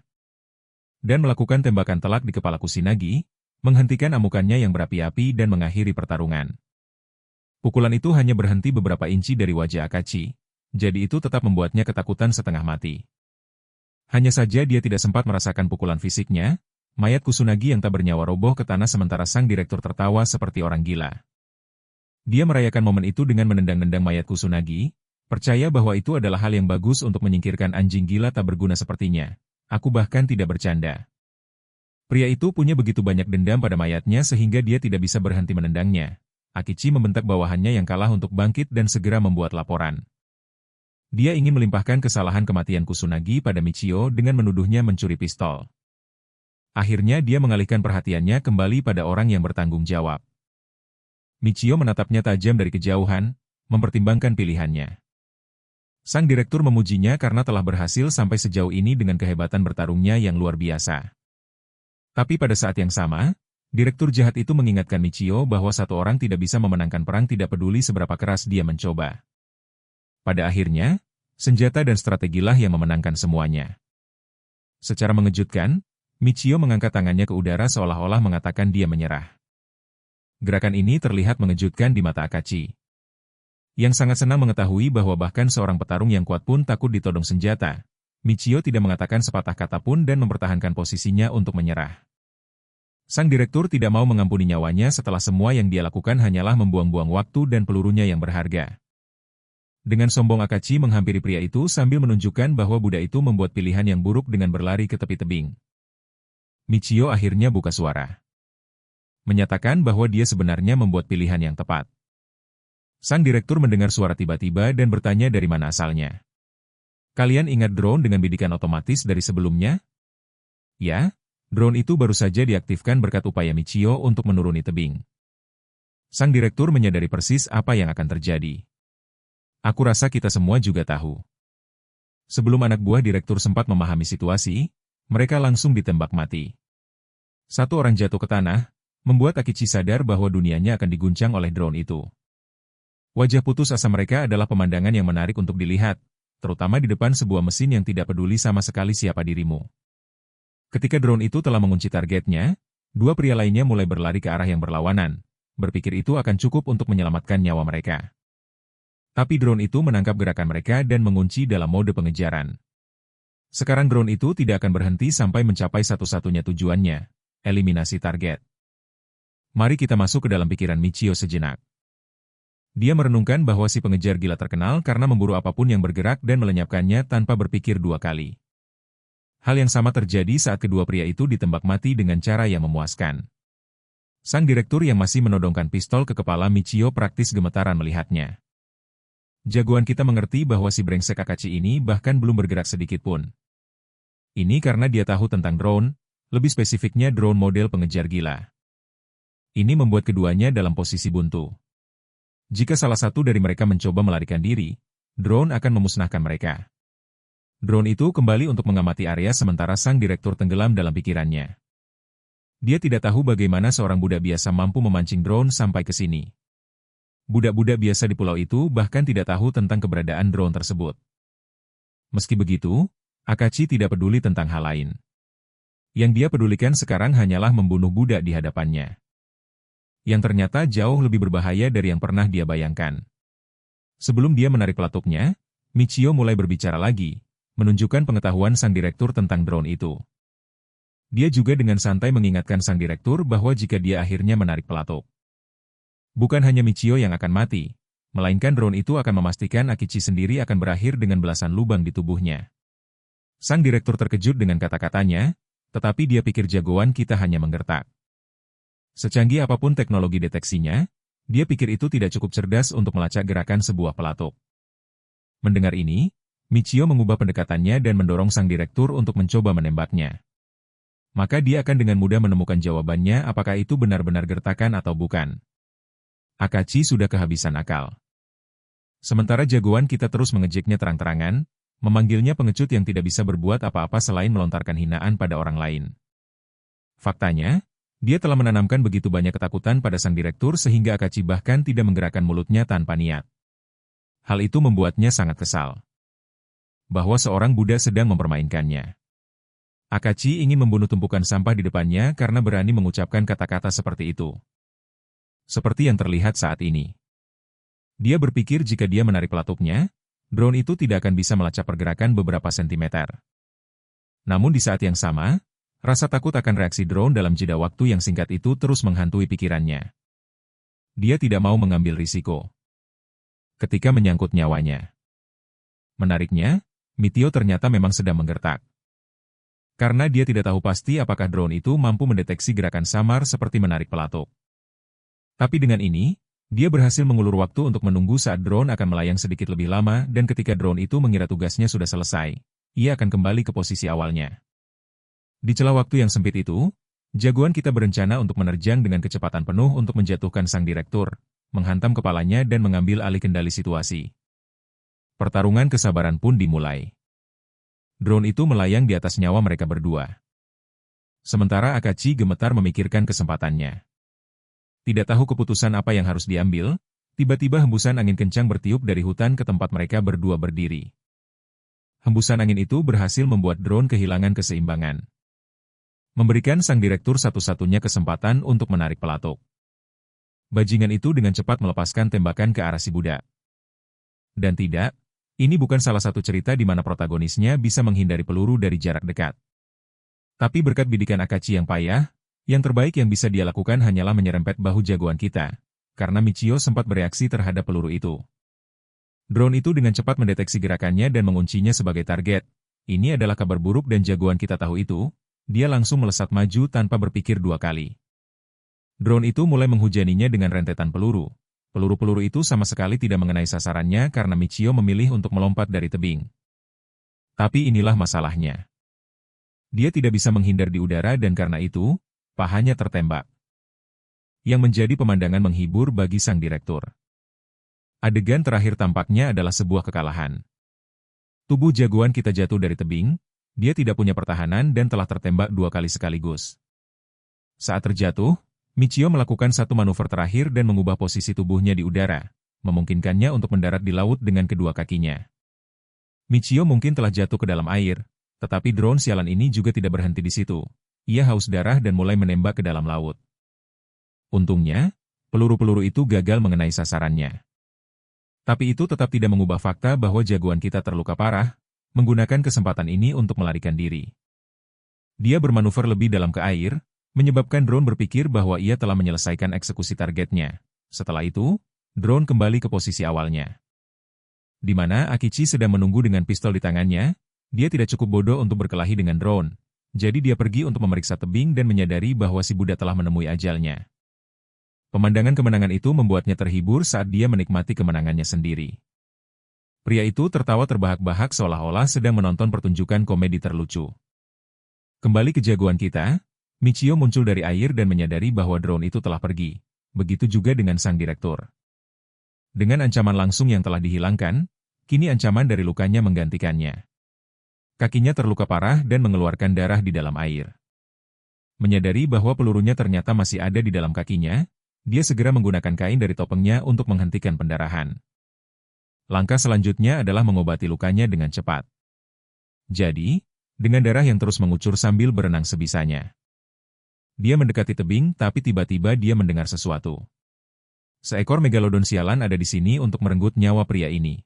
Dan melakukan tembakan telak di kepala Kusunagi, menghentikan amukannya yang berapi-api dan mengakhiri pertarungan. Pukulan itu hanya berhenti beberapa inci dari wajah Akachi, jadi itu tetap membuatnya ketakutan setengah mati. Hanya saja dia tidak sempat merasakan pukulan fisiknya, mayat Kusunagi yang tak bernyawa roboh ke tanah sementara sang direktur tertawa seperti orang gila. Dia merayakan momen itu dengan menendang-nendang mayat Kusunagi, percaya bahwa itu adalah hal yang bagus untuk menyingkirkan anjing gila tak berguna sepertinya. Aku bahkan tidak bercanda. Pria itu punya begitu banyak dendam pada mayatnya sehingga dia tidak bisa berhenti menendangnya. Akichi membentak bawahannya yang kalah untuk bangkit dan segera membuat laporan. Dia ingin melimpahkan kesalahan kematian Kusunagi pada Michio dengan menuduhnya mencuri pistol. Akhirnya dia mengalihkan perhatiannya kembali pada orang yang bertanggung jawab. Michio menatapnya tajam dari kejauhan, mempertimbangkan pilihannya. Sang direktur memujinya karena telah berhasil sampai sejauh ini dengan kehebatan bertarungnya yang luar biasa. Tapi pada saat yang sama, direktur jahat itu mengingatkan Michio bahwa satu orang tidak bisa memenangkan perang tidak peduli seberapa keras dia mencoba. Pada akhirnya, senjata dan strategilah yang memenangkan semuanya. Secara mengejutkan, Michio mengangkat tangannya ke udara seolah-olah mengatakan dia menyerah. Gerakan ini terlihat mengejutkan di mata Akachi, yang sangat senang mengetahui bahwa bahkan seorang petarung yang kuat pun takut ditodong senjata. Michio tidak mengatakan sepatah kata pun dan mempertahankan posisinya untuk menyerah. Sang direktur tidak mau mengampuni nyawanya setelah semua yang dia lakukan hanyalah membuang-buang waktu dan pelurunya yang berharga. Dengan sombong Akachi menghampiri pria itu sambil menunjukkan bahwa Buddha itu membuat pilihan yang buruk dengan berlari ke tepi tebing. Michio akhirnya buka suara, menyatakan bahwa dia sebenarnya membuat pilihan yang tepat. Sang direktur mendengar suara tiba-tiba dan bertanya dari mana asalnya. Kalian ingat drone dengan bidikan otomatis dari sebelumnya? Ya, drone itu baru saja diaktifkan berkat upaya Michio untuk menuruni tebing. Sang direktur menyadari persis apa yang akan terjadi. Aku rasa kita semua juga tahu. Sebelum anak buah direktur sempat memahami situasi, mereka langsung ditembak mati. Satu orang jatuh ke tanah, membuat Akichi sadar bahwa dunianya akan diguncang oleh drone itu. Wajah putus asa mereka adalah pemandangan yang menarik untuk dilihat, terutama di depan sebuah mesin yang tidak peduli sama sekali siapa dirimu. Ketika drone itu telah mengunci targetnya, dua pria lainnya mulai berlari ke arah yang berlawanan, berpikir itu akan cukup untuk menyelamatkan nyawa mereka. Tapi drone itu menangkap gerakan mereka dan mengunci dalam mode pengejaran. Sekarang drone itu tidak akan berhenti sampai mencapai satu-satunya tujuannya, eliminasi target. Mari kita masuk ke dalam pikiran Michio sejenak. Dia merenungkan bahwa si pengejar gila terkenal karena memburu apapun yang bergerak dan melenyapkannya tanpa berpikir dua kali. Hal yang sama terjadi saat kedua pria itu ditembak mati dengan cara yang memuaskan. Sang direktur yang masih menodongkan pistol ke kepala Michio praktis gemetaran melihatnya. Jagoan kita mengerti bahwa si brengsek Akachi ini bahkan belum bergerak sedikit pun. Ini karena dia tahu tentang drone, lebih spesifiknya drone model pengejar gila. Ini membuat keduanya dalam posisi buntu. Jika salah satu dari mereka mencoba melarikan diri, drone akan memusnahkan mereka. Drone itu kembali untuk mengamati area sementara sang direktur tenggelam dalam pikirannya. Dia tidak tahu bagaimana seorang budak biasa mampu memancing drone sampai ke sini. Budak-budak biasa di pulau itu bahkan tidak tahu tentang keberadaan drone tersebut. Meski begitu, Akachi tidak peduli tentang hal lain. Yang dia pedulikan sekarang hanyalah membunuh budak di hadapannya. Yang ternyata jauh lebih berbahaya dari yang pernah dia bayangkan. Sebelum dia menarik pelatuknya, Michio mulai berbicara lagi, menunjukkan pengetahuan sang direktur tentang drone itu. Dia juga dengan santai mengingatkan sang direktur bahwa jika dia akhirnya menarik pelatuk, bukan hanya Michio yang akan mati, melainkan drone itu akan memastikan Akichi sendiri akan berakhir dengan belasan lubang di tubuhnya. Sang direktur terkejut dengan kata-katanya, tetapi dia pikir jagoan kita hanya menggertak. Secanggih apapun teknologi deteksinya, dia pikir itu tidak cukup cerdas untuk melacak gerakan sebuah pelatuk. Mendengar ini, Michio mengubah pendekatannya dan mendorong sang direktur untuk mencoba menembaknya. Maka dia akan dengan mudah menemukan jawabannya apakah itu benar-benar gertakan atau bukan. Akachi sudah kehabisan akal. Sementara jagoan kita terus mengejeknya terang-terangan, memanggilnya pengecut yang tidak bisa berbuat apa-apa selain melontarkan hinaan pada orang lain. Faktanya, dia telah menanamkan begitu banyak ketakutan pada sang direktur sehingga Akachi bahkan tidak menggerakkan mulutnya tanpa niat. Hal itu membuatnya sangat kesal. Bahwa seorang budak sedang mempermainkannya. Akachi ingin membunuh tumpukan sampah di depannya karena berani mengucapkan kata-kata seperti itu. Seperti yang terlihat saat ini. Dia berpikir jika dia menarik pelatuknya, drone itu tidak akan bisa melacak pergerakan beberapa sentimeter. Namun di saat yang sama, rasa takut akan reaksi drone dalam jeda waktu yang singkat itu terus menghantui pikirannya. Dia tidak mau mengambil risiko ketika menyangkut nyawanya. Menariknya, Michio ternyata memang sedang menggertak. Karena dia tidak tahu pasti apakah drone itu mampu mendeteksi gerakan samar seperti menarik pelatuk. Tapi dengan ini, dia berhasil mengulur waktu untuk menunggu saat drone akan melayang sedikit lebih lama dan ketika drone itu mengira tugasnya sudah selesai, ia akan kembali ke posisi awalnya. Di celah waktu yang sempit itu, jagoan kita berencana untuk menerjang dengan kecepatan penuh untuk menjatuhkan sang direktur, menghantam kepalanya dan mengambil alih kendali situasi. Pertarungan kesabaran pun dimulai. Drone itu melayang di atas nyawa mereka berdua. Sementara Akachi gemetar memikirkan kesempatannya. Tidak tahu keputusan apa yang harus diambil, tiba-tiba hembusan angin kencang bertiup dari hutan ke tempat mereka berdua berdiri. Hembusan angin itu berhasil membuat drone kehilangan keseimbangan. Memberikan sang direktur satu-satunya kesempatan untuk menarik pelatuk. Bajingan itu dengan cepat melepaskan tembakan ke arah si budak. Dan tidak, ini bukan salah satu cerita di mana protagonisnya bisa menghindari peluru dari jarak dekat. Tapi berkat bidikan Akachi yang payah, yang terbaik yang bisa dia lakukan hanyalah menyerempet bahu jagoan kita, karena Michio sempat bereaksi terhadap peluru itu. Drone itu dengan cepat mendeteksi gerakannya dan menguncinya sebagai target. Ini adalah kabar buruk dan jagoan kita tahu itu, dia langsung melesat maju tanpa berpikir dua kali. Drone itu mulai menghujaninya dengan rentetan peluru. Peluru-peluru itu sama sekali tidak mengenai sasarannya karena Michio memilih untuk melompat dari tebing. Tapi inilah masalahnya. Dia tidak bisa menghindar di udara dan karena itu, pahanya tertembak. Yang menjadi pemandangan menghibur bagi sang direktur. Adegan terakhir tampaknya adalah sebuah kekalahan. Tubuh jagoan kita jatuh dari tebing, dia tidak punya pertahanan dan telah tertembak 2 kali sekaligus. Saat terjatuh, Michio melakukan satu manuver terakhir dan mengubah posisi tubuhnya di udara, memungkinkannya untuk mendarat di laut dengan kedua kakinya. Michio mungkin telah jatuh ke dalam air, tetapi drone sialan ini juga tidak berhenti di situ. Ia haus darah dan mulai menembak ke dalam laut. Untungnya, peluru-peluru itu gagal mengenai sasarannya. Tapi itu tetap tidak mengubah fakta bahwa jagoan kita terluka parah, menggunakan kesempatan ini untuk melarikan diri. Dia bermanuver lebih dalam ke air, menyebabkan drone berpikir bahwa ia telah menyelesaikan eksekusi targetnya. Setelah itu, drone kembali ke posisi awalnya. Di mana Akichi sedang menunggu dengan pistol di tangannya, dia tidak cukup bodoh untuk berkelahi dengan drone. Jadi dia pergi untuk memeriksa tebing dan menyadari bahwa si budak telah menemui ajalnya. Pemandangan kemenangan itu membuatnya terhibur saat dia menikmati kemenangannya sendiri. Pria itu tertawa terbahak-bahak seolah-olah sedang menonton pertunjukan komedi terlucu. Kembali ke jagoan kita, Michio muncul dari air dan menyadari bahwa drone itu telah pergi. Begitu juga dengan sang direktur. Dengan ancaman langsung yang telah dihilangkan, kini ancaman dari lukanya menggantikannya. Kakinya terluka parah dan mengeluarkan darah di dalam air. Menyadari bahwa pelurunya ternyata masih ada di dalam kakinya, dia segera menggunakan kain dari topengnya untuk menghentikan pendarahan. Langkah selanjutnya adalah mengobati lukanya dengan cepat. Jadi, dengan darah yang terus mengucur sambil berenang sebisanya. Dia mendekati tebing, tapi tiba-tiba dia mendengar sesuatu. Seekor megalodon sialan ada di sini untuk merenggut nyawa pria ini.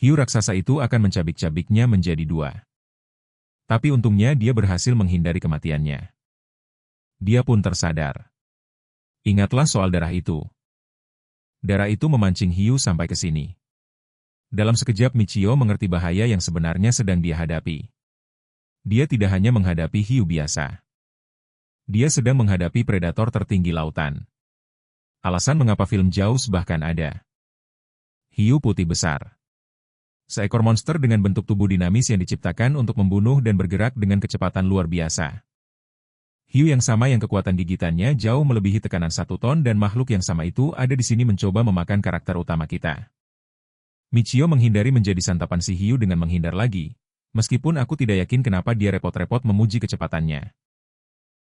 Hiu raksasa itu akan mencabik-cabiknya menjadi 2. Tapi untungnya dia berhasil menghindari kematiannya. Dia pun tersadar. Ingatlah soal darah itu. Darah itu memancing hiu sampai ke sini. Dalam sekejap Michio mengerti bahaya yang sebenarnya sedang dia hadapi. Dia tidak hanya menghadapi hiu biasa. Dia sedang menghadapi predator tertinggi lautan. Alasan mengapa film Jaws bahkan ada. Hiu putih besar. Seekor monster dengan bentuk tubuh dinamis yang diciptakan untuk membunuh dan bergerak dengan kecepatan luar biasa. Hiu yang sama yang kekuatan gigitannya jauh melebihi tekanan 1 ton dan makhluk yang sama itu ada di sini mencoba memakan karakter utama kita. Michio menghindari menjadi santapan si hiu dengan menghindar lagi, meskipun aku tidak yakin kenapa dia repot-repot memuji kecepatannya.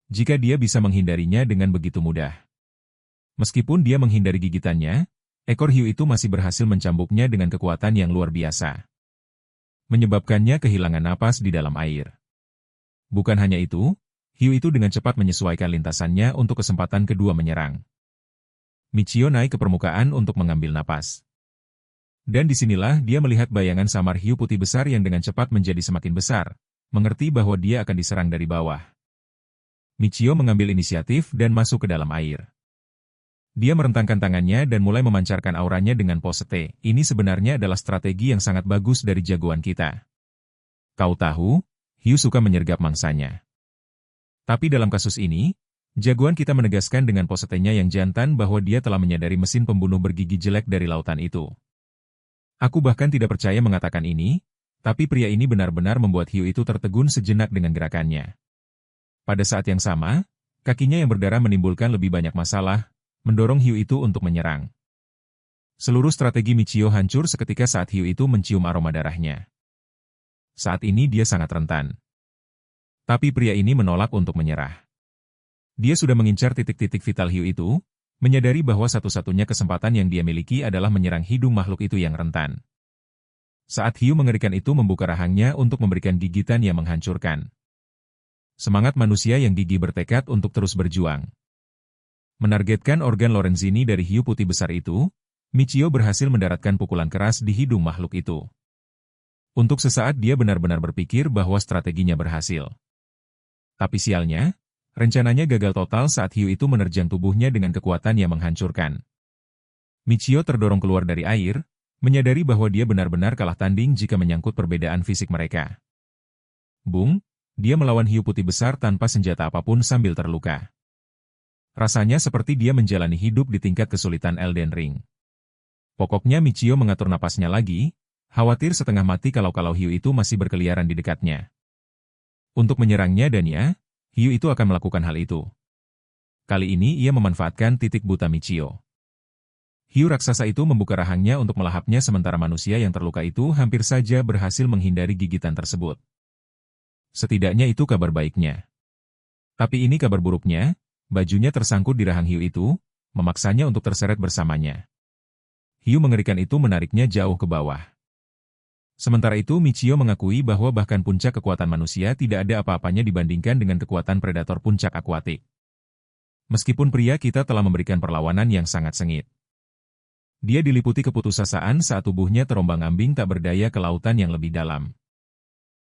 Jika dia bisa menghindarinya dengan begitu mudah. Meskipun dia menghindari gigitannya, ekor hiu itu masih berhasil mencambuknya dengan kekuatan yang luar biasa. Menyebabkannya kehilangan napas di dalam air. Bukan hanya itu, hiu itu dengan cepat menyesuaikan lintasannya untuk kesempatan kedua menyerang. Michio naik ke permukaan untuk mengambil napas. Dan disinilah dia melihat bayangan samar hiu putih besar yang dengan cepat menjadi semakin besar, mengerti bahwa dia akan diserang dari bawah. Michio mengambil inisiatif dan masuk ke dalam air. Dia merentangkan tangannya dan mulai memancarkan auranya dengan pose T. Ini sebenarnya adalah strategi yang sangat bagus dari jagoan kita. Kau tahu, Hiu suka menyergap mangsanya. Tapi dalam kasus ini, jagoan kita menegaskan dengan pose T-nya yang jantan bahwa dia telah menyadari mesin pembunuh bergigi jelek dari lautan itu. Aku bahkan tidak percaya mengatakan ini, tapi pria ini benar-benar membuat Hiu itu tertegun sejenak dengan gerakannya. Pada saat yang sama, kakinya yang berdarah menimbulkan lebih banyak masalah, mendorong Hiu itu untuk menyerang. Seluruh strategi Michio hancur seketika saat Hiu itu mencium aroma darahnya. Saat ini dia sangat rentan. Tapi pria ini menolak untuk menyerah. Dia sudah mengincar titik-titik vital Hiu itu, menyadari bahwa satu-satunya kesempatan yang dia miliki adalah menyerang hidung makhluk itu yang rentan. Saat Hiu mengerikan itu membuka rahangnya untuk memberikan gigitan yang menghancurkan. Semangat manusia yang gigih bertekad untuk terus berjuang. Menargetkan organ Lorenzini dari hiu putih besar itu, Michio berhasil mendaratkan pukulan keras di hidung makhluk itu. Untuk sesaat dia benar-benar berpikir bahwa strateginya berhasil. Tapi sialnya, rencananya gagal total saat hiu itu menerjang tubuhnya dengan kekuatan yang menghancurkan. Michio terdorong keluar dari air, menyadari bahwa dia benar-benar kalah tanding jika menyangkut perbedaan fisik mereka. Bung, dia melawan hiu putih besar tanpa senjata apapun sambil terluka. Rasanya seperti dia menjalani hidup di tingkat kesulitan Elden Ring. Pokoknya Michio mengatur napasnya lagi, khawatir setengah mati kalau hiu itu masih berkeliaran di dekatnya. Untuk menyerangnya dan ya, hiu itu akan melakukan hal itu. Kali ini ia memanfaatkan titik buta Michio. Hiu raksasa itu membuka rahangnya untuk melahapnya sementara manusia yang terluka itu hampir saja berhasil menghindari gigitan tersebut. Setidaknya itu kabar baiknya. Tapi ini kabar buruknya. Bajunya tersangkut di rahang hiu itu, memaksanya untuk terseret bersamanya. Hiu mengerikan itu menariknya jauh ke bawah. Sementara itu Michio mengakui bahwa bahkan puncak kekuatan manusia tidak ada apa-apanya dibandingkan dengan kekuatan predator puncak akuatik. Meskipun pria kita telah memberikan perlawanan yang sangat sengit. Dia diliputi keputusasaan saat tubuhnya terombang-ambing tak berdaya ke lautan yang lebih dalam.